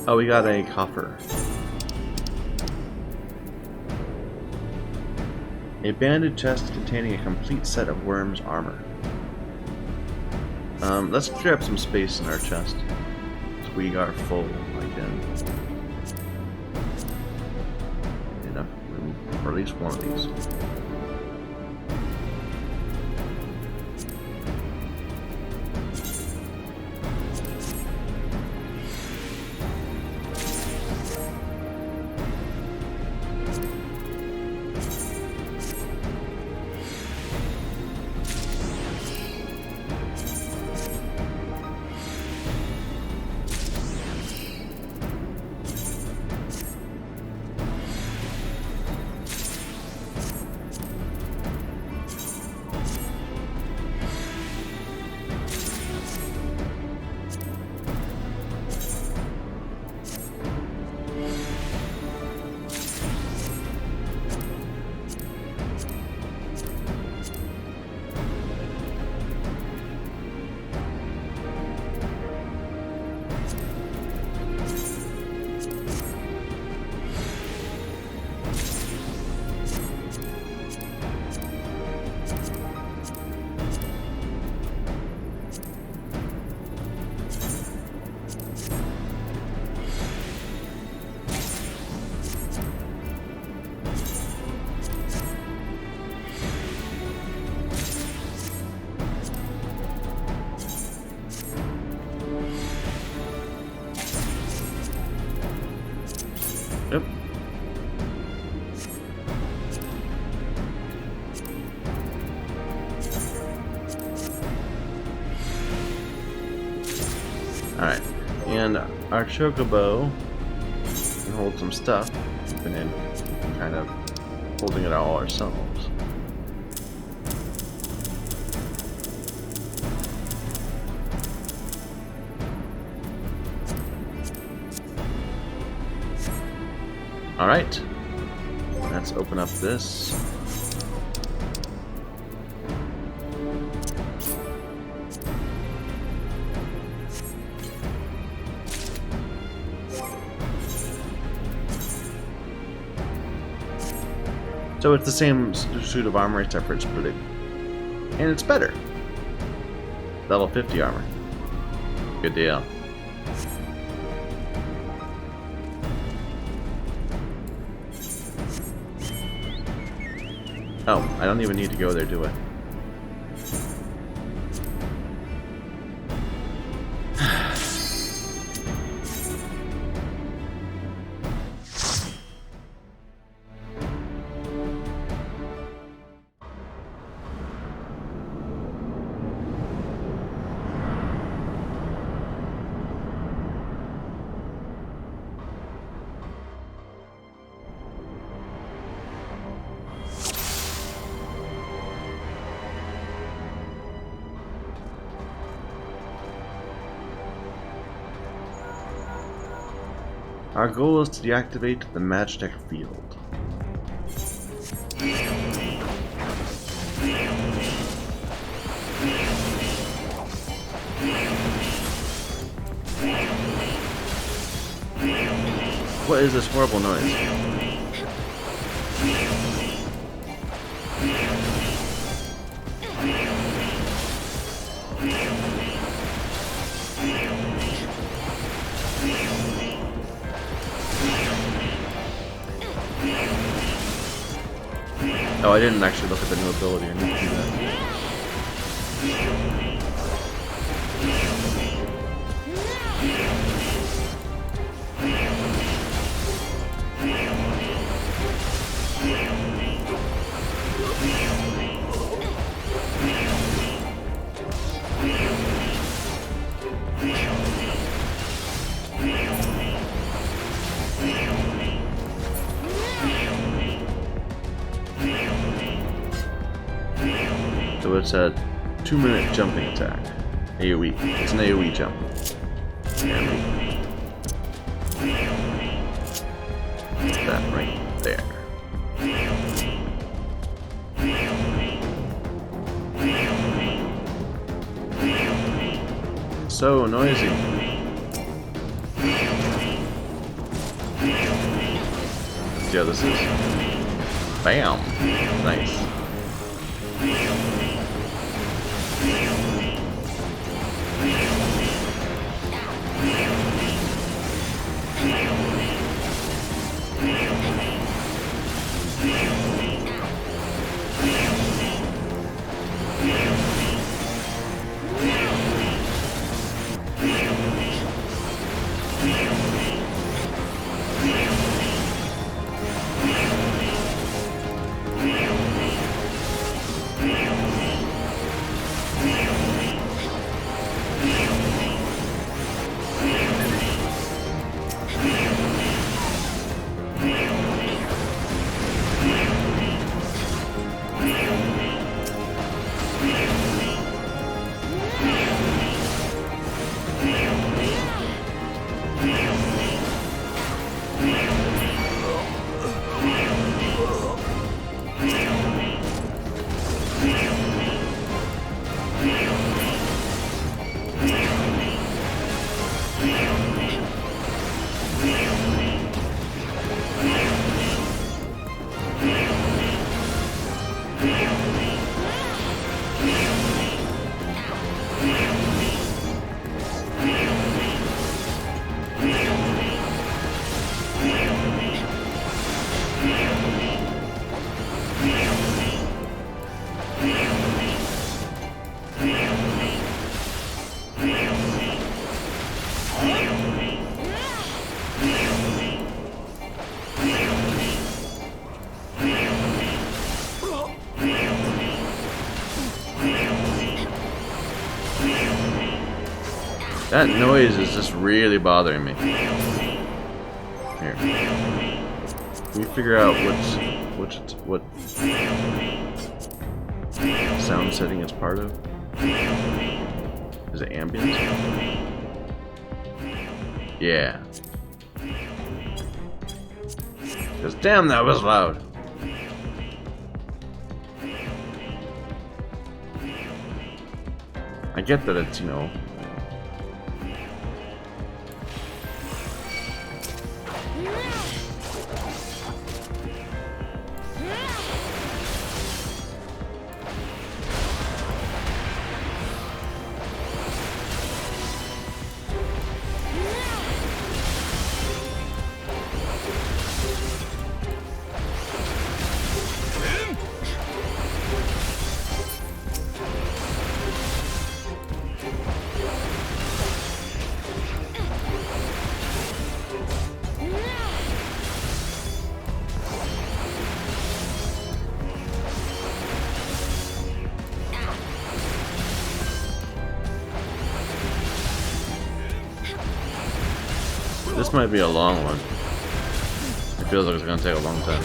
Oh, we got a coffer. A banded chest containing a complete set of Worm's armor. Let's clear up some space in our chest. We are full again. Enough room for at least one of these. Alright, and our chocobo can hold some stuff. We've been kind of holding it all ourselves. Alright, let's open up this. So it's the same suit of armor except for it's blue. And it's better. Level 50 armor. Good deal. Oh, I don't even need to go there, do I? Our goal is to deactivate the Magitech field. What is this horrible noise? Oh, I didn't actually look at the new ability. I need to do that. So it's a 2-minute jumping attack. AoE. It's an AoE jump. That right there. So noisy. See how this is? Bam! Nice. That noise is just really bothering me. Here. Can you figure out what sound setting it's part of? Is it ambient? Yeah. Because damn, that was loud. I get that it's, you know... This might be a long one. It feels like it's gonna take a long time.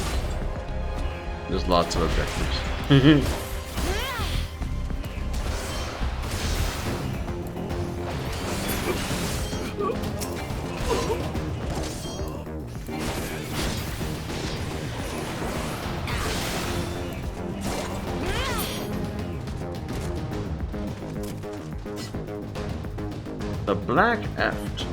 There's lots of objectives. The Black Eft.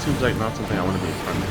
Seems like not something I want to be in front of.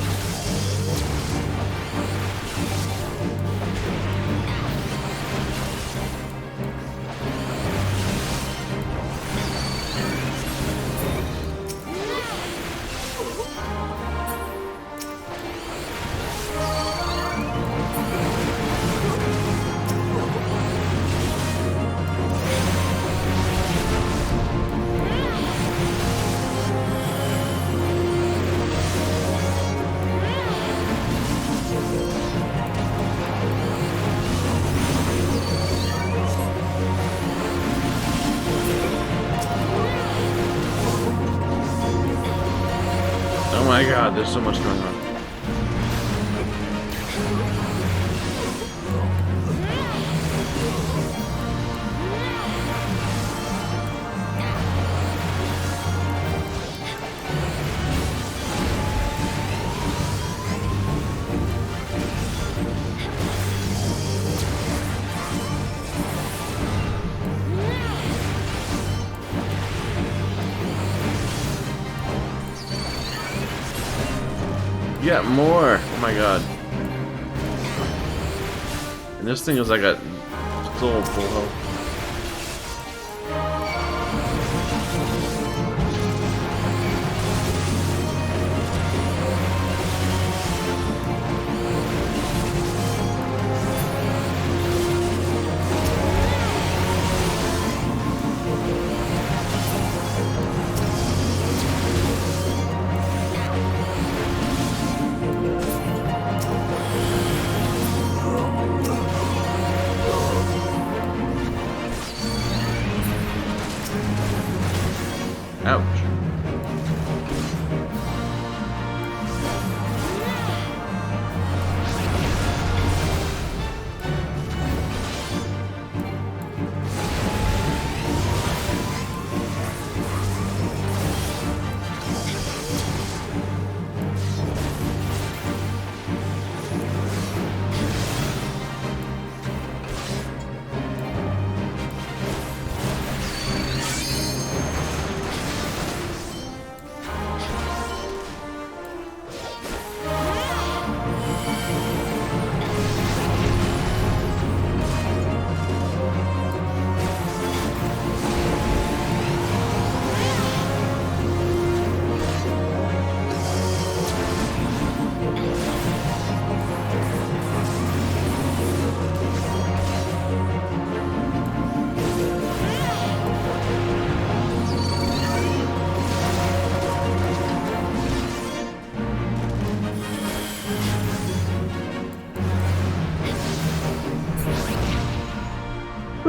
Oh my god, there's so much going on. Yeah, more! Oh my god. And this thing is like a still full health. Ouch.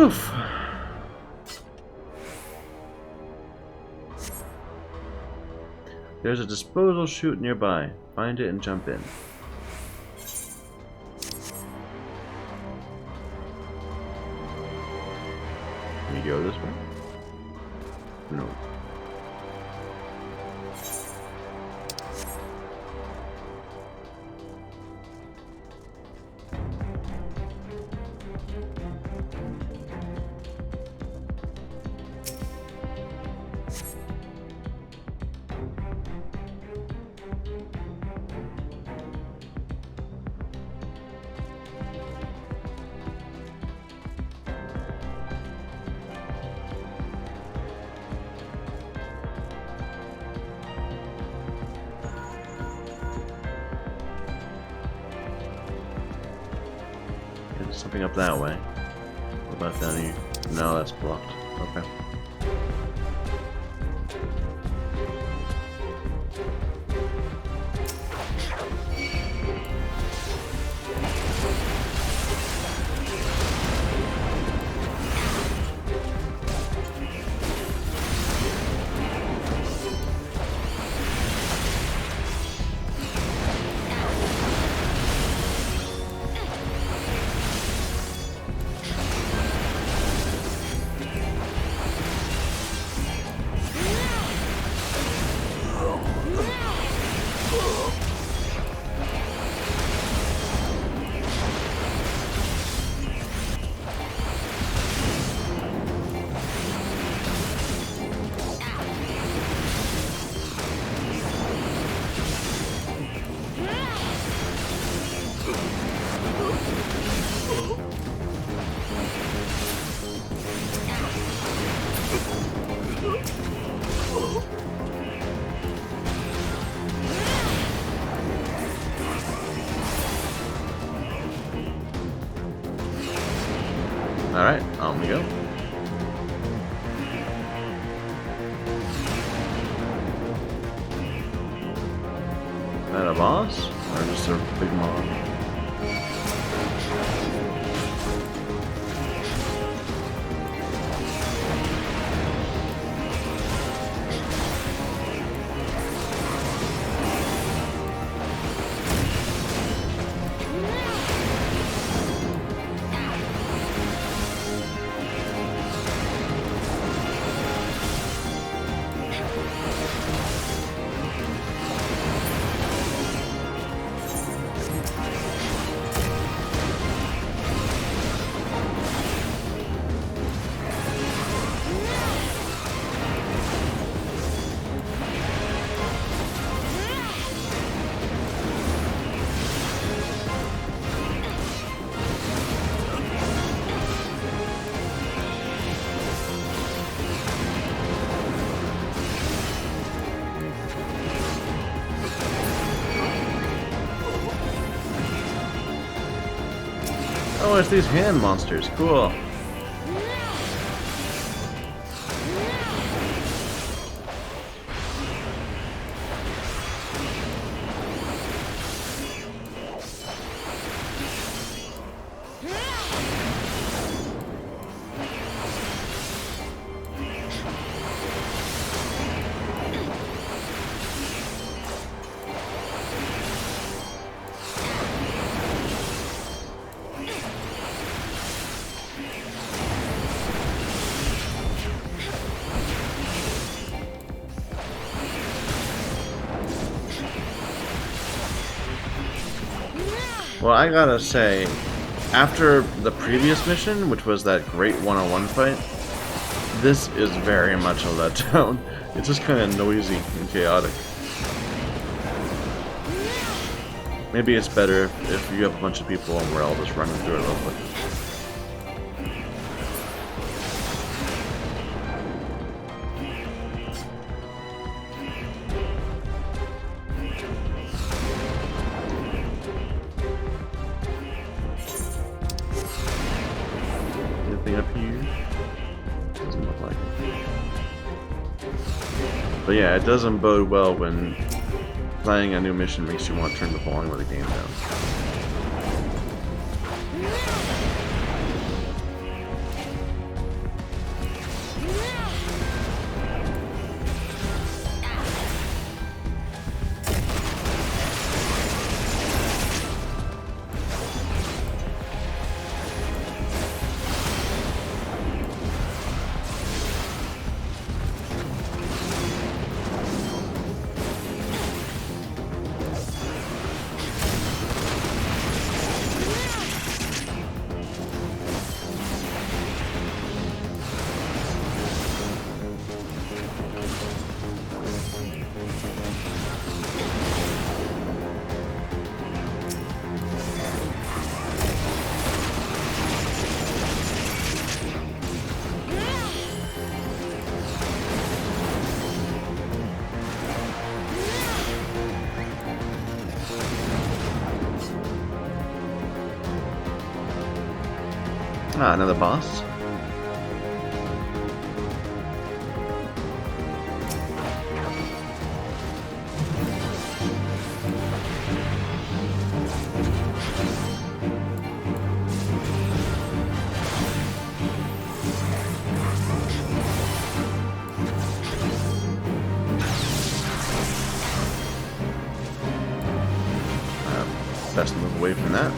Oof. There's a disposal chute nearby. Find it and jump in. Can you go this way? No. Something up that way. What about down here? No, that's blocked. Okay. Alright, on we go. Is that a boss? Or just a big mob? Oh, it's these hand monsters. Cool. Well, I gotta say, after the previous mission, which was that great one-on-one fight, this is very much a letdown. It's just kind of noisy and chaotic. Maybe it's better if you have a bunch of people and we're all just running through it real quick. Up here? Doesn't look like it. But yeah, it doesn't bode well when playing a new mission makes you want to turn the volume of the game down. Ah, another boss. Best move away from that.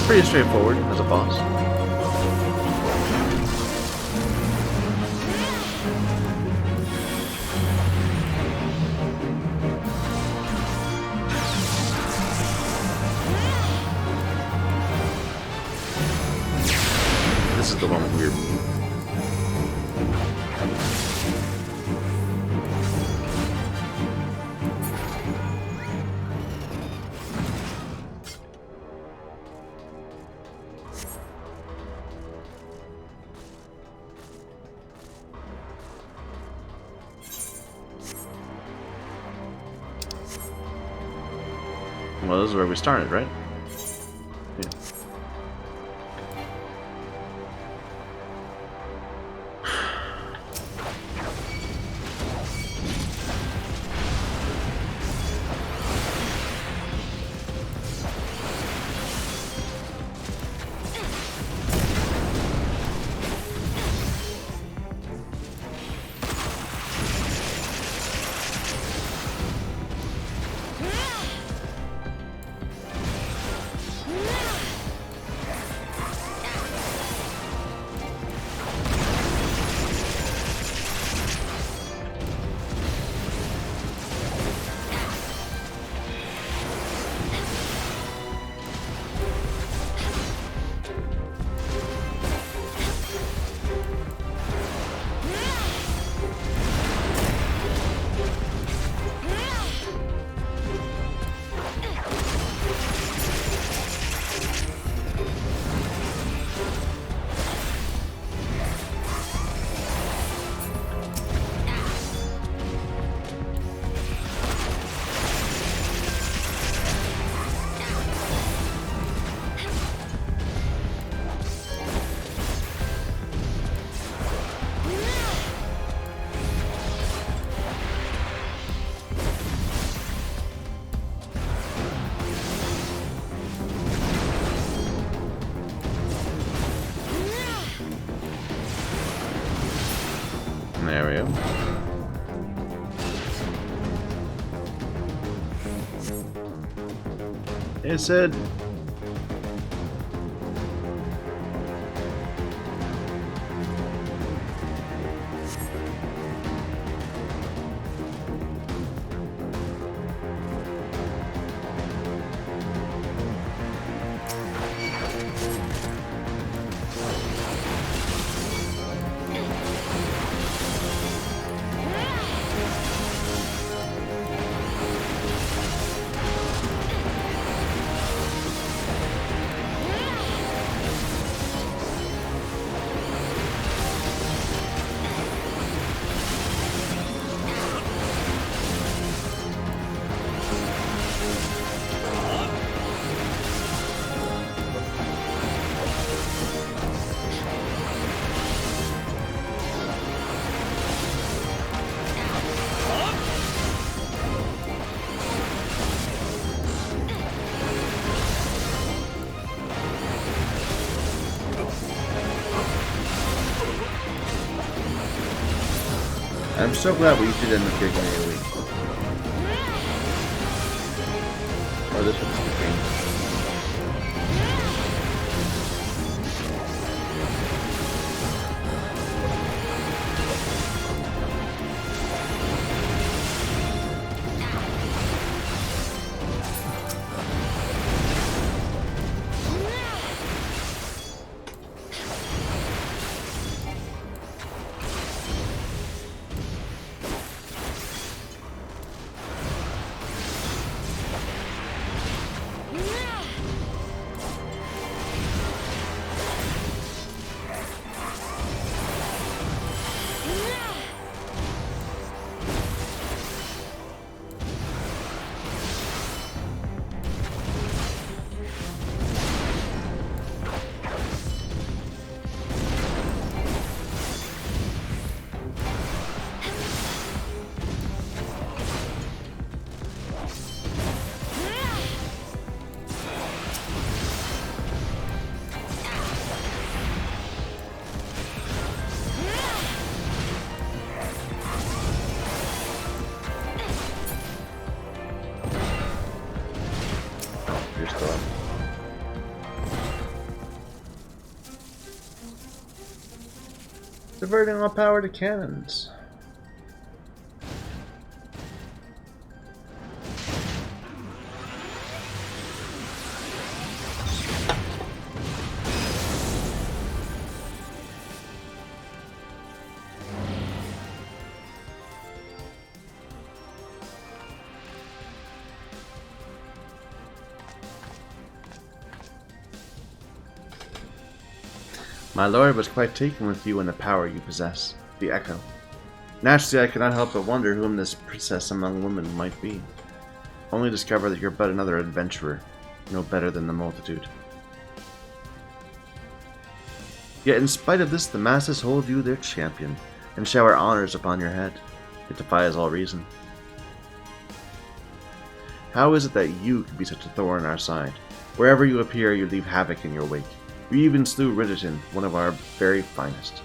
Pretty straightforward as a boss. This is the one with weird move. Well, this is where we started, right? Yeah. There we go. It said I'm so glad we did end up getting an AoE. Oh, this one's the green. You're still up. Diverting all power to cannons. My lord was quite taken with you and the power you possess, the Echo. Naturally, I could not help but wonder whom this princess among women might be. Only discover that you're but another adventurer, no better than the multitude. Yet in spite of this, the masses hold you their champion, and shower honors upon your head. It defies all reason. How is it that you could be such a thorn in our side? Wherever you appear, you leave havoc in your wake. You even slew Ridderton, one of our very finest.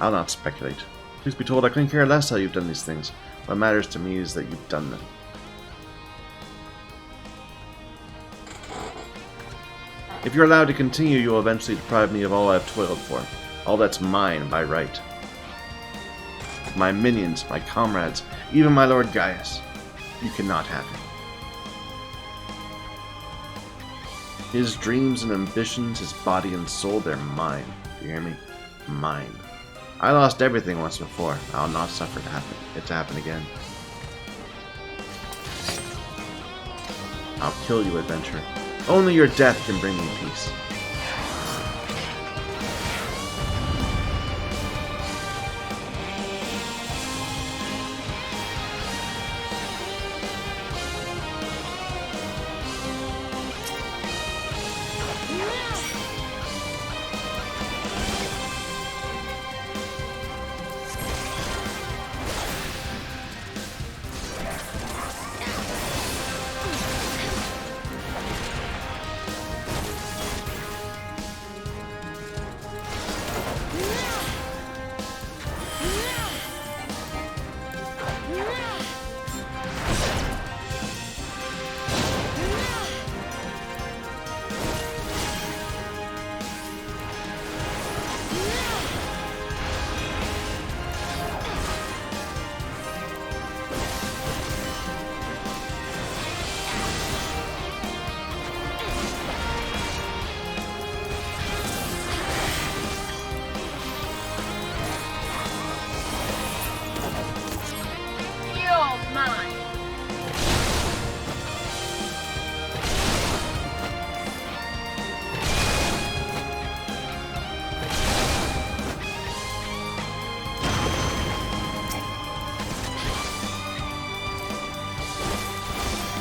I'll not speculate. Please be told I couldn't care less how you've done these things. What matters to me is that you've done them. If you're allowed to continue, you will eventually deprive me of all I've toiled for. All that's mine by right. My minions, my comrades, even my Lord Gaius. You cannot have him. His dreams and ambitions, his body and soul, they're mine. Do you hear me? Mine. I lost everything once before. I'll not suffer it to happen again. I'll kill you, adventurer. Only your death can bring me peace.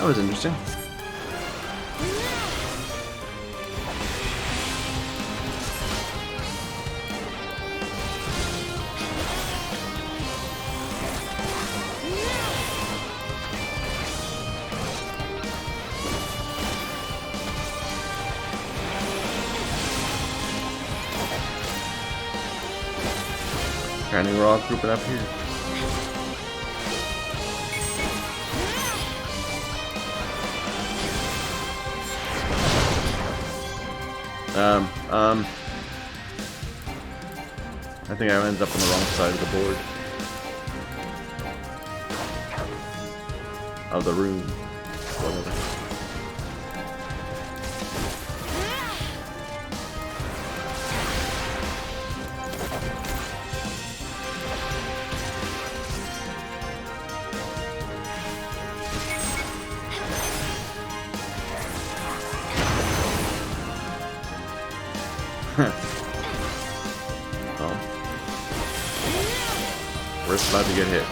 That was interesting. Apparently we're all grouping up here. I think I ended up on the wrong side of the board. Of the room. Whatever. Well, we're about to get hit.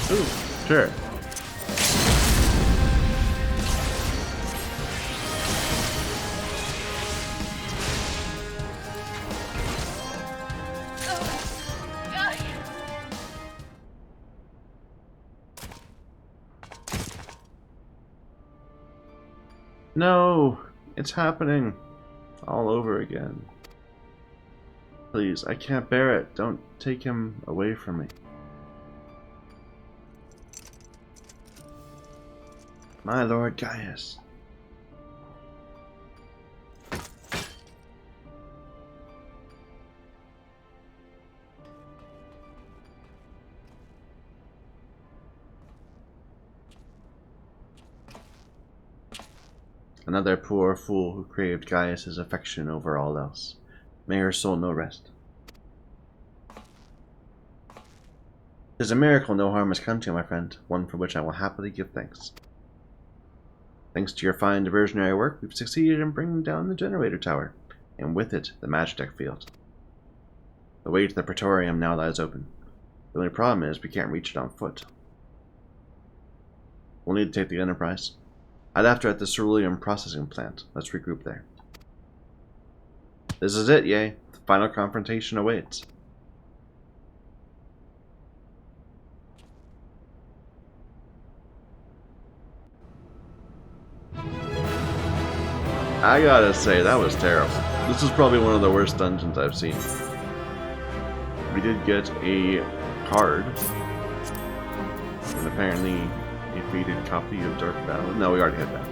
Ooh, sure. No, it's happening all over again. Please, I can't bear it. Don't take him away from me. My Lord Gaius. Another poor fool who craved Gaius's affection over all else. May her soul know rest. 'Tis a miracle no harm has come to you, my friend, one for which I will happily give thanks. Thanks to your fine diversionary work, we've succeeded in bringing down the generator tower, and with it, the Magitech field. The way to the Praetorium now lies open. The only problem is we can't reach it on foot. We'll need to take the Enterprise. I'd after at the ceruleum processing plant. Let's regroup there. This is it, yay. The final confrontation awaits. I gotta say, that was terrible. This is probably one of the worst dungeons I've seen. We did get a card. And apparently a faded copy of Dark Battle. No, we already had that.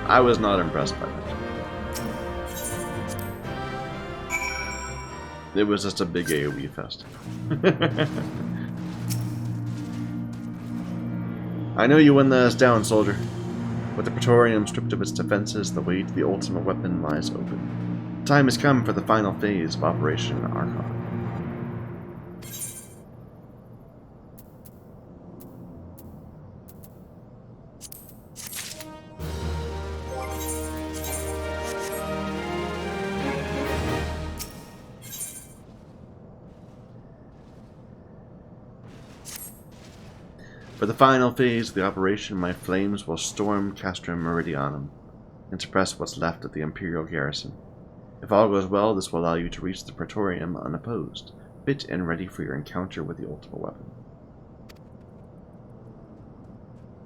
I was not impressed by that. It was just a big AoE fest. I know you wouldn't let us down, soldier. With the Praetorium stripped of its defenses, the way to the ultimate weapon lies open. The time has come for the final phase of Operation Archon. For the final phase of the operation, my flames will storm Castrum Meridianum and suppress what's left of the Imperial garrison. If all goes well, this will allow you to reach the Praetorium unopposed, fit and ready for your encounter with the ultimate weapon.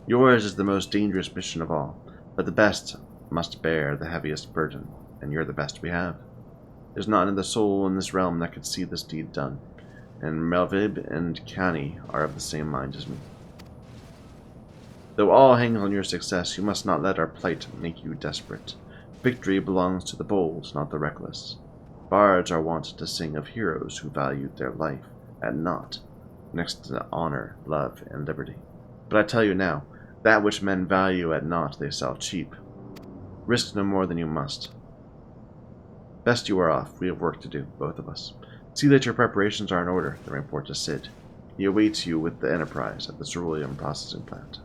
Yours is the most dangerous mission of all, but the best must bear the heaviest burden, and you're the best we have. There's not another soul in this realm that could see this deed done, and Melvib and Cani are of the same mind as me. Though all hangs on your success, you must not let our plight make you desperate. Victory belongs to the bold, not the reckless. Bards are wont to sing of heroes who valued their life at naught, next to honor, love, and liberty. But I tell you now, that which men value at naught they sell cheap. Risk no more than you must. Best you are off. We have work to do, both of us. See that your preparations are in order, the report to Sid. He awaits you with the Enterprise at the cerulean processing plant.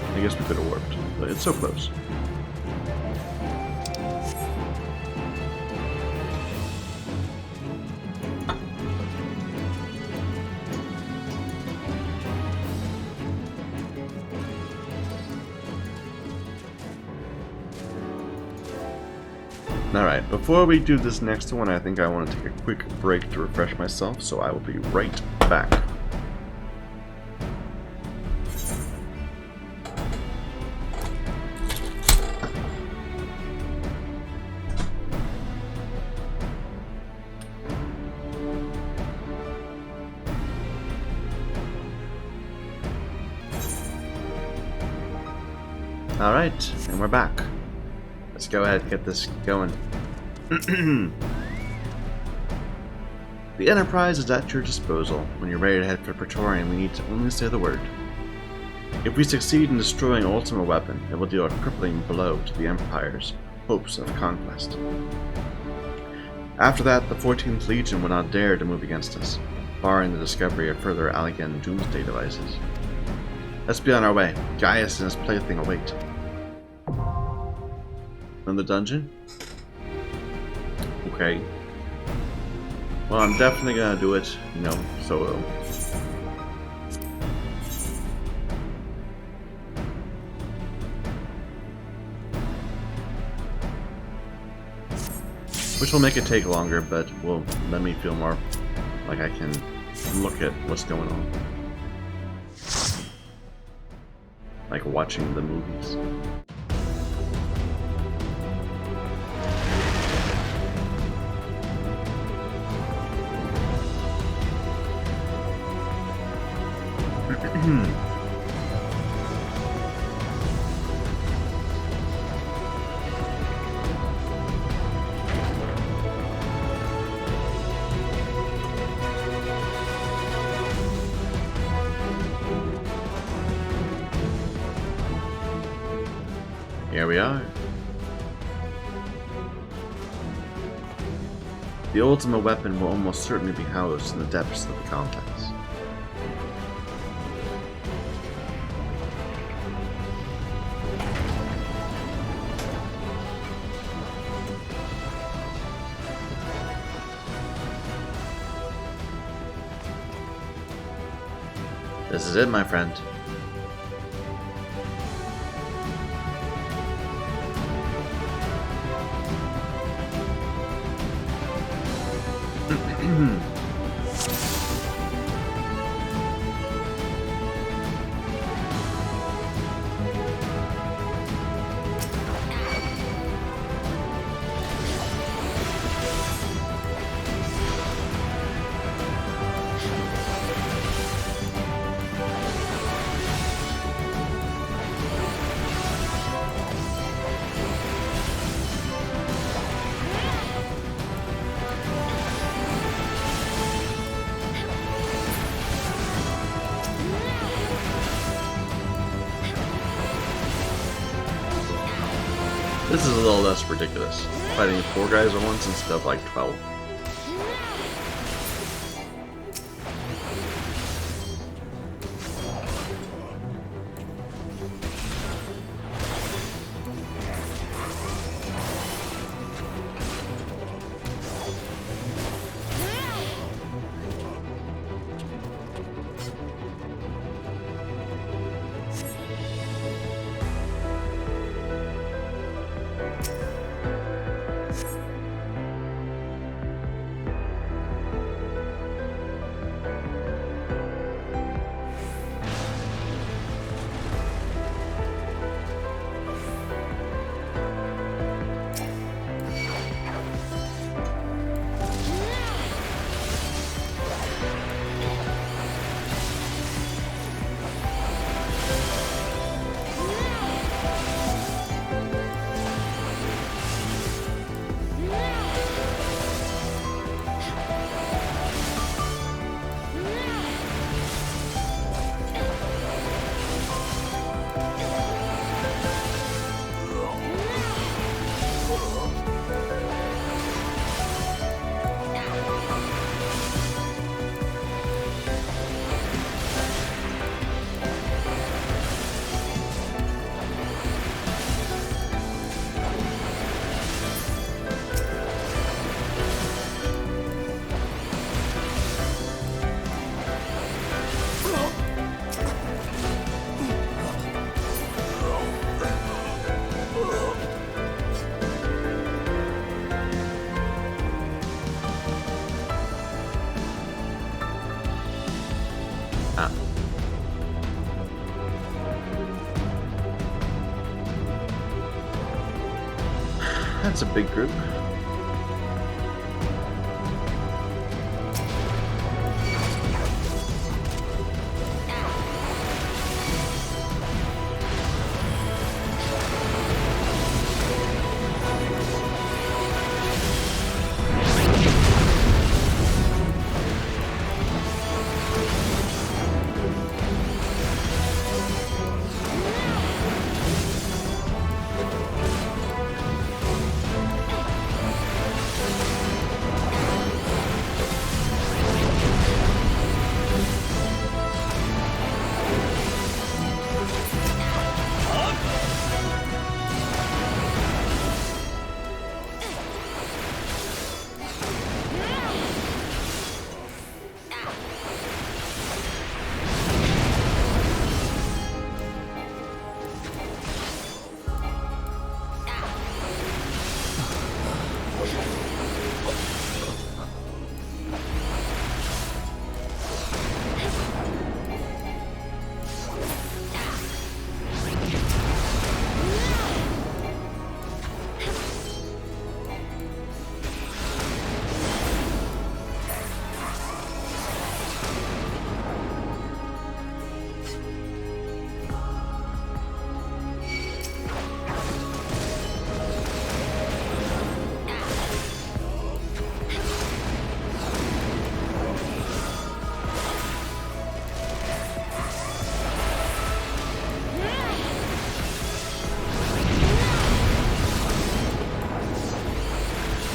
I guess we could have warped, but it's so close. Alright, before we do this next one, I think I want to take a quick break to refresh myself, so I will be right back. Alright, and we're back. Let's go ahead and get this going. The Enterprise is at your disposal. When you're ready to head for Praetorian, we need to only say the word. If we succeed in destroying Ultima Weapon, it will deal a crippling blow to the Empire's hopes of conquest. After that, the 14th Legion will not dare to move against us, barring the discovery of further Allegan doomsday devices. Let's be on our way. Gaius and his plaything await. In the dungeon? Okay. Well, I'm definitely gonna do it, solo. Which will make it take longer, but will let me feel more like I can look at what's going on. Like watching the movies. Here we are. The Ultima Weapon will almost certainly be housed in the depths of the complex. This is it, my friend. This is a little less ridiculous. Fighting 4 guys at once instead of like 12. Ah. That's a big group.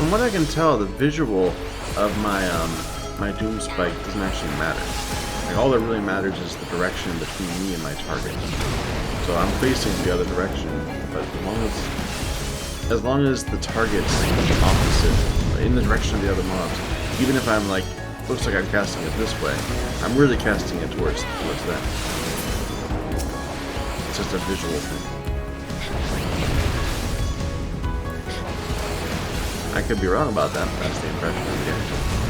From what I can tell, the visual of my Doom Spike doesn't actually matter. Like, all that really matters is the direction between me and my target. So I'm facing the other direction, but as long as the target's opposite, in the direction of the other mobs, even if I'm like, looks like I'm casting it this way, I'm really casting it towards them. It's just a visual thing. I could be wrong about that, but that's the impression I'm getting.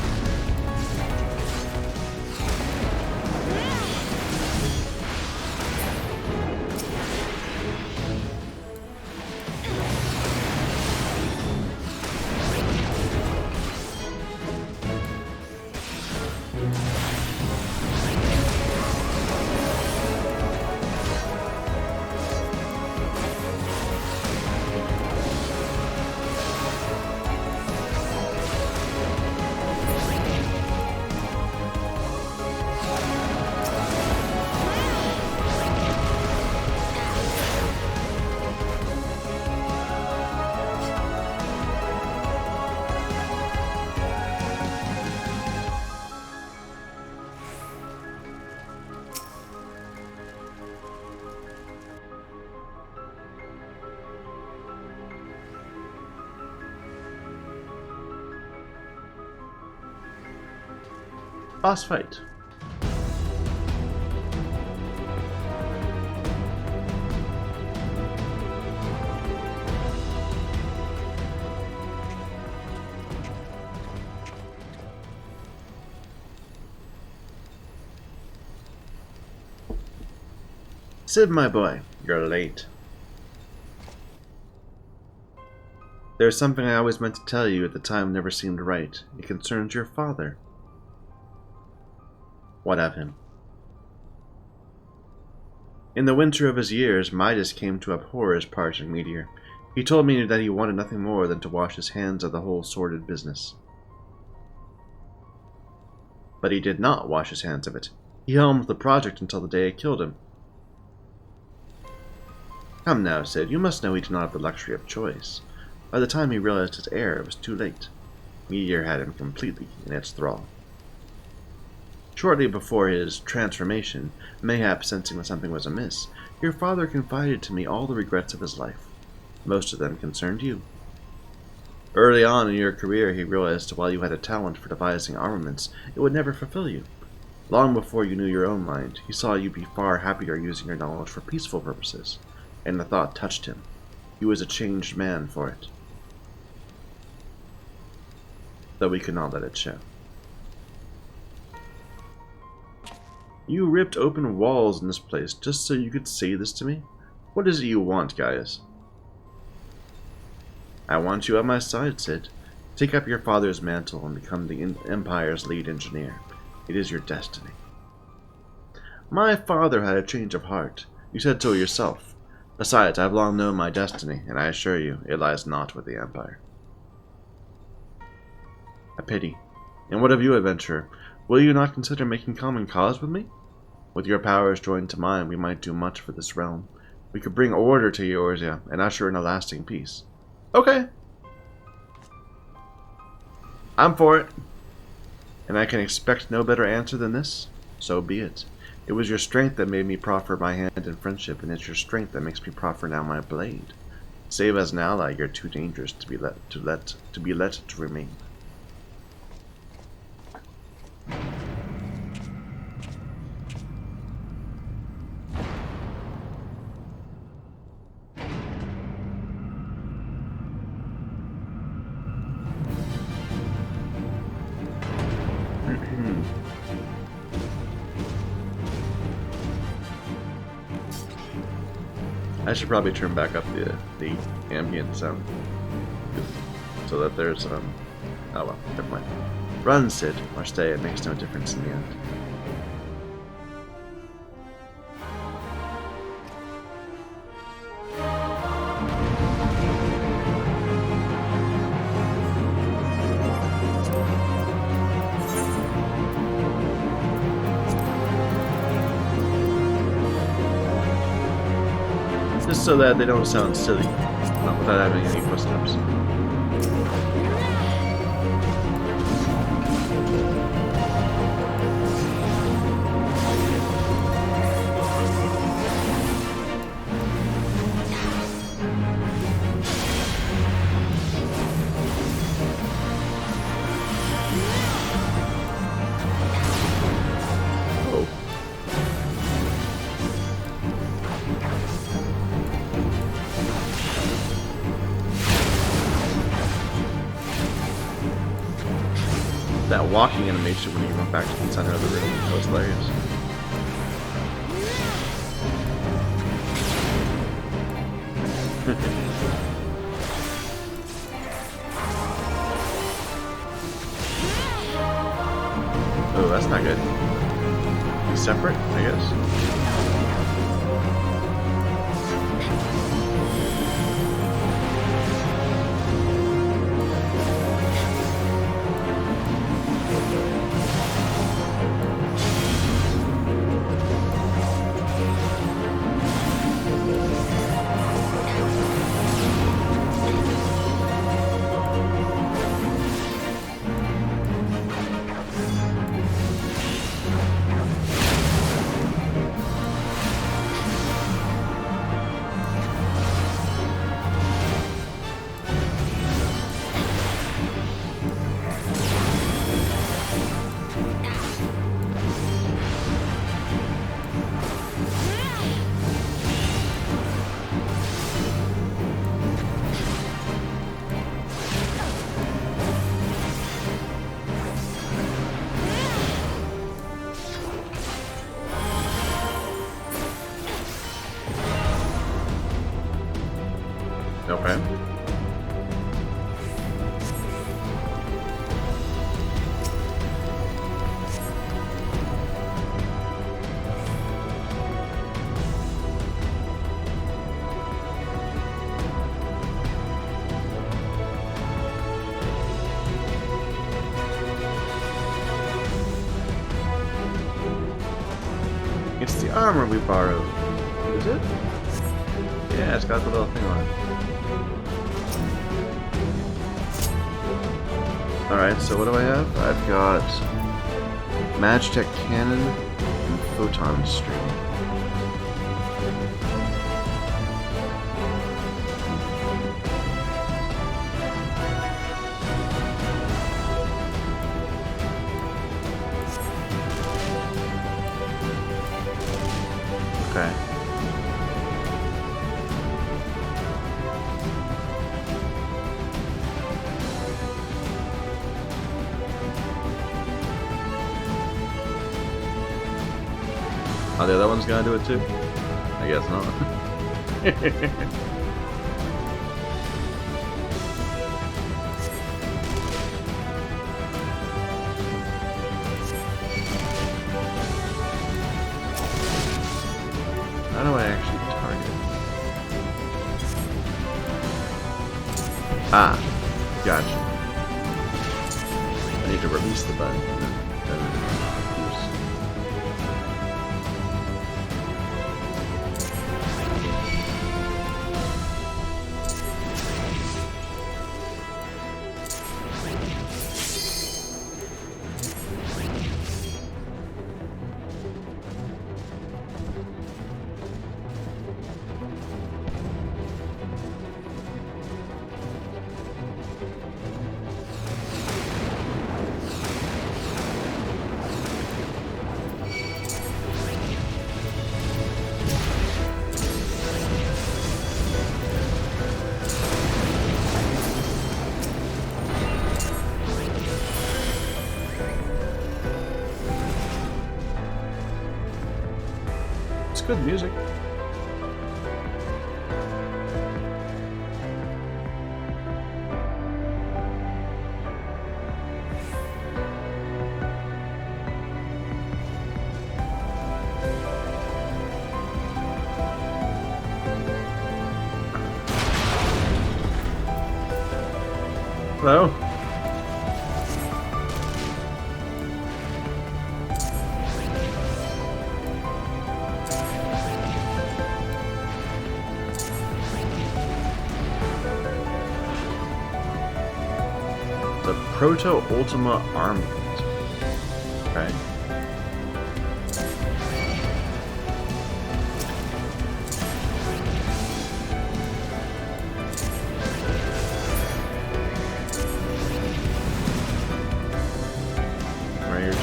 Boss fight. Sid, my boy, you're late. There's something I always meant to tell you at the time never seemed right. It concerns your father. What of him? In the winter of his years, Midas came to abhor his parting meteor. He told me that he wanted nothing more than to wash his hands of the whole sordid business. But he did not wash his hands of it. He helmed the project until the day it killed him. Come now, Sid, you must know he did not have the luxury of choice. By the time he realized his error, it was too late. Meteor had him completely in its thrall. Shortly before his transformation, mayhap sensing that something was amiss, your father confided to me all the regrets of his life. Most of them concerned you. Early on in your career, he realized that while you had a talent for devising armaments, it would never fulfill you. Long before you knew your own mind, he saw you be far happier using your knowledge for peaceful purposes, and the thought touched him. He was a changed man for it. Though we could not let it show. You ripped open walls in this place just so you could say this to me? What is it you want, Gaius? I want you at my side, Sid. Take up your father's mantle and become the Empire's lead engineer. It is your destiny. My father had a change of heart. You said so yourself. Besides, I have long known my destiny, and I assure you, it lies not with the Empire. A pity. And what of you, adventurer? Will you not consider making common cause with me? With your powers joined to mine, we might do much for this realm. We could bring order to Eorzea and usher in a lasting peace. Okay. I'm for it. And I can expect no better answer than this? So be it. It was your strength that made me proffer my hand in friendship, and it's your strength that makes me proffer now my blade. Save as an ally, you're too dangerous to be let to remain. I should probably turn back up the ambient sound so that there's oh well, never mind. Run, Sid, or stay. It makes no difference in the end. Just so that they don't sound silly, not without having any footsteps. That walking animation when you run back to the center of the room, that was hilarious. Oh, that's not good. Be separate, I guess. Okay. It's the armor we borrowed. Is it? Yeah, it's got the little thing on it. Alright, so what do I have? I've got Magitech Cannon and Photon Stream. Okay. Oh, the other one's gonna do it too? I guess not. How do I actually target? Ah, gotcha. I need to release the button. It's good music. Hello? The Proto-Ultima Armament. Right? Right here too.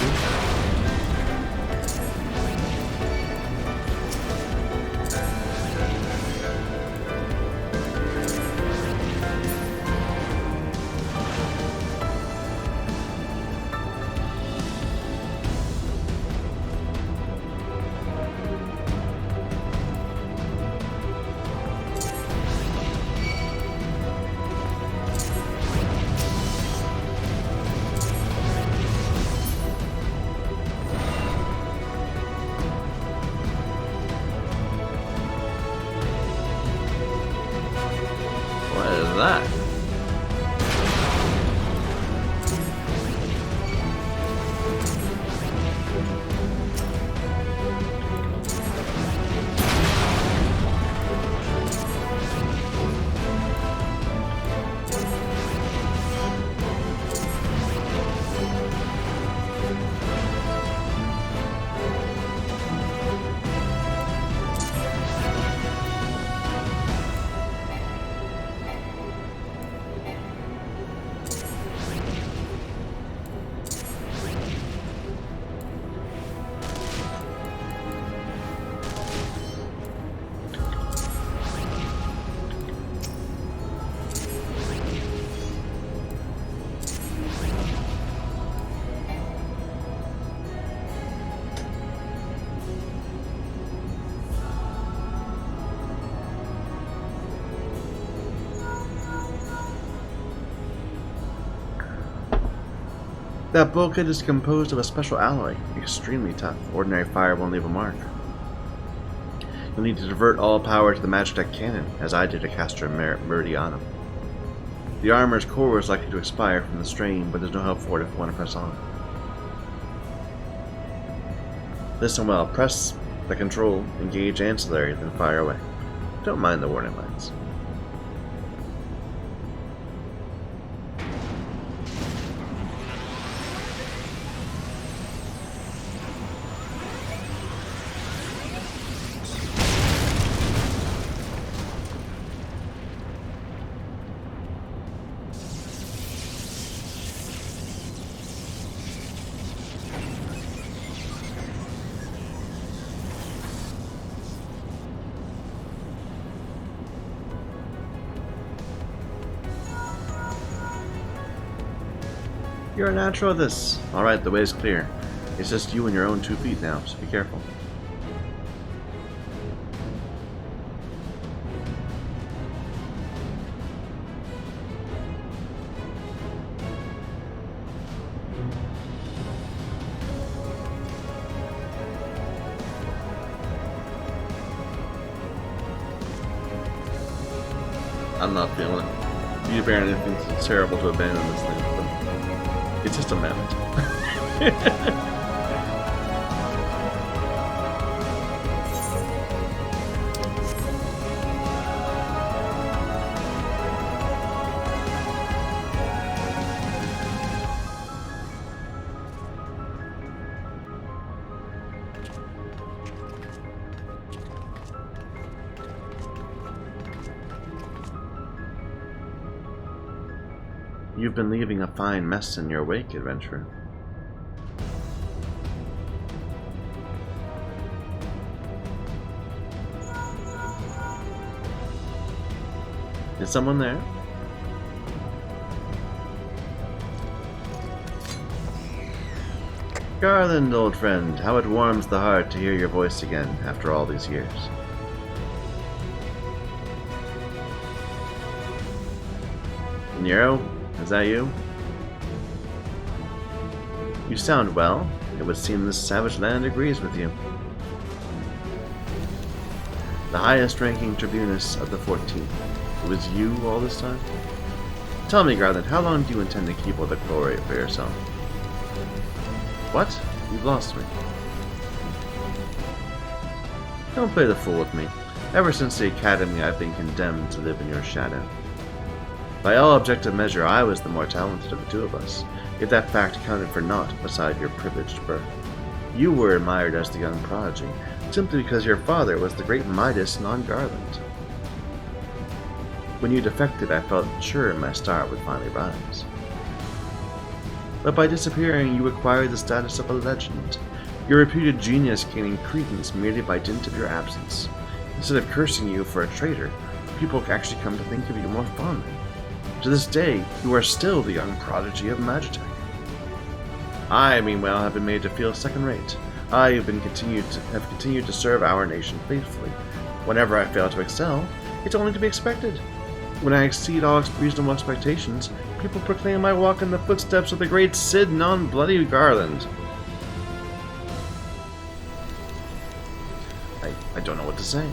What is that? That bulkhead is composed of a special alloy, extremely tough. Ordinary fire won't leave a mark. You'll need to divert all power to the Magitech cannon, as I did to Castor Meridianum. The armor's core is likely to expire from the strain, but there's no help for it if you want to press on. Listen well, press the control, engage ancillary, then fire away. Don't mind the warning lights. You're a natural at this. Alright, the way is clear. It's just you and your own 2 feet now, so be careful. I'm not feeling it. You apparently thinks it's terrible to abandon this thing, but it's just a mammoth. You've been leaving a fine mess in your wake, adventurer. Is someone there? Garland, old friend, how it warms the heart to hear your voice again after all these years. Nero? Is that you? You sound well. It would seem this savage land agrees with you. The highest-ranking tribunus of the 14th. It was you all this time? Tell me, Garland, how long do you intend to keep all the glory for yourself? What? You've lost me. Don't play the fool with me. Ever since the academy, I've been condemned to live in your shadow. By all objective measure, I was the more talented of the two of us, yet that fact counted for naught beside your privileged birth. You were admired as the young prodigy, simply because your father was the great Midas non-Garland. When you defected, I felt sure my star would finally rise. But by disappearing, you acquired the status of a legend, your reputed genius gaining credence merely by dint of your absence. Instead of cursing you for a traitor, people actually come to think of you more fondly. To this day, you are still the young prodigy of Magitech. I, meanwhile, have been made to feel second-rate. I have continued to serve our nation faithfully. Whenever I fail to excel, it's only to be expected. When I exceed all reasonable expectations, people proclaim I walk in the footsteps of the great Cid non-bloody Garland. I don't know what to say.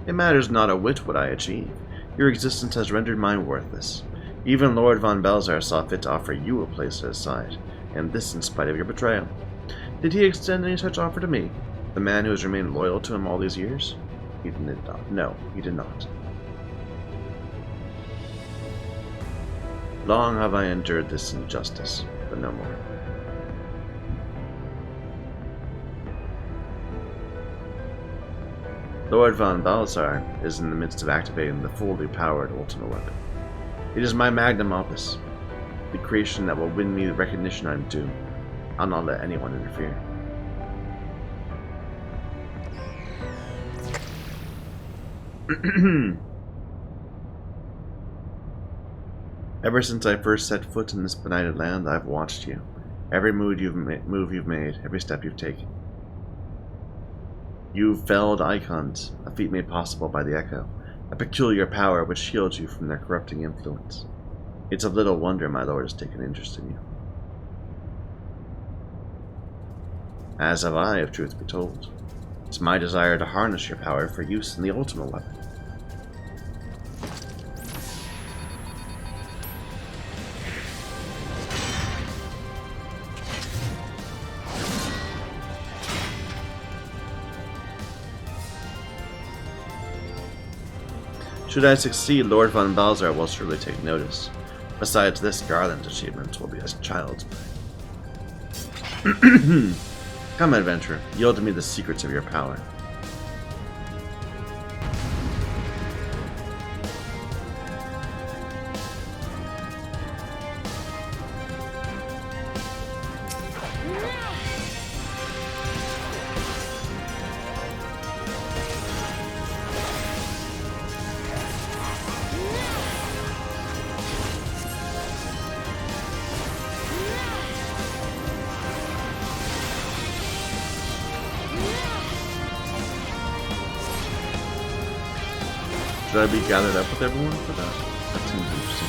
It matters not a whit what I achieve. Your existence has rendered mine worthless. Even Lord von Belzar saw fit to offer you a place at his side, and this in spite of your betrayal. Did he extend any such offer to me, the man who has remained loyal to him all these years? He did not. No, he did not. Long have I endured this injustice, but no more. Lord von Balthazar is in the midst of activating the fully powered ultimate weapon. It is my magnum opus, the creation that will win me the recognition I'm due. I'll not let anyone interfere. Ever since I first set foot in this benighted land, I've watched you. Every move you've made, every step you've taken. You've felled icons, a feat made possible by the Echo, a peculiar power which shields you from their corrupting influence. It's of little wonder my lord has taken interest in you. As have I, if truth be told. It's my desire to harness your power for use in the ultimate weapon. Should I succeed, Lord von Balzar will surely take notice. Besides this, Garland's achievements will be as child's play. Come, adventurer, yield to me the secrets of your power. Should I be gathered up with everyone for that? That seems interesting.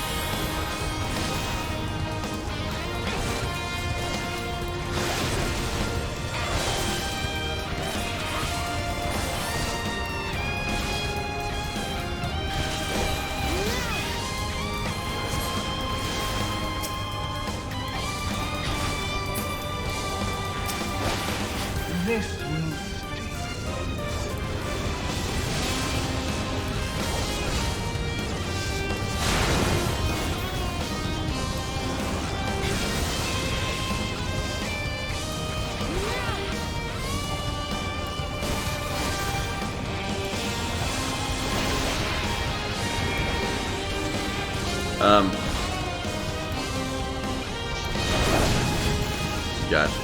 This will stay. Gotcha.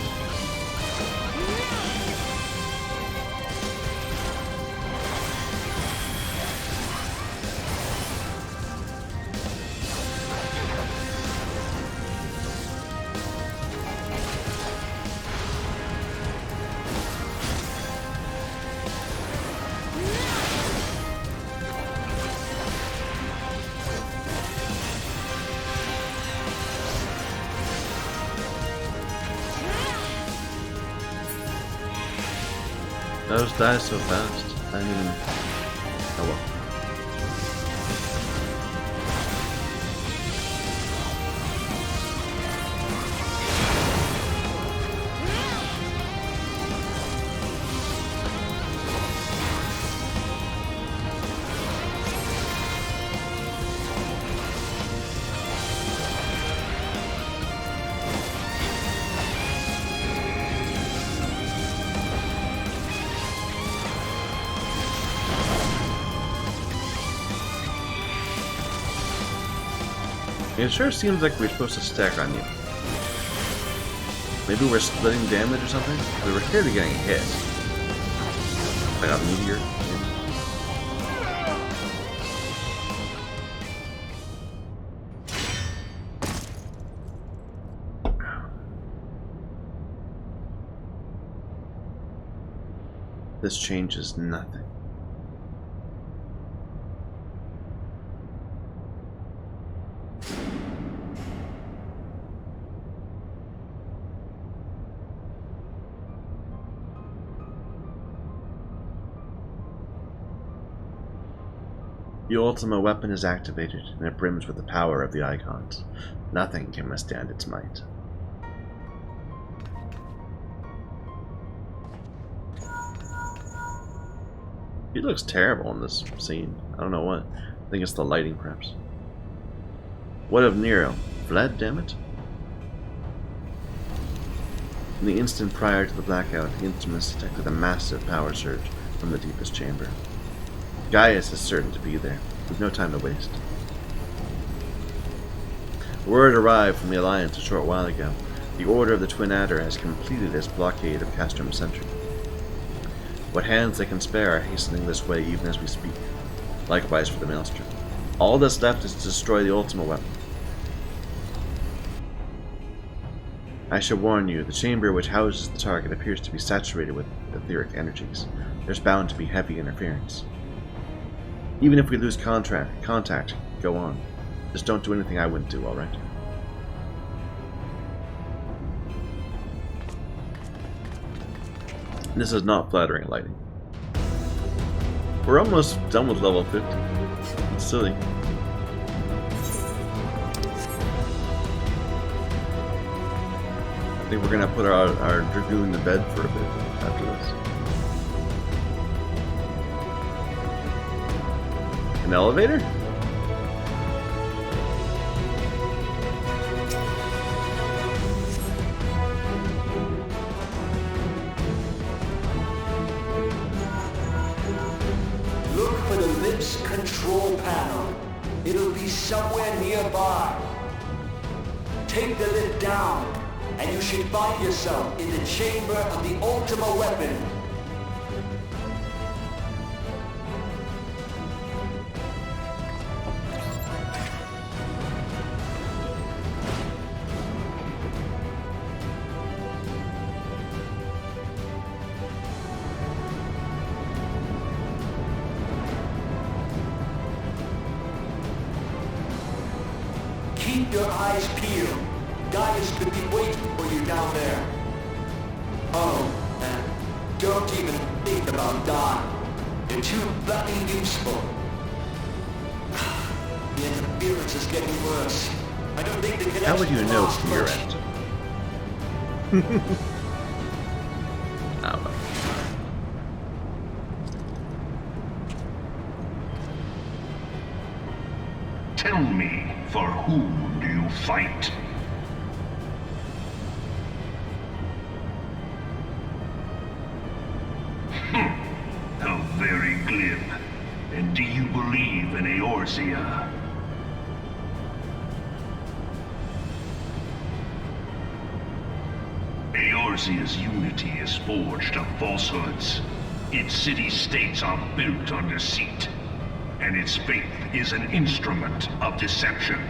Those die so fast. I mean, oh well. It sure seems like we're supposed to stack on you. Maybe we're splitting damage or something? We were clearly getting hit. Like a meteor. This changes nothing. The Ultima weapon is activated, and it brims with the power of the icons. Nothing can withstand its might. He looks terrible in this scene. I don't know what. I think it's the lighting, perhaps. What of Nero? Fled, damn it? In the instant prior to the blackout, the instruments detected a massive power surge from the deepest chamber. Gaius is certain to be there. We've no time to waste. Word arrived from the Alliance a short while ago. The Order of the Twin Adder has completed its blockade of Castrum Sentry. What hands they can spare are hastening this way even as we speak. Likewise for the Maelstrom. All that's left is to destroy the Ultima weapon. I shall warn you, the chamber which houses the target appears to be saturated with etheric energies. There's bound to be heavy interference. Even if we lose contact, go on. Just don't do anything I wouldn't do, alright? This is not flattering lighting. We're almost done with level 50. It's silly. I think we're gonna put our Dragoon to bed for a bit after this. An elevator? Look for the lift's control panel. It'll be somewhere nearby. Take the lift down, and you should find yourself in the chamber of the Ultima weapon. Keep your eyes peeled. Gaius could be waiting for you down there. Oh, and don't even think about dying. You're too bloody useful. The interference is getting worse. I don't think the connection. How would you know lost from your much. end? Oh, well. fight. How very glib. And do you believe in Eorzea? Eorzea's unity is forged of falsehoods. Its city-states are built on deceit, and its faith is an instrument of deception.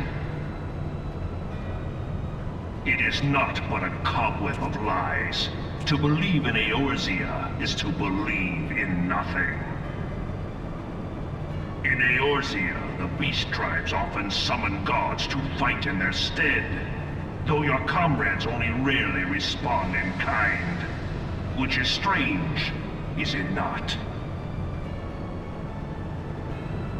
It is not but a cobweb of lies. To believe in Eorzea is to believe in nothing. In Eorzea, the beast tribes often summon gods to fight in their stead, though your comrades only rarely respond in kind. Which is strange, is it not?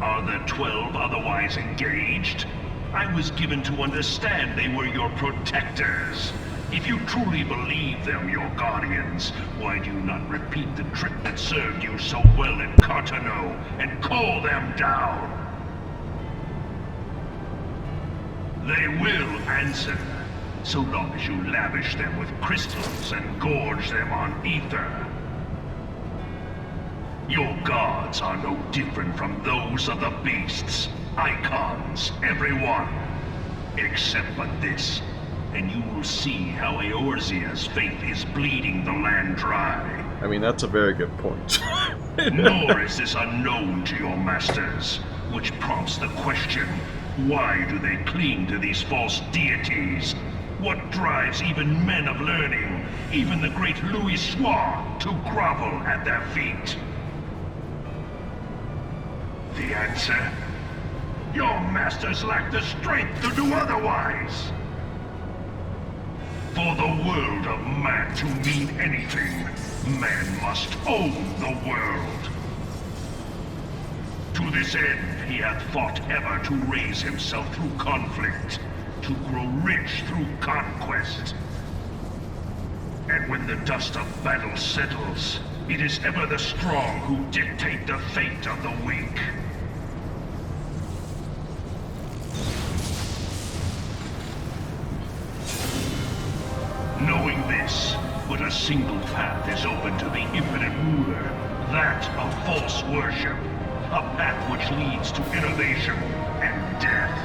Are the 12 otherwise engaged? I was given to understand they were your protectors. If you truly believe them your guardians, why do you not repeat the trick that served you so well in Cartano and call them down? They will answer, so long as you lavish them with crystals and gorge them on ether. Your gods are no different from those of the beasts. Icons, everyone. Except but this. And you will see how Eorzea's faith is bleeding the land dry. I mean, that's a very good point. Nor is this unknown to your masters, which prompts the question, why do they cling to these false deities? What drives even men of learning, even the great Louis Soir, to grovel at their feet? The answer? Your masters lack the strength to do otherwise. For the world of man to mean anything, man must own the world. To this end, he hath fought ever to raise himself through conflict, to grow rich through conquest. And when the dust of battle settles, it is ever the strong who dictate the fate of the weak. Knowing this, but a single path is open to the infinite ruler, that of false worship, a path which leads to innovation and death.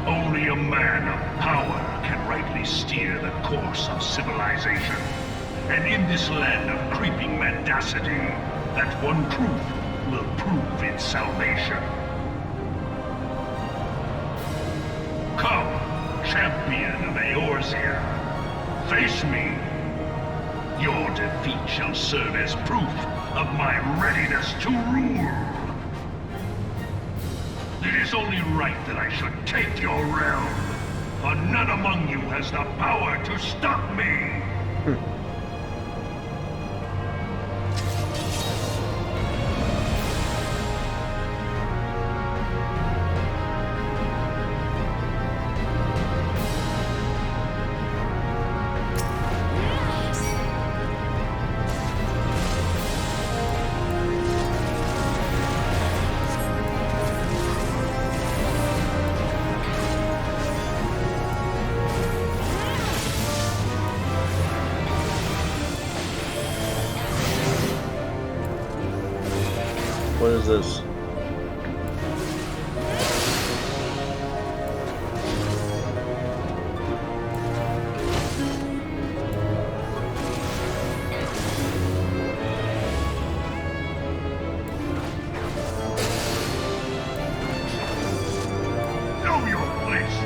Only a man of power can rightly steer the course of civilization. And in this land of creeping mendacity, that one truth will prove its salvation. Come, champion of Eorzea, face me. Your defeat shall serve as proof of my readiness to rule. It is only right that I should take your realm, for none among you has the power to stop me. What is this? Know your place.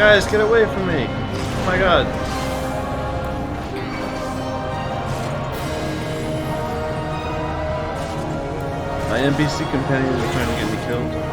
Guys, get away from me! Oh my god. My NPC companions are trying to get me killed.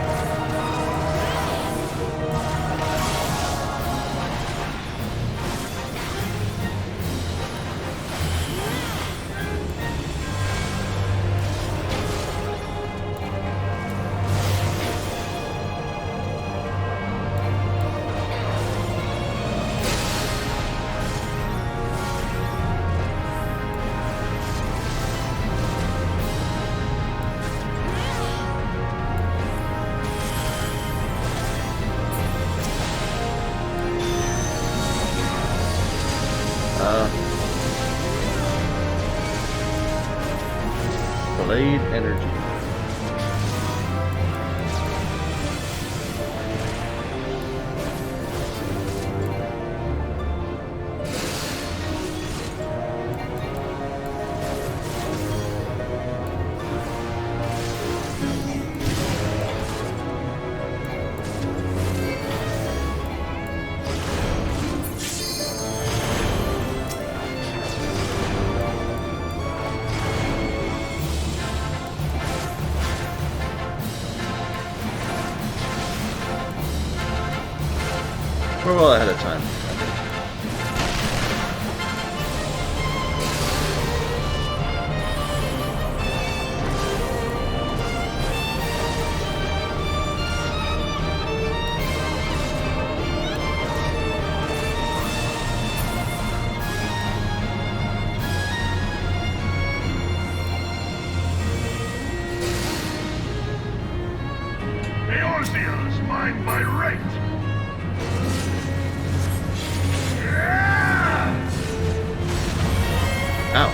Blade energy. We're well ahead of time. Eorzea is mine by right. Ow.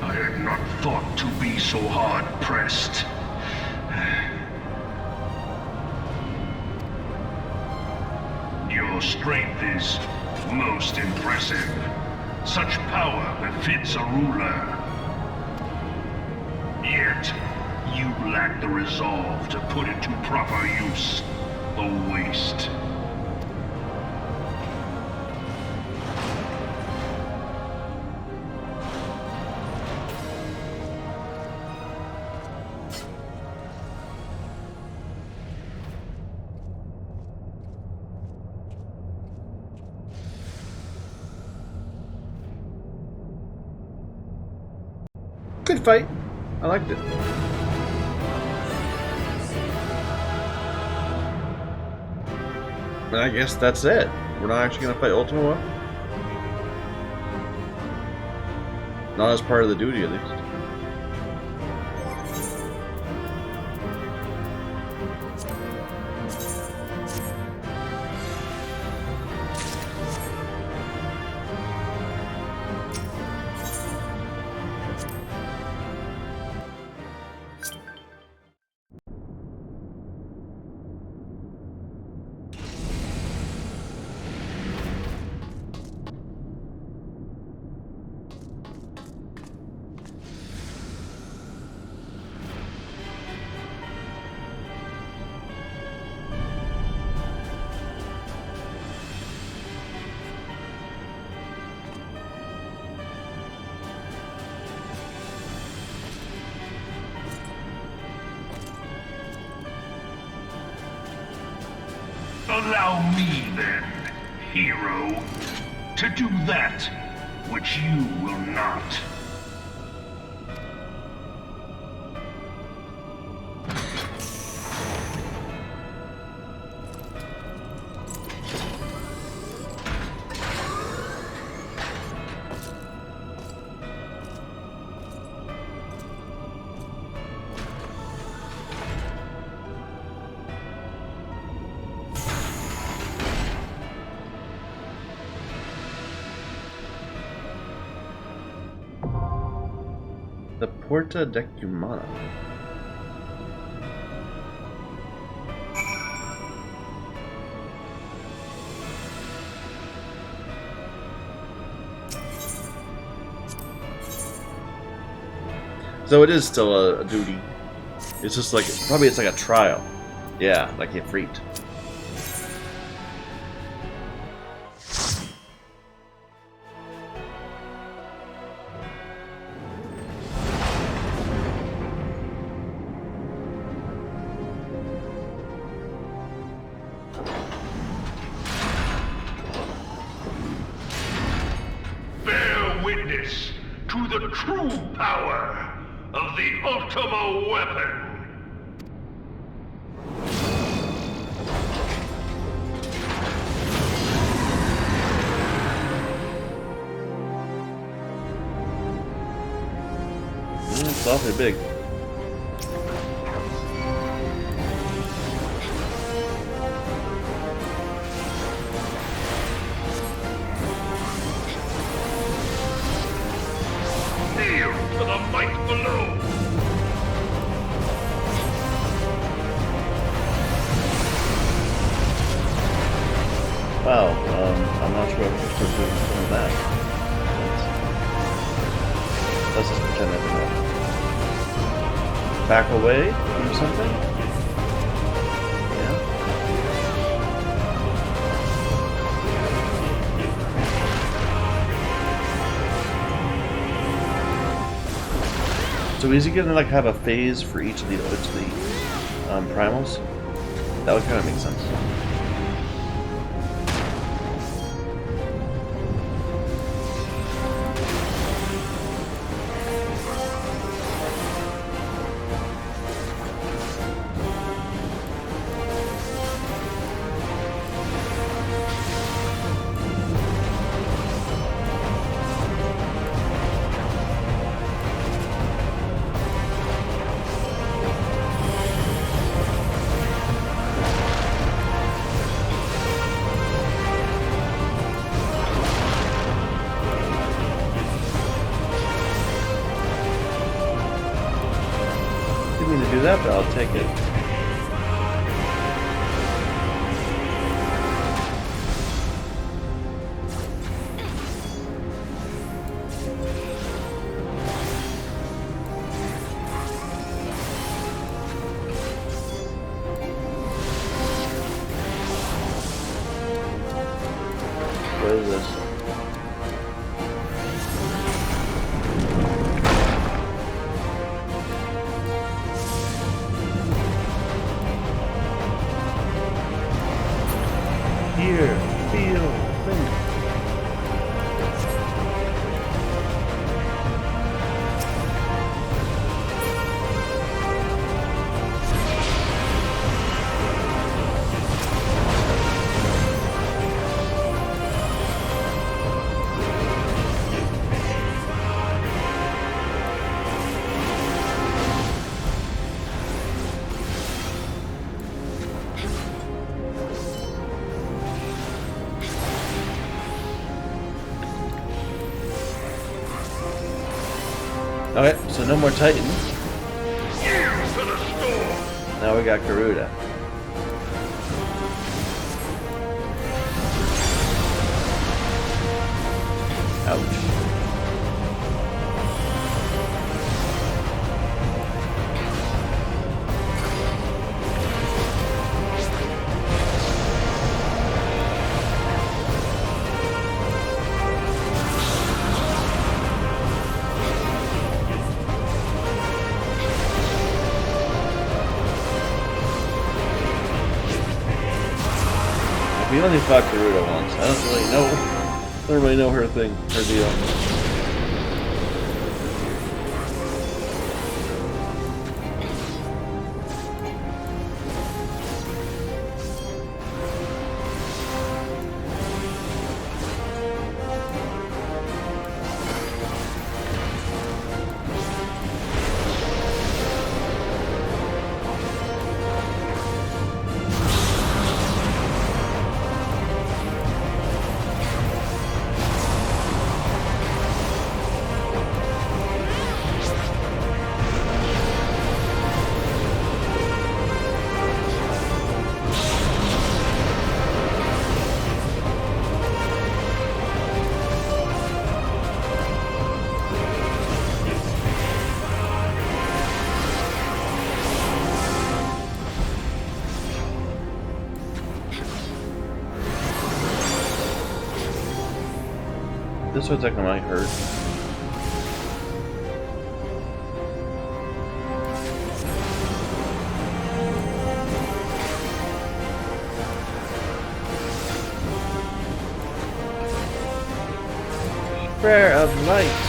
I had not thought to be so hard pressed. Your strength is most impressive. Such power befits a ruler. Yet, you lack the resolve to put it to proper use. A waste. Good fight. I liked it. And I guess that's it. We're not actually going to fight Ultima One? Not as part of the duty, at least. Allow me, then, hero, to do that which you will not. The Porta Decumana. So it is still a duty. It's just like, probably it's like a trial. Yeah, like a freak. Bear witness to the true power of the Ultima weapon. It's awfully big. Kneel to the might below. Wow, I'm not sure if we're supposed to do some of that. Let's just pretend I don't know. Back away from something? Yeah. So is he gonna like have a phase for each of the primals? That would kind of make sense. Didn't mean to do that, but I'll take it. What is this? Hear, feel, think. Okay, so no more Titans. Yield to the storm. Now we got Garuda. Ouch. We only fought Garuda once. I don't really know her thing, her deal. This looks like it might hurt. Prayer of light.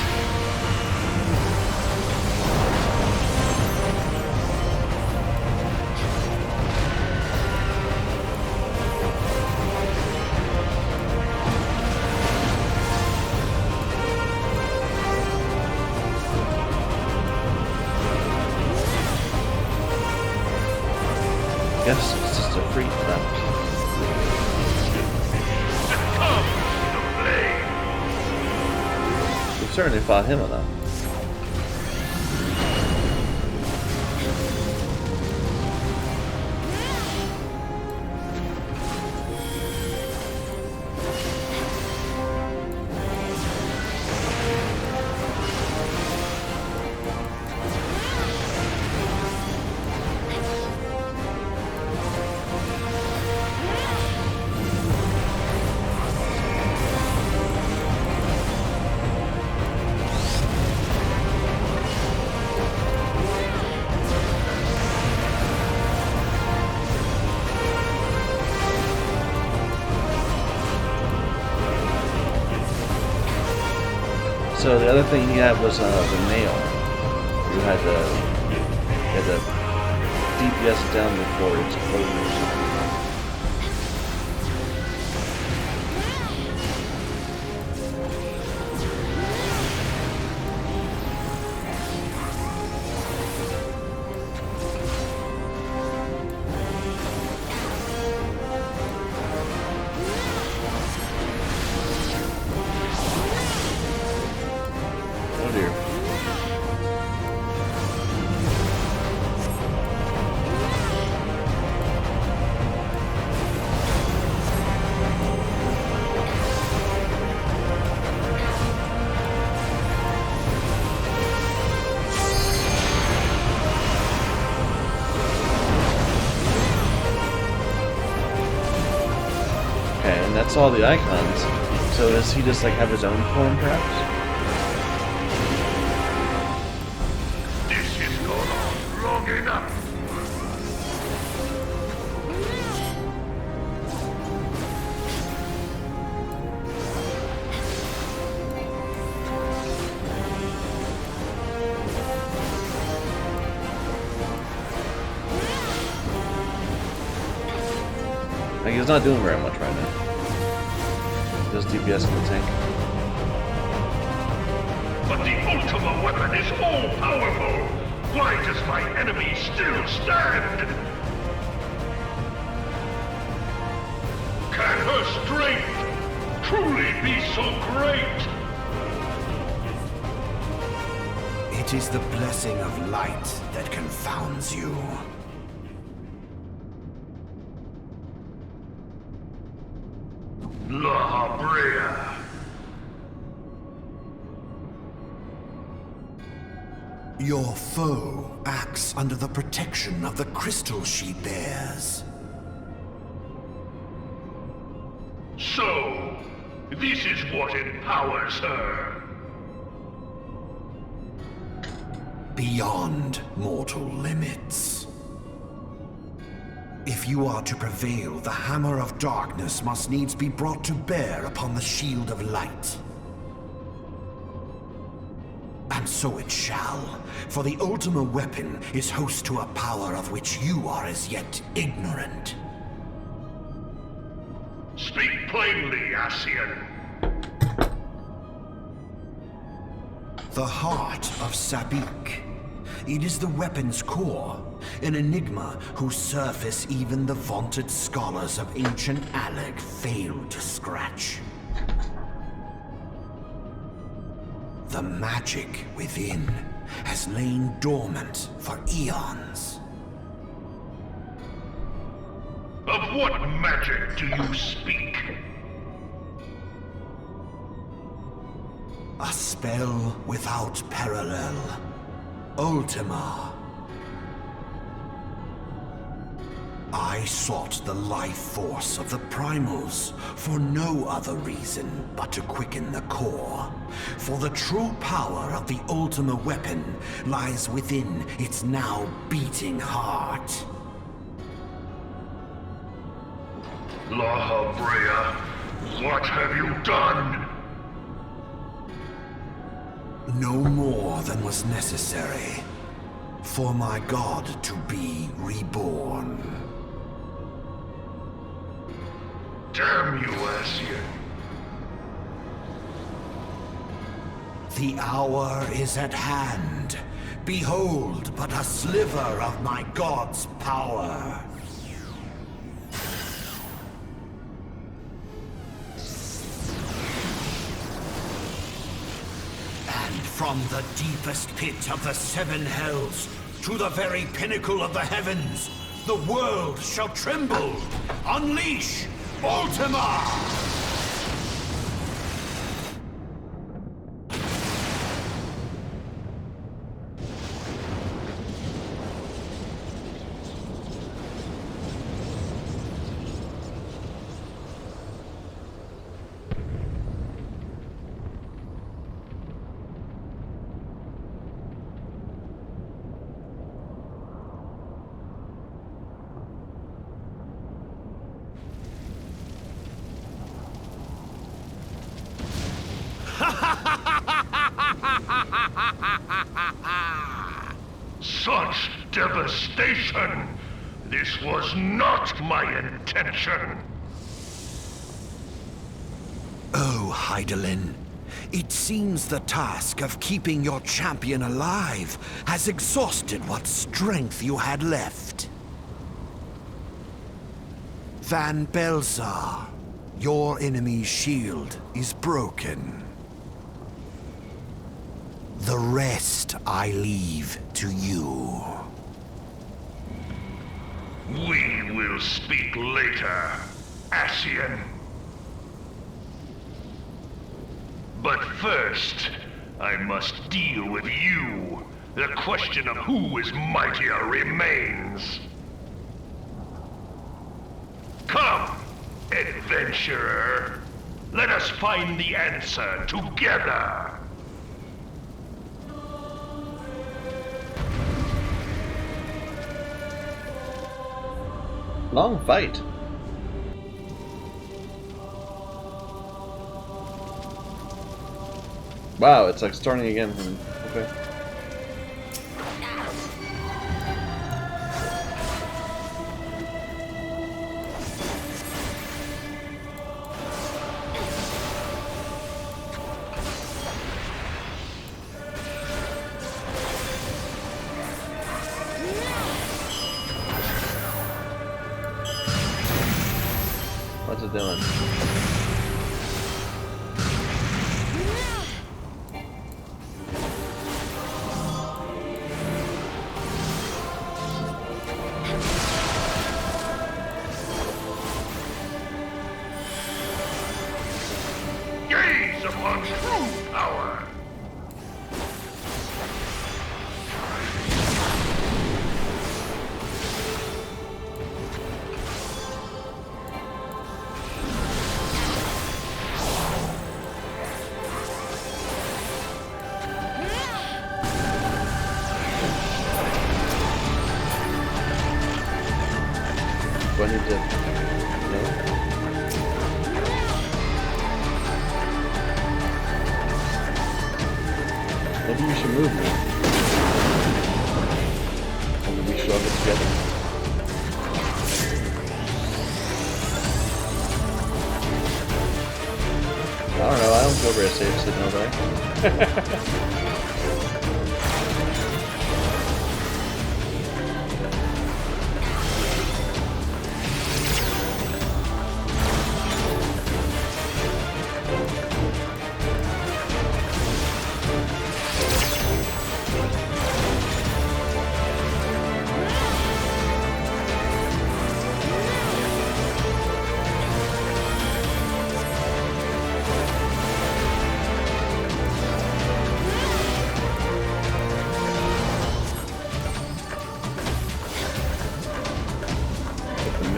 Guess it's just a free theft. We've certainly fought him enough. So the other thing he had was the nail. You had to DPS it down before it exploded. That's all the icons. So does he just like have his own form, perhaps? This has gone on long enough. Like he's not doing very much right now. Just DPS in the tank. But the Ultima weapon is all-powerful! Why does my enemy still stand? Can her strength truly be so great? It is the blessing of light that confounds you. La Habrea. Your foe acts under the protection of the crystal she bears. So, this is what empowers her. Beyond mortal limits. If you are to prevail, the hammer of darkness must needs be brought to bear upon the shield of light. And so it shall, for the Ultima weapon is host to a power of which you are as yet ignorant. Speak plainly, Ascian. The heart of Sabik. It is the weapon's core, an enigma whose surface even the vaunted scholars of ancient Alleg failed to scratch. The magic within has lain dormant for eons. Of what magic do you speak? A spell without parallel. Ultima. I sought the life force of the primals for no other reason but to quicken the core. For the true power of the Ultima weapon lies within its now beating heart. La Habrea, what have you done? No more than was necessary for my god to be reborn. Damn you, Asian. The hour is at hand. Behold but a sliver of my god's power. And from the deepest pit of the seven hells to the very pinnacle of the heavens, the world shall tremble. Unleash Ultima! Such devastation! This was not my intention! Oh, Hydaelyn. It seems the task of keeping your champion alive has exhausted what strength you had left. Van Belzar, your enemy's shield is broken. The rest I leave to you. We will speak later, Asian. But first, I must deal with you. The question of who is mightier remains. Come, adventurer. Let us find the answer together. Long fight. Wow, it's like starting again from... Okay. What's it doing? Gaze upon true power. Do I need to... No? Maybe you should move me. And then we should all get together. I don't know, I don't go over a safe signal there.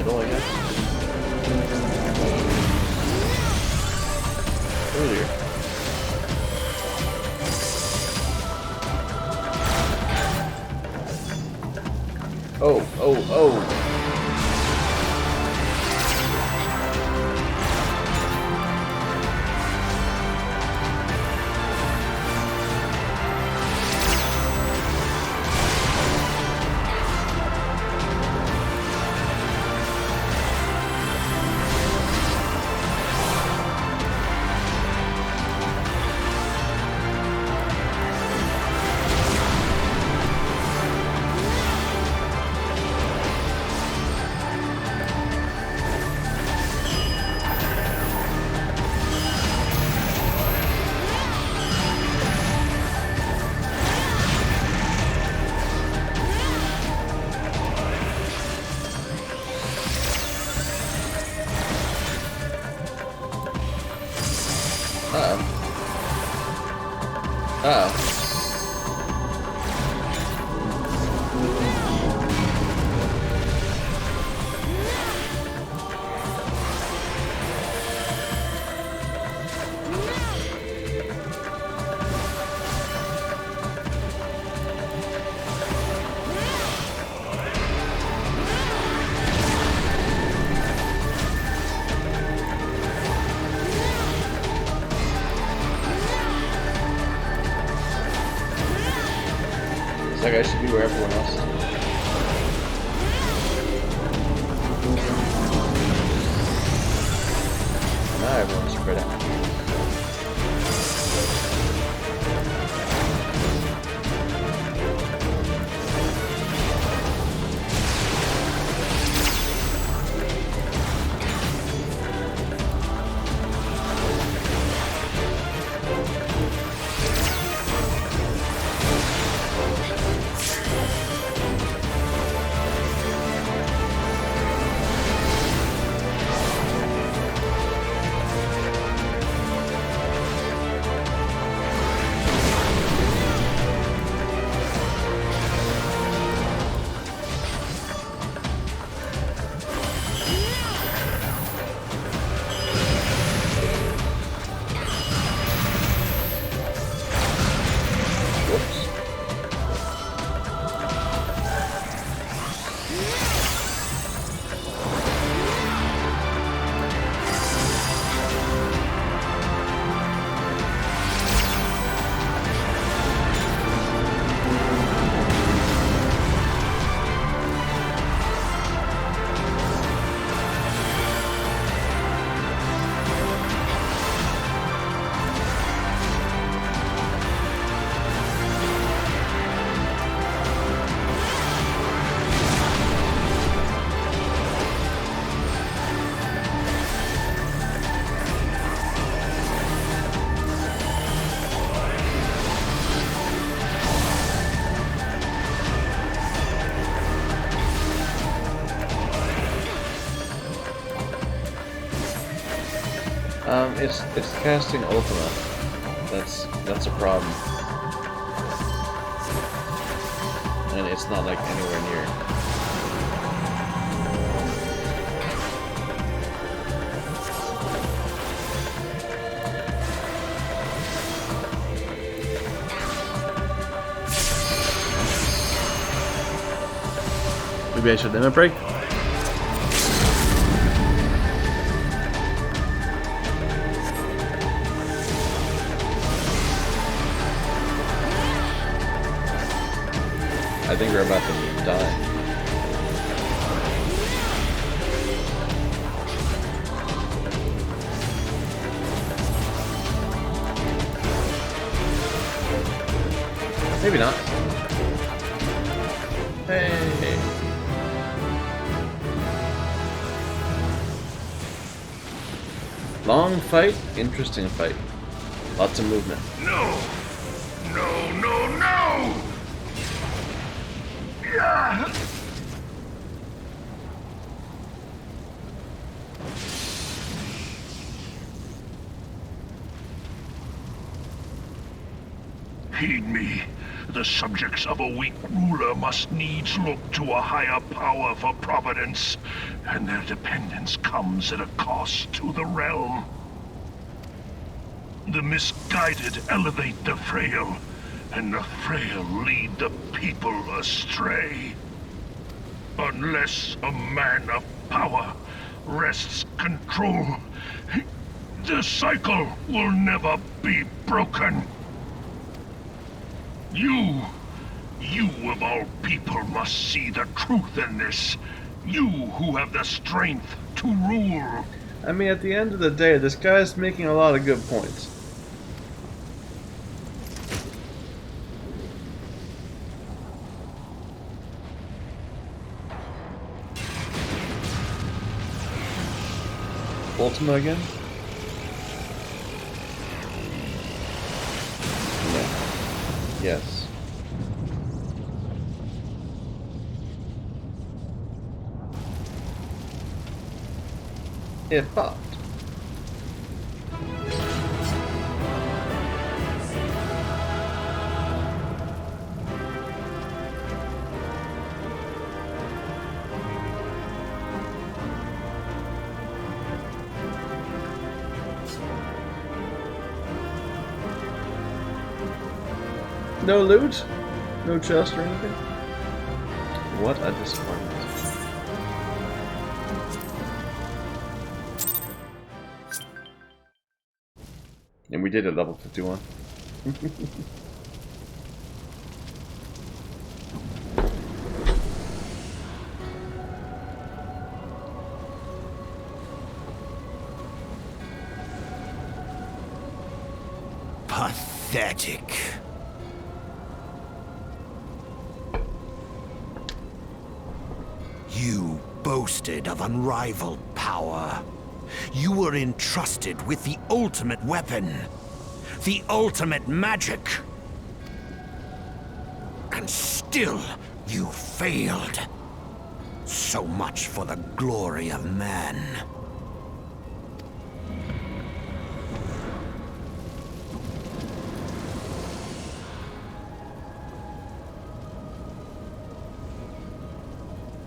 middle, I guess. Earlier. Oh, oh, oh! Uh-oh. Like I should be where everyone else is. Now everyone's spread out. It's casting Ultima. That's a problem. And it's not like anywhere near. Maybe I should limit break? I think we're about to die. Maybe not. Hey. Long fight, interesting fight. Lots of movement. No! No, no, no! Yeah. heed me. The subjects of a weak ruler must needs look to a higher power for providence, and their dependence comes at a cost to the realm. The misguided elevate the frail, and the frail lead the people astray. Unless a man of power wrests control, the cycle will never be broken. You of all people must see the truth in this. You who have the strength to rule. I mean, at the end of the day, this guy's making a lot of good points. Ultima again? No. Yes. It popped. No loot? No chest or anything? What a disappointment. And we did it level 51. Pathetic. You boasted of unrivaled power. You were entrusted with the ultimate weapon, the ultimate magic. And still, you failed. So much for the glory of man.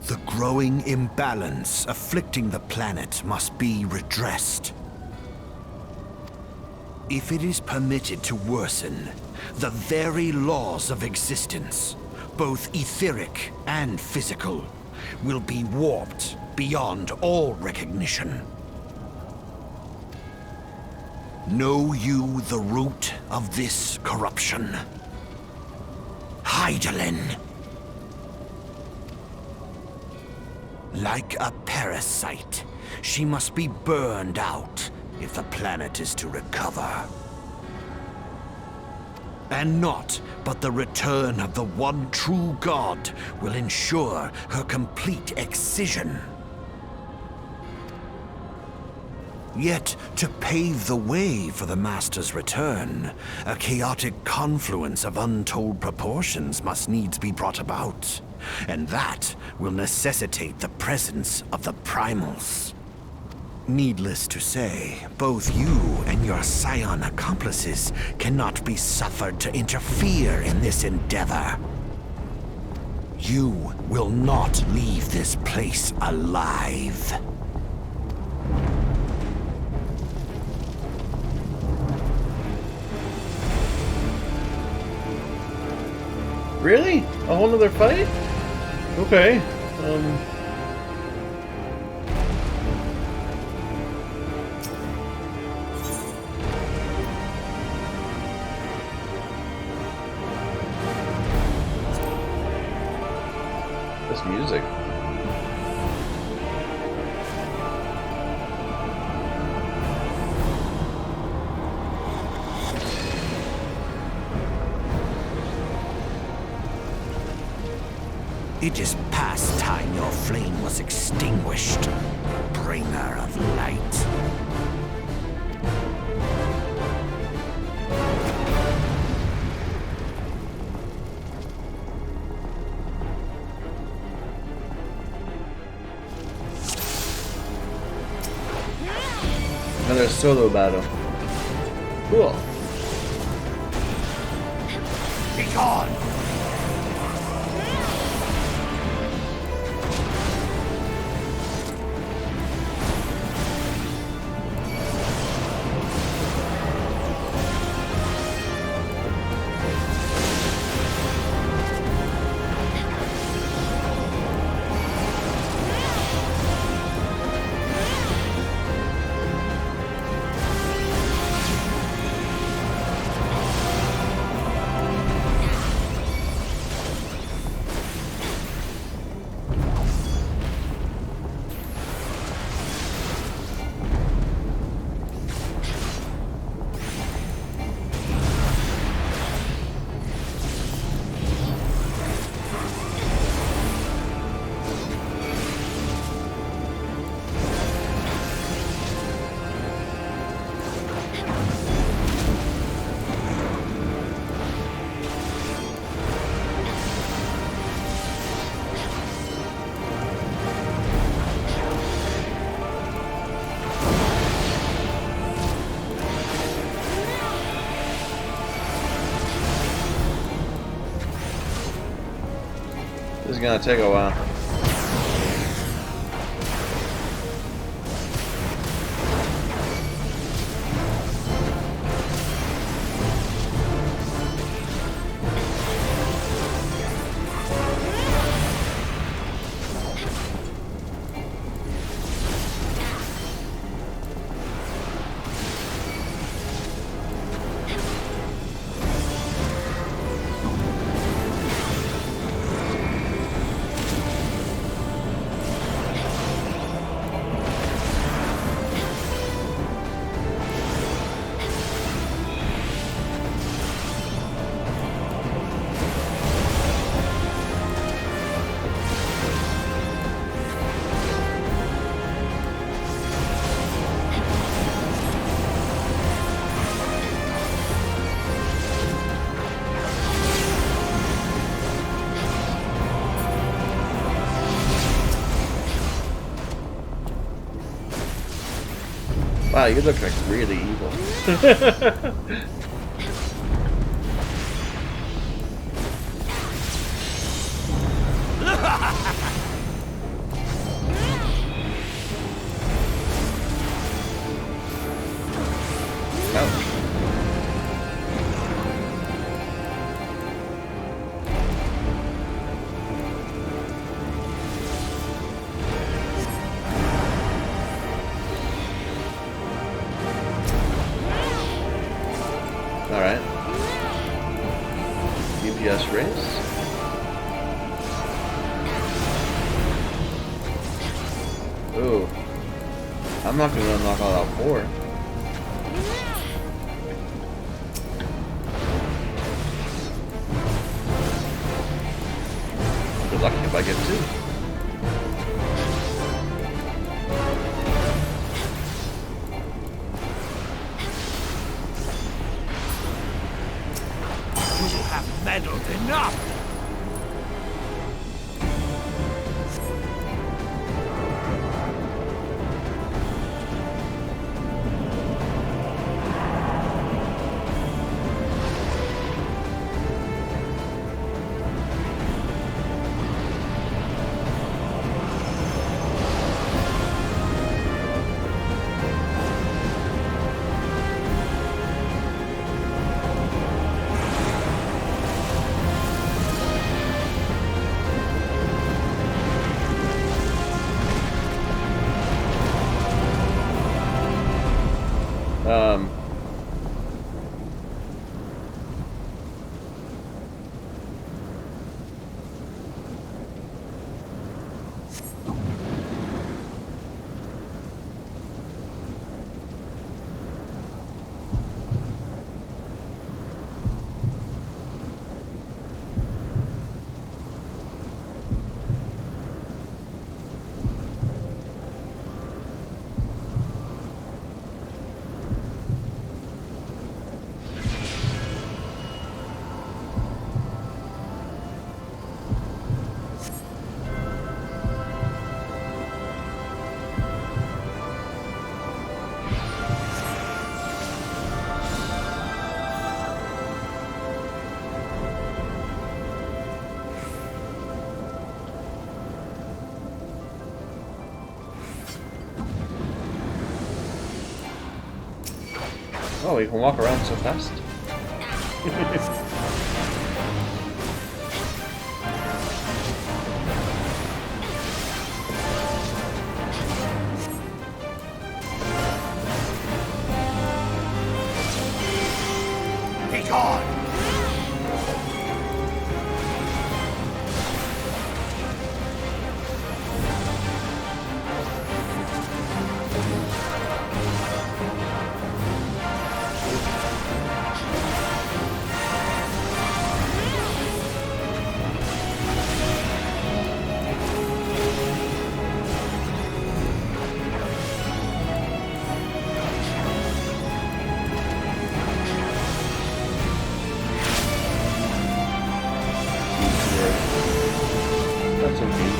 The growing imbalance afflicting the planet must be redressed. If it is permitted to worsen, the very laws of existence, both etheric and physical, will be warped beyond all recognition. Know you the root of this corruption? Hydaelyn. Like a parasite, she must be burned out if the planet is to recover. And naught but the return of the one true god will ensure her complete excision. Yet, to pave the way for the Master's return, a chaotic confluence of untold proportions must needs be brought about. And that will necessitate the presence of the primals. Needless to say, both you and your scion accomplices cannot be suffered to interfere in this endeavor. You will not leave this place alive. Really? A whole nother fight? Okay. This music. It is past time your flame was extinguished, bringer of light. Another solo battle. Cool. gone! This is gonna take a while. Wow, you look like really evil. Alright. DPS race. Ooh. I'm not gonna knock all out 4. Good luck if I get 2. Meddled enough! Oh, you can walk around so fast. Be gone! That's okay.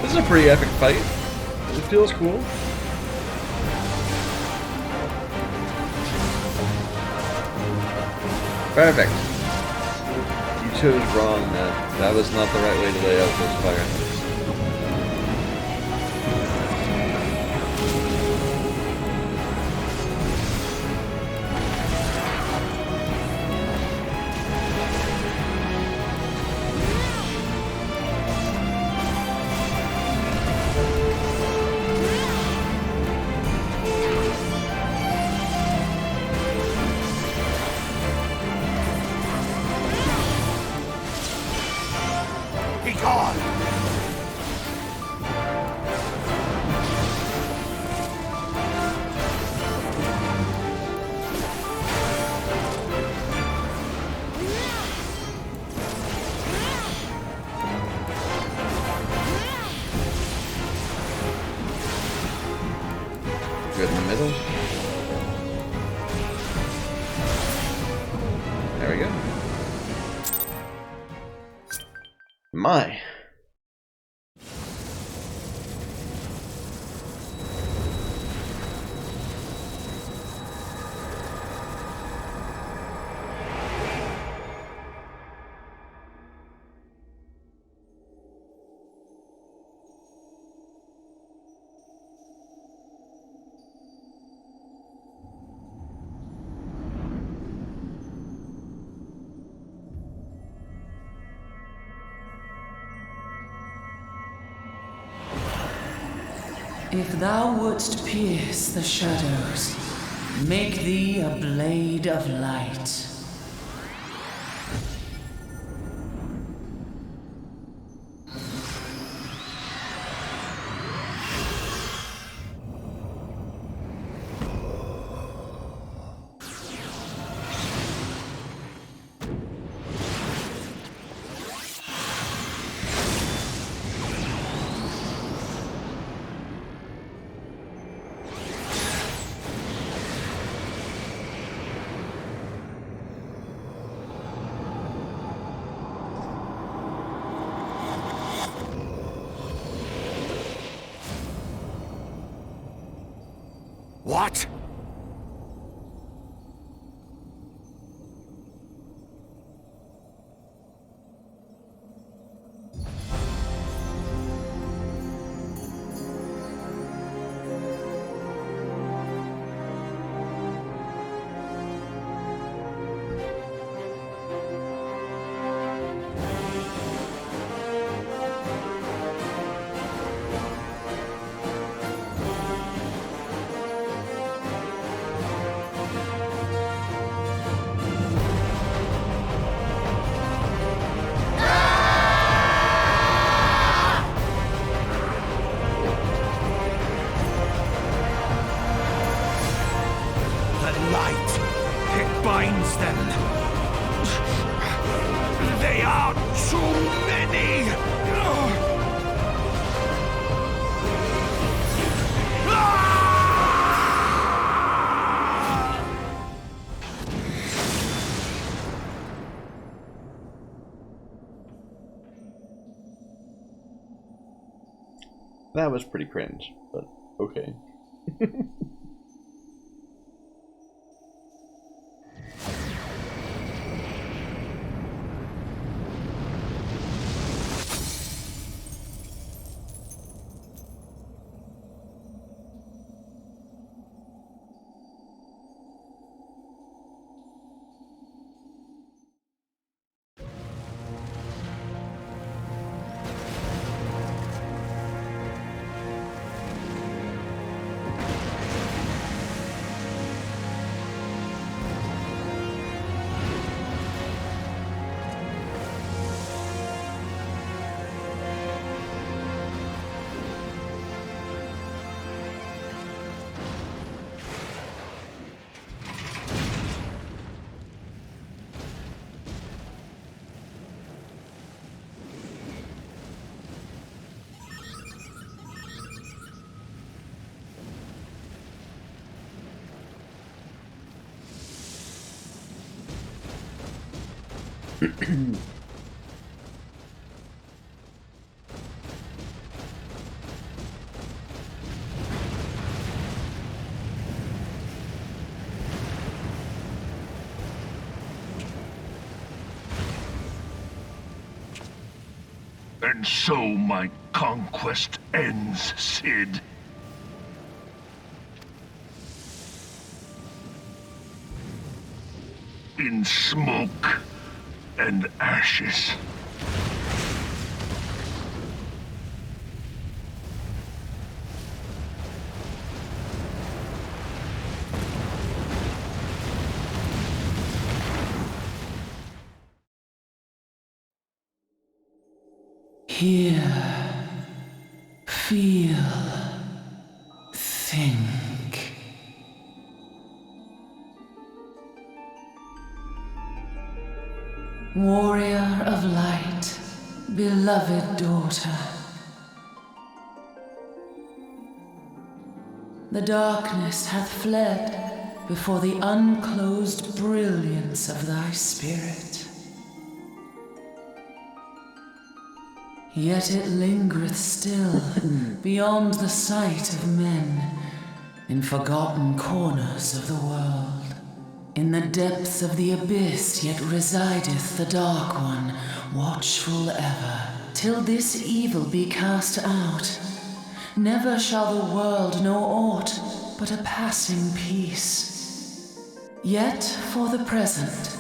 This is a pretty epic fight. It feels cool. Perfect. You chose wrong, man. That was not the right way to lay out those fire. Be gone! Good in the middle. There we go. My. If thou wouldst pierce the shadows, make thee a blade of light. What? light. It binds them. They are too many! That was pretty cringe, but okay. And so my conquest ends, Cid. In smoke and ashes. Hear, feel, think. Warrior of light, beloved daughter. The darkness hath fled before the unclosed brilliance of thy spirit. Yet it lingereth still beyond the sight of men, in forgotten corners of the world. In the depths of the abyss yet resideth the Dark One, watchful ever, till this evil be cast out. Never shall the world know aught but a passing peace. Yet for the present,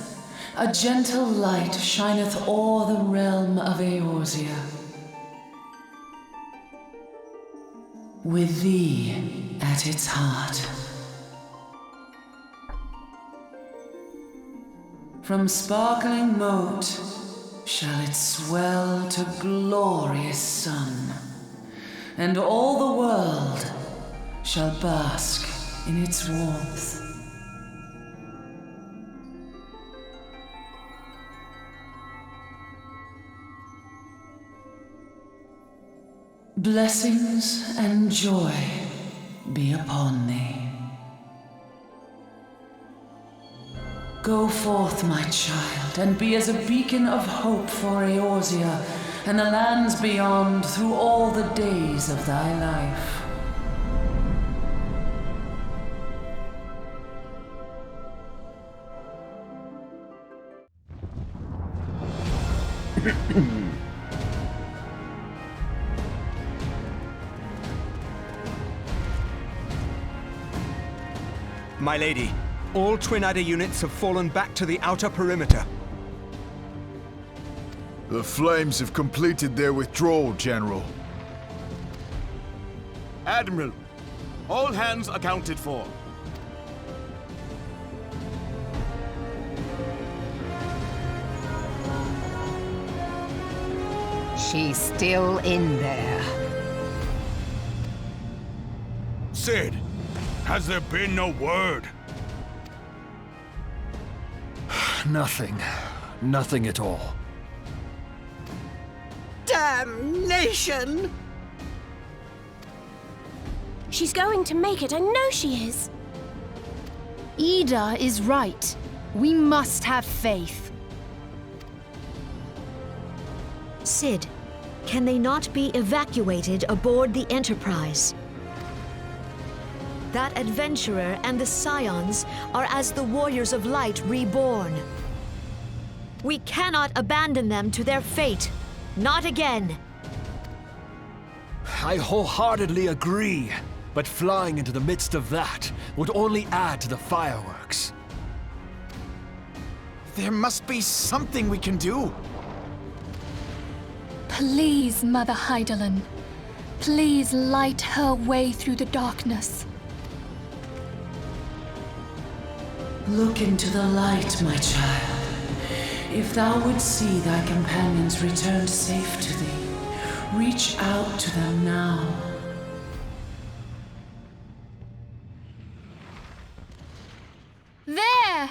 a gentle light shineth o'er the realm of Eorzea. With thee at its heart. From sparkling moat shall it swell to glorious sun, and all the world shall bask in its warmth. Blessings and joy be upon thee. Go forth, my child, and be as a beacon of hope for Eorzea and the lands beyond through all the days of thy life. My lady, all Twin Adder units have fallen back to the outer perimeter. The Flames have completed their withdrawal, General. Admiral, all hands accounted for. She's still in there. Cid, has there been no word? Nothing. Nothing at all. Damnation! She's going to make it, I know she is. Ida is right. We must have faith. Sid, can they not be evacuated aboard the Enterprise? That adventurer and the Scions are as the Warriors of Light reborn. We cannot abandon them to their fate. Not again. I wholeheartedly agree, but flying into the midst of that would only add to the fireworks. There must be something we can do. Please, Mother Heidelin. Please light her way through the darkness. Look into the light, my child. If thou would see thy companions returned safe to thee, reach out to them now. There!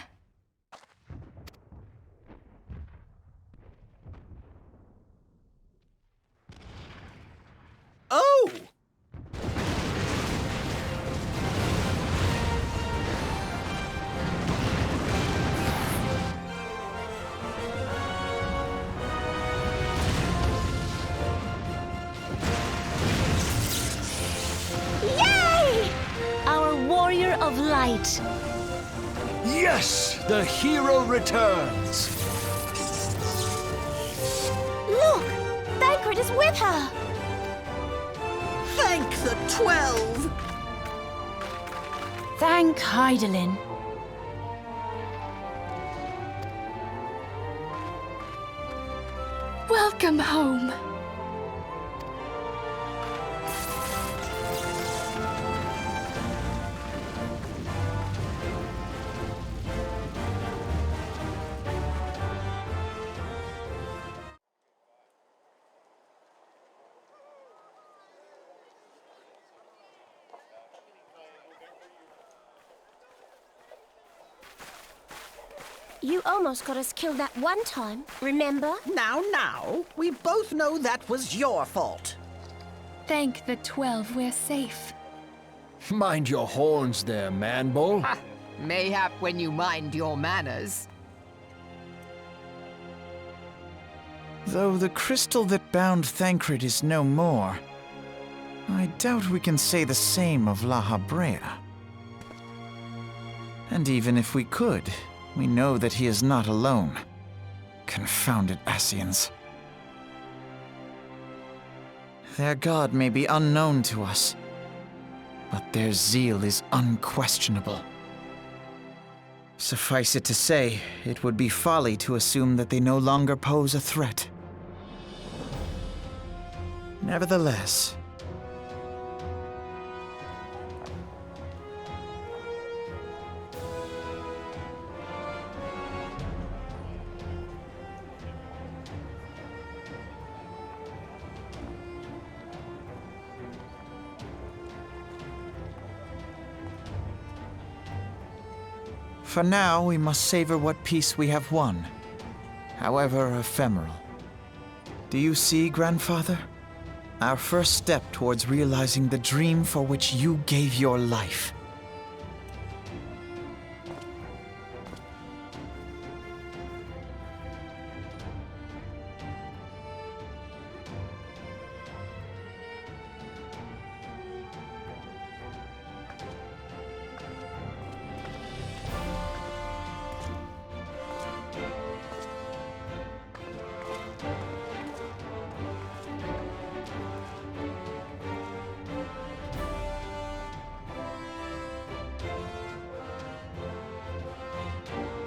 Oh! Yay! Our Warrior of Light. Yes! The hero returns! Look! Thancred is with her! Thank the 12! Thank Heidelin. Welcome home. You almost got us killed that one time, remember? Now, we both know that was your fault. Thank the 12 we're safe. Mind your horns there, man-bull. Mayhap when you mind your manners. Though the crystal that bound Thancred is no more, I doubt we can say the same of La Habrea. And even if we could, we know that he is not alone. Confounded Ascians. Their god may be unknown to us, but their zeal is unquestionable. Suffice it to say, it would be folly to assume that they no longer pose a threat. Nevertheless, for now, we must savor what peace we have won, however ephemeral. Do you see, Grandfather? Our first step towards realizing the dream for which you gave your life.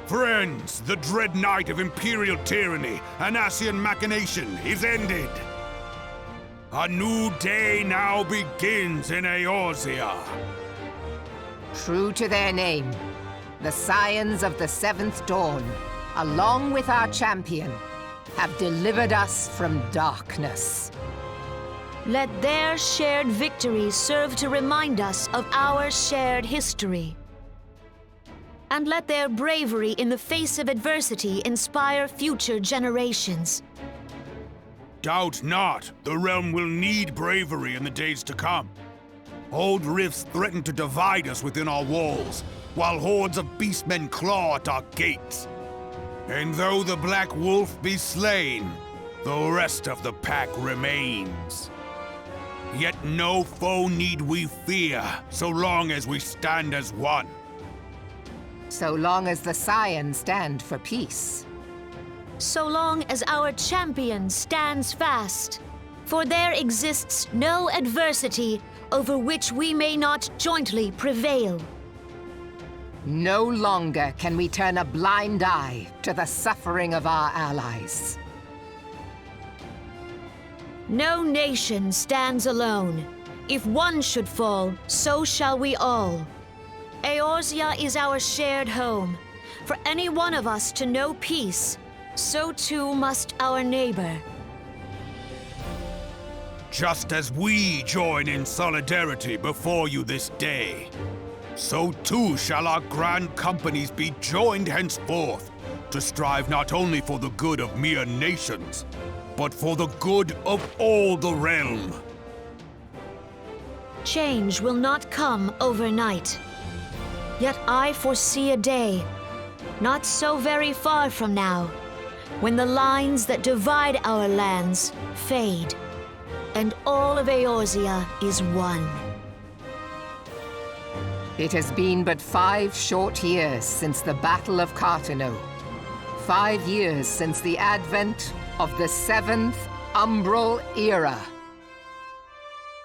Friends, the dread night of Imperial tyranny and Ascian machination is ended. A new day now begins in Eorzea. True to their name, the Scions of the Seventh Dawn, along with our champion, have delivered us from darkness. Let their shared victory serve to remind us of our shared history. and let their bravery in the face of adversity inspire future generations. Doubt not, the realm will need bravery in the days to come. Old rifts threaten to divide us within our walls, while hordes of beastmen claw at our gates. And though the Black Wolf be slain, the rest of the pack remains. Yet no foe need we fear, so long as we stand as one. So long as the Scions stand for peace. So long as our champion stands fast. For there exists no adversity over which we may not jointly prevail. No longer can we turn a blind eye to the suffering of our allies. No nation stands alone. If one should fall, so shall we all. Eorzea is our shared home. For any one of us to know peace, so too must our neighbor. Just as we join in solidarity before you this day, so too shall our grand companies be joined henceforth to strive not only for the good of mere nations, but for the good of all the realm. Change will not come overnight. Yet I foresee a day, not so very far from now, when the lines that divide our lands fade, and all of Eorzea is one. It has been but 5 short years since the Battle of Cartano. 5 years since the advent of the 7th Umbral Era.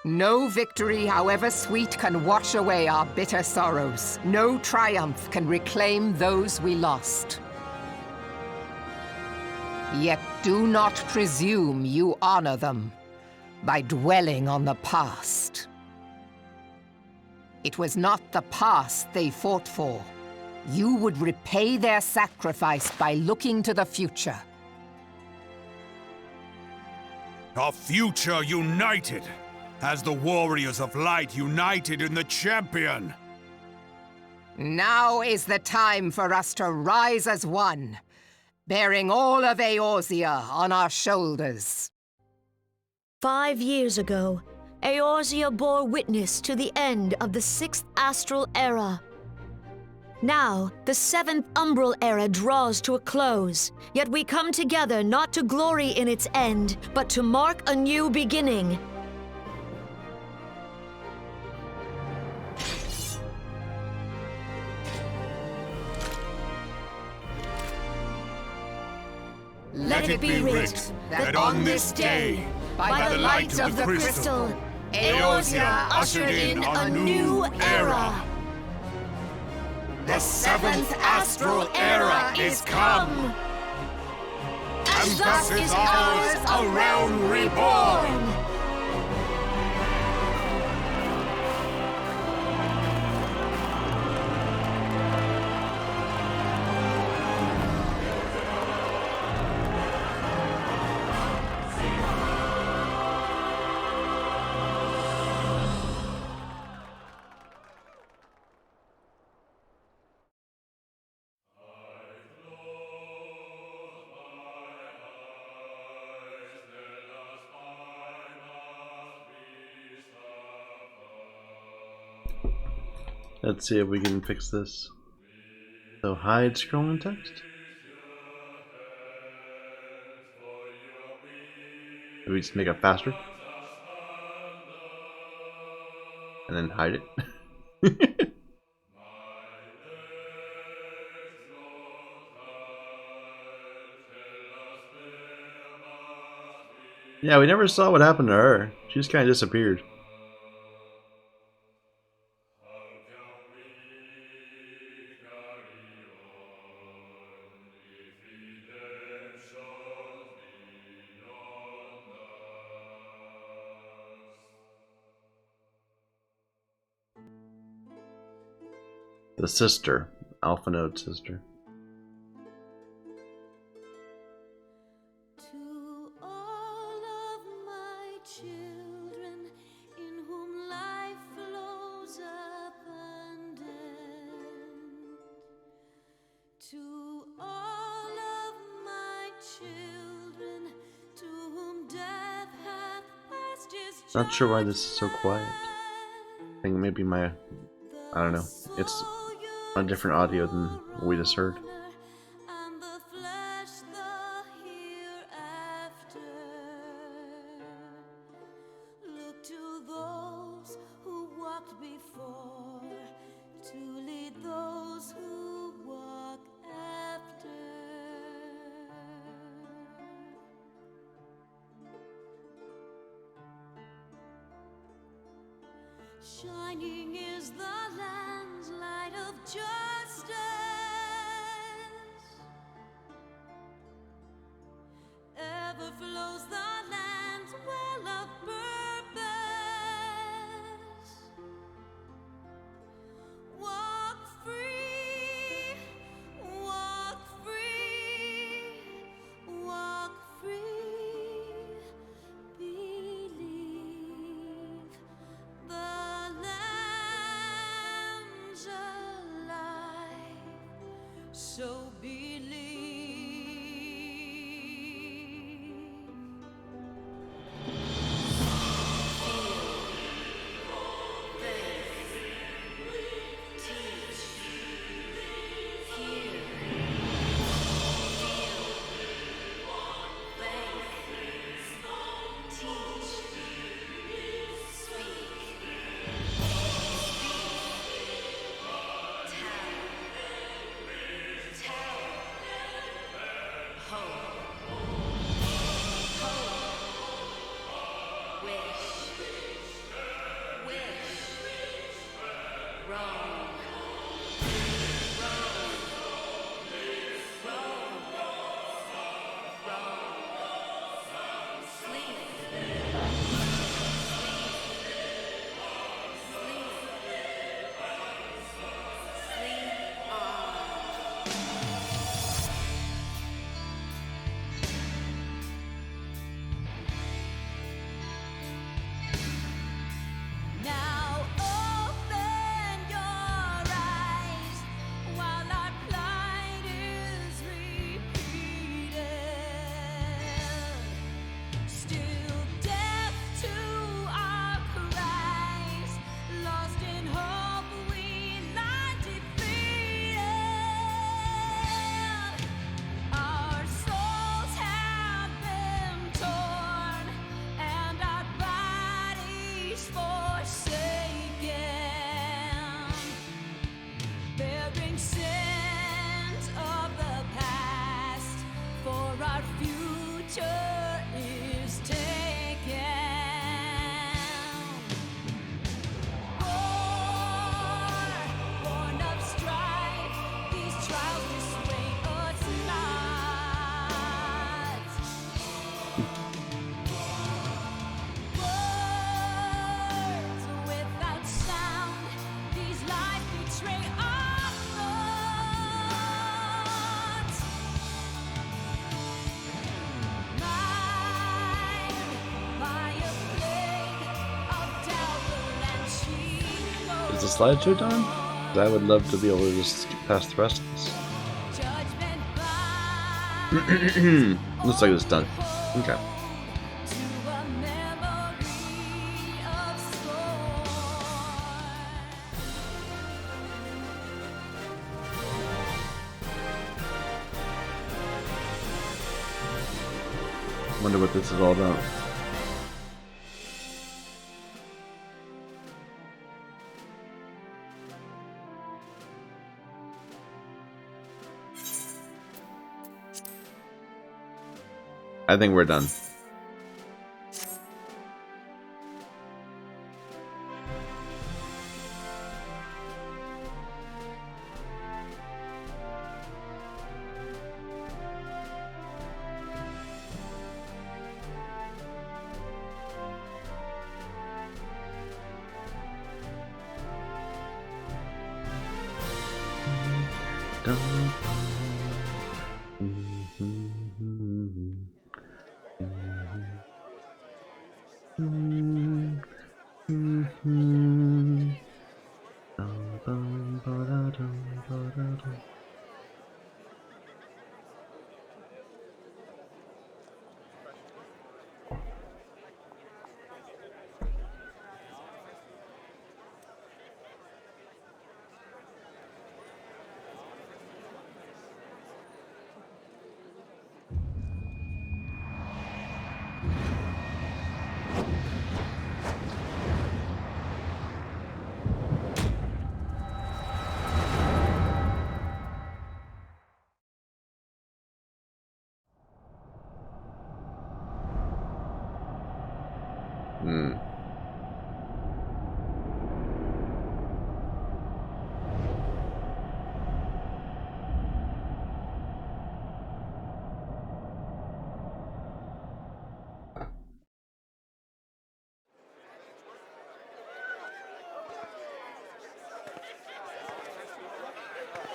No victory, however sweet, can wash away our bitter sorrows. No triumph can reclaim those we lost. Yet do not presume you honor them by dwelling on the past. It was not the past they fought for. You would repay their sacrifice by looking to the future. A future united, as the warriors of light united in the champion. Now is the time for us to rise as one, bearing all of Eorzea on our shoulders. 5 years ago, Eorzea bore witness to the end of the 6th Astral Era. Now, the 7th Umbral Era draws to a close, yet we come together not to glory in its end, but to mark a new beginning. Let it be writ that on this day, by the light of the crystal, Eorzea ushered in a new era. The 7th Astral Era is come! And thus is ours a realm reborn! Let's see if we can fix this. So hide scrolling text. Maybe just make it faster. And then hide it. Yeah, we never saw what happened to her. She just kind of disappeared. The sister, Alpha Node's sister. To all of my children, in whom life flows abundant, Not sure why this is so quiet. I think maybe I don't know. It's a different audio than what we just heard. Shining is the land's light of justice. Ever flows the land's well of purpose. Walk free, walk free, walk free. Believe the lamb's alive, so believe. Now open your eyes while our plight is repeated. Still deaf to our cries, lost in hope we lie defeated. Our souls have been torn and our bodies forsaken, bearing sins of the past, for our future is taken. Born of strife, these trials dissuade us not. Words without sound, these lies betray our thoughts. Mind by a plague of doubt and cheat. Is the slideshow done? 'Cause I would love to be able to just skip past the rest of this. Looks like it's done. Okay. Wonder what this is all about. I think we're done. Hmm.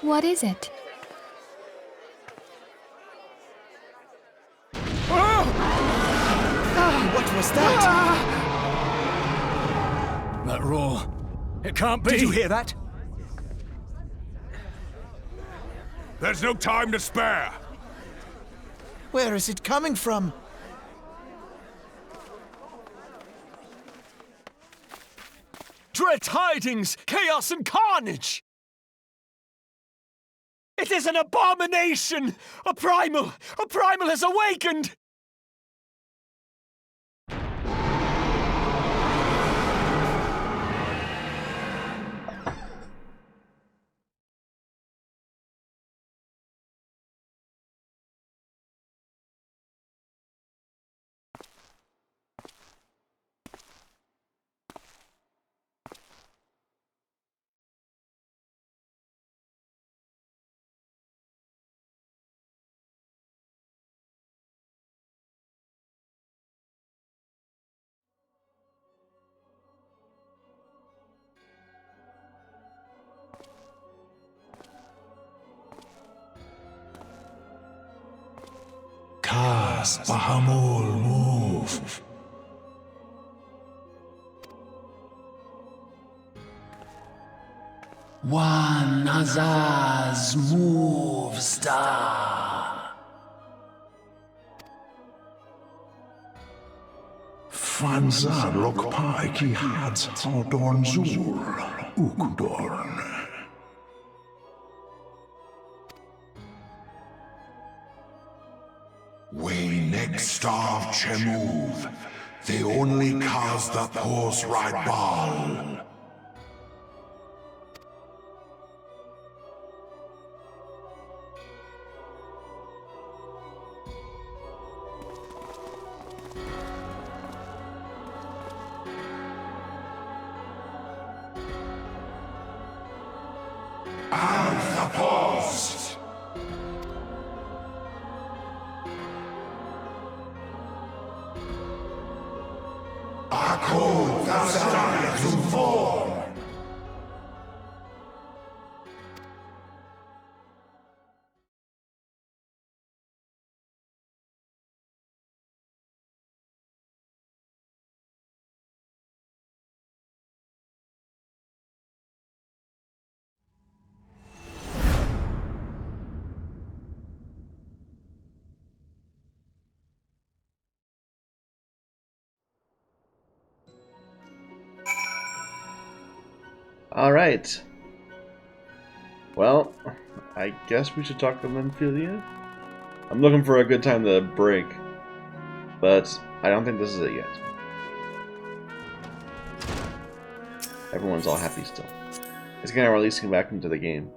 What is it? What was that? That roar. It can't be. Did you hear that? There's no time to spare. Where is it coming from? Dread tidings! Chaos and carnage! It is an abomination! A primal has awakened! Kas Bahamul move. One Azaz move star. Franza Lokpai ki Hads Haldorn Zur Ukudorn. We next starve Chemuv. They only cause the pose right ball. Alpha Post! Akko Thassaria zum Form! Alright. Well, I guess we should talk to Menphilia. I'm looking for a good time to break, but I don't think this is it yet. Everyone's all happy still. It's gonna release him back into the game.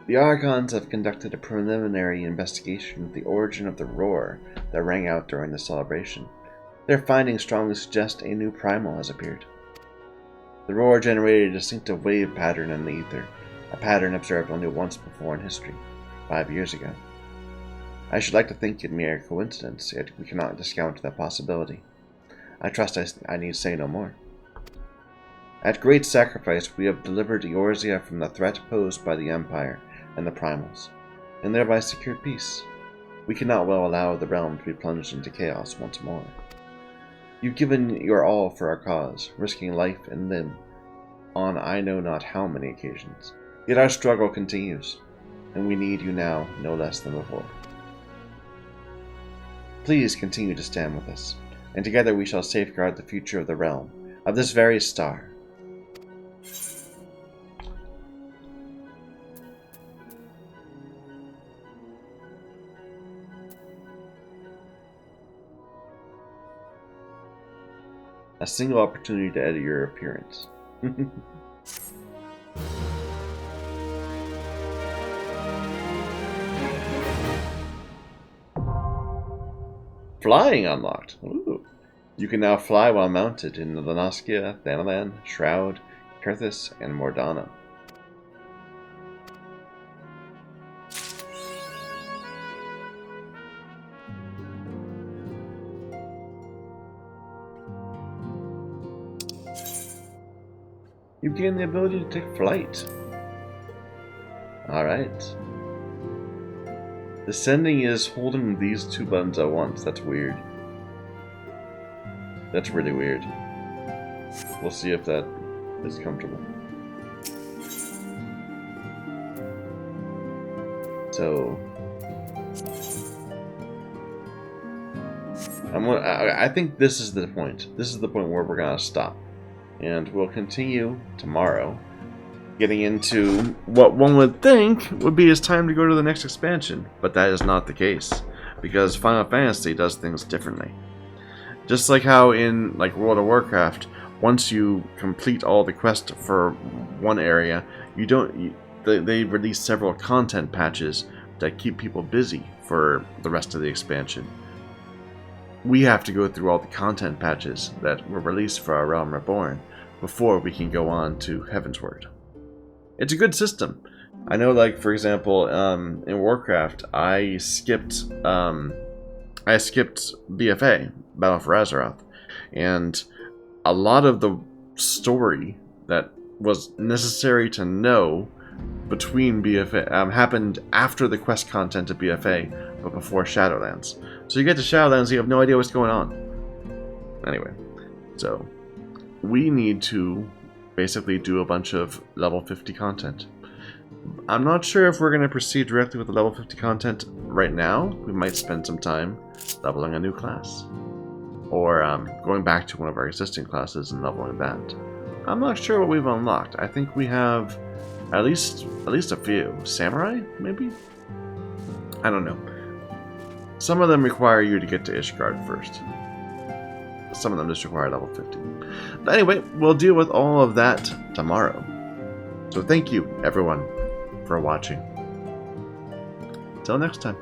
The Archons have conducted a preliminary investigation of the origin of the roar that rang out during the celebration. Their findings strongly suggest a new primal has appeared. The roar generated a distinctive wave pattern in the ether, a pattern observed only once before in history, 5 years ago. I should like to think it mere coincidence, yet we cannot discount that possibility. I trust I need say no more. At great sacrifice, we have delivered Eorzea from the threat posed by the Empire and the Primals, and thereby secured peace. We cannot well allow the realm to be plunged into chaos once more. You've given your all for our cause, risking life and limb on I know not how many occasions. Yet our struggle continues, and we need you now no less than before. Please continue to stand with us, and together we shall safeguard the future of the realm, of this very star. a single opportunity to edit your appearance. Flying unlocked. Ooh. You can now fly while mounted in the Nanoskia, Thanalan, Shroud, Kurthus, and Mordana. You gain the ability to take flight. Alright. Descending is holding these two buttons at once. That's weird. That's really weird. We'll see if that is comfortable. So... I think this is the point. This is the point where we're going to stop. And we'll continue tomorrow, getting into what one would think would be his time to go to the next expansion, but that is not the case, because Final Fantasy does things differently. Just like how in World of Warcraft, once you complete all the quests for one area, they release several content patches that keep people busy for the rest of the expansion. We have to go through all the content patches that were released for our Realm Reborn before we can go on to Heavensward. It's a good system. I know, for example, in Warcraft, I skipped BFA, Battle for Azeroth, and a lot of the story that was necessary to know between BFA happened after the quest content of BFA, but before Shadowlands. So you get to Shadowlands, you have no idea what's going on. Anyway, so we need to basically do a bunch of level 50 content. I'm not sure if we're going to proceed directly with the level 50 content right now. We might spend some time leveling a new class, or going back to one of our existing classes and leveling that. I'm not sure what we've unlocked. I think we have at least a few. Samurai, maybe? I don't know. Some of them require you to get to Ishgard first. Some of them just require level 50. But anyway, we'll deal with all of that tomorrow. So thank you, everyone, for watching. Till next time.